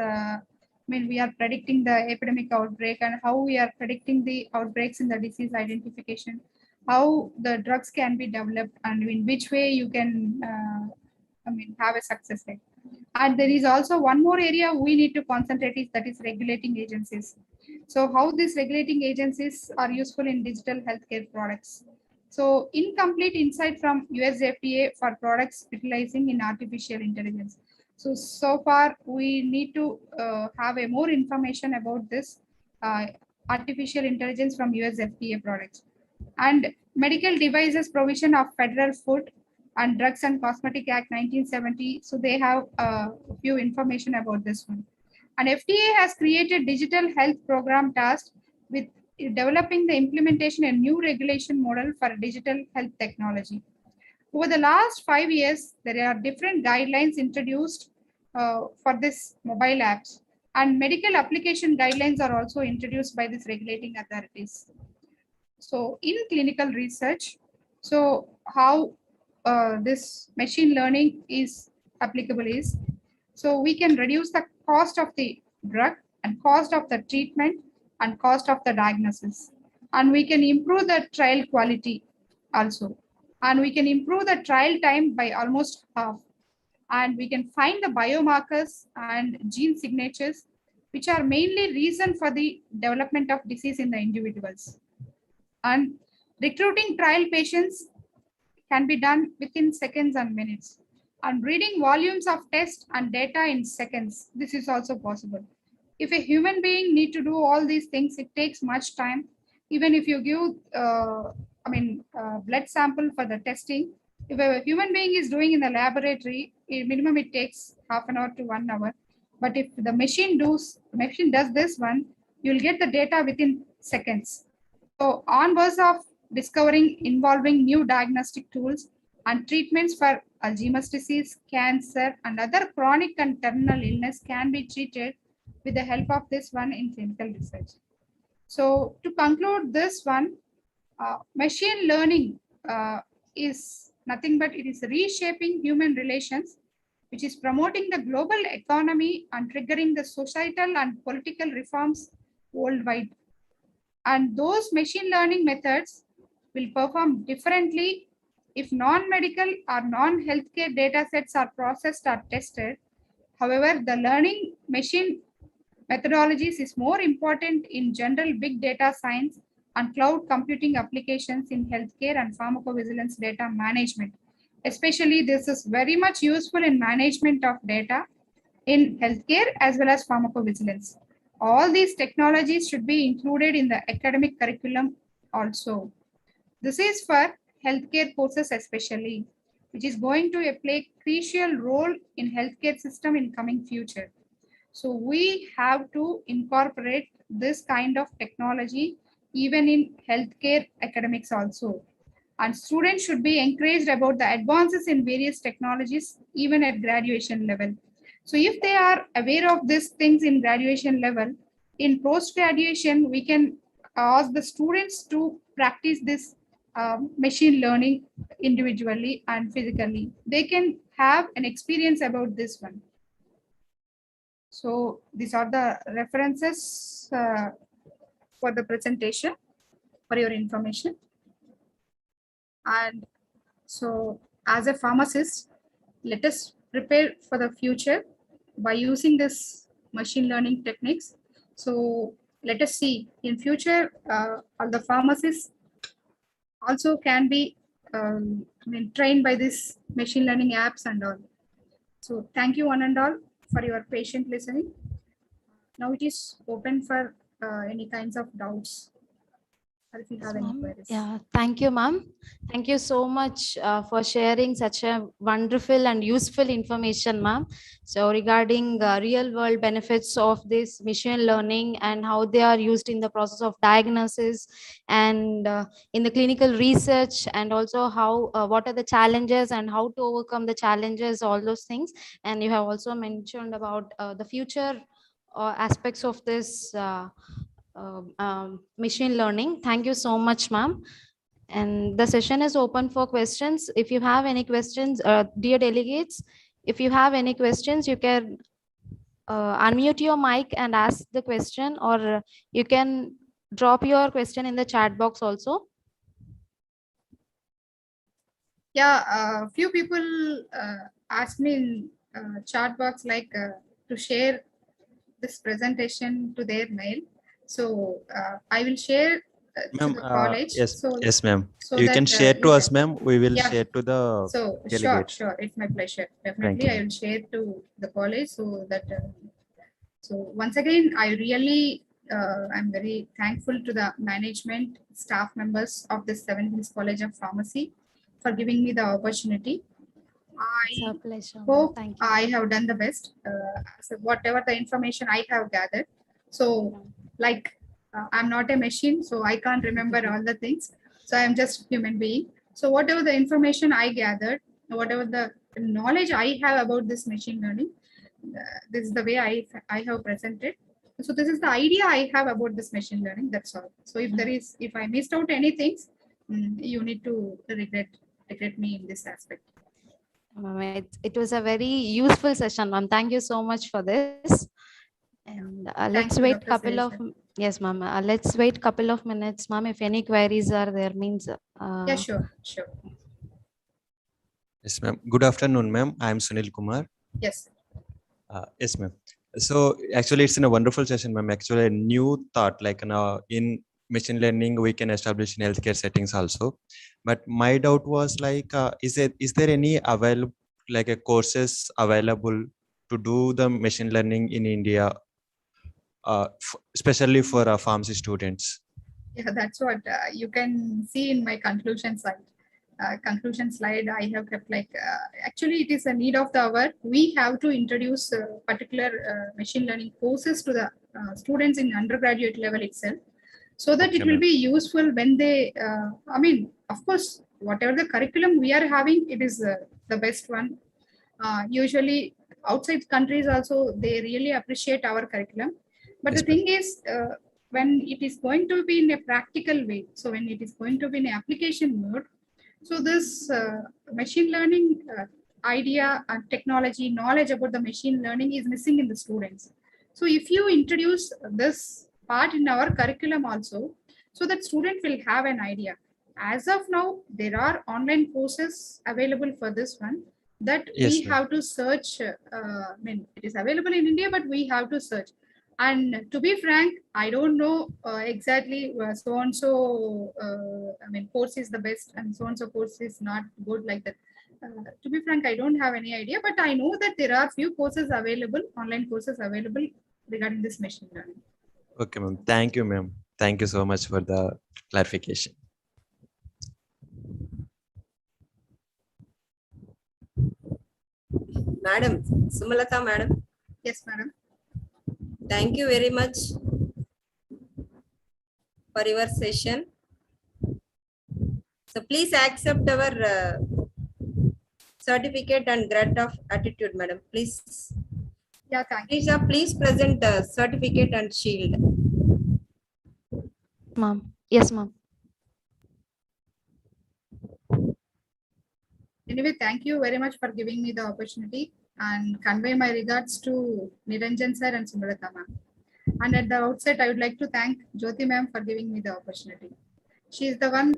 we are predicting the epidemic outbreak and how we are predicting the outbreaks in the disease identification, how the drugs can be developed, and in which way you can have a success rate. And there is also one more area we need to concentrate is that is regulating agencies. So how these regulating agencies are useful in digital healthcare products. So incomplete insight from US FDA for products utilizing in artificial intelligence. So far we need to have a more information about this artificial intelligence from US FDA products. And medical devices provision of Federal Food and Drugs and Cosmetic Act 1970. So they have a few information about this one. And FDA has created digital health program tasked with developing the implementation and new regulation model for digital health technology. Over the last 5 years, there are different guidelines introduced for this mobile apps, and medical application guidelines are also introduced by these regulating authorities. So in clinical research, so how this machine learning is applicable is, so we can reduce the cost of the drug and cost of the treatment and cost of the diagnosis. And we can improve the trial quality also. And we can improve the trial time by almost half. And we can find the biomarkers and gene signatures, which are mainly reason for the development of disease in the individuals. And recruiting trial patients can be done within seconds and minutes. And reading volumes of tests and data in seconds, this is also possible. If a human being need to do all these things, it takes much time. Even if you give, blood sample for the testing, if a human being is doing in the laboratory, minimum it takes half an hour to 1 hour. But if the machine does this one, you'll get the data within seconds. So onwards of discovering involving new diagnostic tools and treatments for Alzheimer's disease, cancer, and other chronic and terminal illness can be treated with the help of this one in clinical research. So to conclude this one, machine learning is nothing but it is reshaping human relations, which is promoting the global economy and triggering the societal and political reforms worldwide. And those machine learning methods will perform differently if non-medical or non-healthcare data sets are processed or tested. However, the learning machine methodologies is more important in general big data science and cloud computing applications in healthcare and pharmacovigilance data management. Especially, this is very much useful in management of data in healthcare as well as pharmacovigilance. All these technologies should be included in the academic curriculum also. This is for healthcare courses especially, which is going to play a crucial role in healthcare system in coming future. So we have to incorporate this kind of technology even in healthcare academics also. And students should be encouraged about the advances in various technologies even at graduation level. So if they are aware of these things in graduation level, in post-graduation, we can ask the students to practice this machine learning individually and physically. They can have an experience about this one. So these are the references for the presentation for your information. And so as a pharmacist, let us prepare for the future by using this machine learning techniques. So let us see in future, all the pharmacists also can be trained by this machine learning apps and all. So thank you one and all for your patient listening. Now it is open for any kinds of doubts. Or if you have any queries. Yeah, thank you, ma'am. Thank you so much for sharing such a wonderful and useful information, ma'am. So regarding real world benefits of this machine learning and how they are used in the process of diagnosis and in the clinical research, and also how what are the challenges and how to overcome the challenges, all those things. And you have also mentioned about the future aspects of this machine learning. Thank you so much, ma'am. And the session is open for questions. If you have any questions, dear delegates, if you have any questions, you can unmute your mic and ask the question, or you can drop your question in the chat box also. Yeah, a few people asked me in chat box like to share this presentation to their mail. So I will share to the college. Yes, so, yes, ma'am. so You that, can share to us, yeah. ma'am. We will Yeah. share to the So delegates. sure, it's my pleasure. Thank Definitely, you. I will share to the college so that. So once again, I really I'm very thankful to the management, staff members of the Seven Hills College of Pharmacy for giving me the opportunity. It's I a pleasure. hope Thank you. I have done the best, so whatever the information I have gathered. So like I'm not a machine, so I can't remember all the things. So I'm just a human being. So whatever the information I gathered, whatever the knowledge I have about this machine learning, this is the way I have presented. So this is the idea I have about this machine learning. That's all. So if I missed out anything, you need to regret me in this aspect. It was a very useful session, ma'am. Thank you so much for this. And let's you, wait Dr. couple of yes, ma'am. Let's wait couple of minutes, ma'am. If any queries are there, means Yeah, sure. Yes, ma'am. Good afternoon, ma'am. I am Sunil Kumar. Yes. Yes, ma'am. So actually, it's in a wonderful session, ma'am. Actually, a new thought, like now in machine learning, we can establish in healthcare settings also. But my doubt was like, is there any available like a courses available to do the machine learning in India, especially for pharmacy students? Yeah, that's what you can see in my conclusion slide. Conclusion slide I have kept like actually it is a need of the hour. We have to introduce particular machine learning courses to the students in undergraduate level itself, so that it will be useful when they I mean, of course, whatever the curriculum we are having, it is the best one. Usually outside countries also they really appreciate our curriculum, but the thing is when it is going to be in a practical way, so when it is going to be in an application mode, so this machine learning idea and technology knowledge about the machine learning is missing in the students. So if you introduce this part in our curriculum also, so that student will have an idea. As of now, there are online courses available for this one that we have to search. I mean, it is available in India, but we have to search. And to be frank, I don't know exactly so and so. I mean, course is the best, and so and so course is not good like that. To be frank, I don't have any idea, but I know that there are few courses available, online courses available regarding this machine learning. Okay, ma'am. Thank you, ma'am. Thank you so much for the clarification. Madam, Sumalata, madam. Yes, madam. Thank you very much for your session. So please accept our certificate and grant of attitude, madam. Please. Yeah, thank you. Risha, please present the certificate and shield. Ma'am. Yes, ma'am. Anyway, thank you very much for giving me the opportunity, and convey my regards to Niranjan sir and Sumrata ma'am. And at the outset, I would like to thank Jyoti ma'am for giving me the opportunity. She is the one,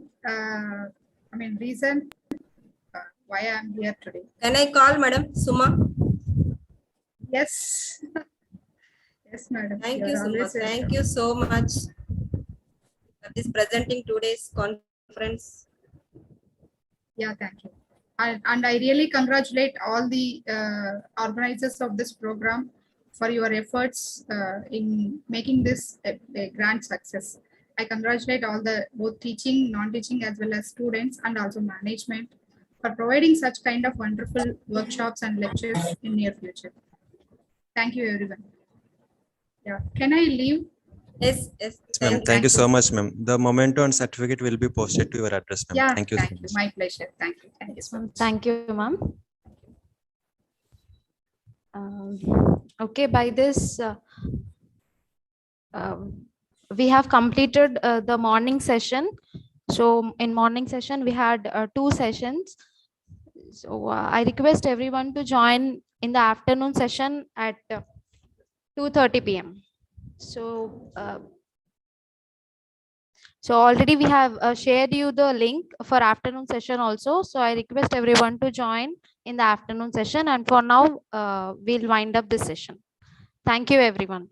reason why I am here today. Can I call Madam Suma? Yes. Yes, madam. Thank you, Suma. Thank you so much for this presenting today's conference. Yeah, thank you. And I really congratulate all the organizers of this program for your efforts in making this a grand success. I congratulate all the both teaching, non-teaching, as well as students, and also management for providing such kind of wonderful workshops and lectures in near future. Thank you, everyone. Yeah, can I leave? Yes, yes. Ma'am, thank you so much, ma'am. The memento and certificate will be posted to your address, ma'am. Yeah, thank you. Thank you. My pleasure. Thank you. Thank you so much. Thank you, ma'am. Okay, by this, we have completed the morning session. So in morning session, we had 2 sessions. So I request everyone to join in the afternoon session at 2:30 p.m. So, so already we have shared you the link for afternoon session also. So I request everyone to join in the afternoon session. And for now, we'll wind up this session. Thank you, everyone.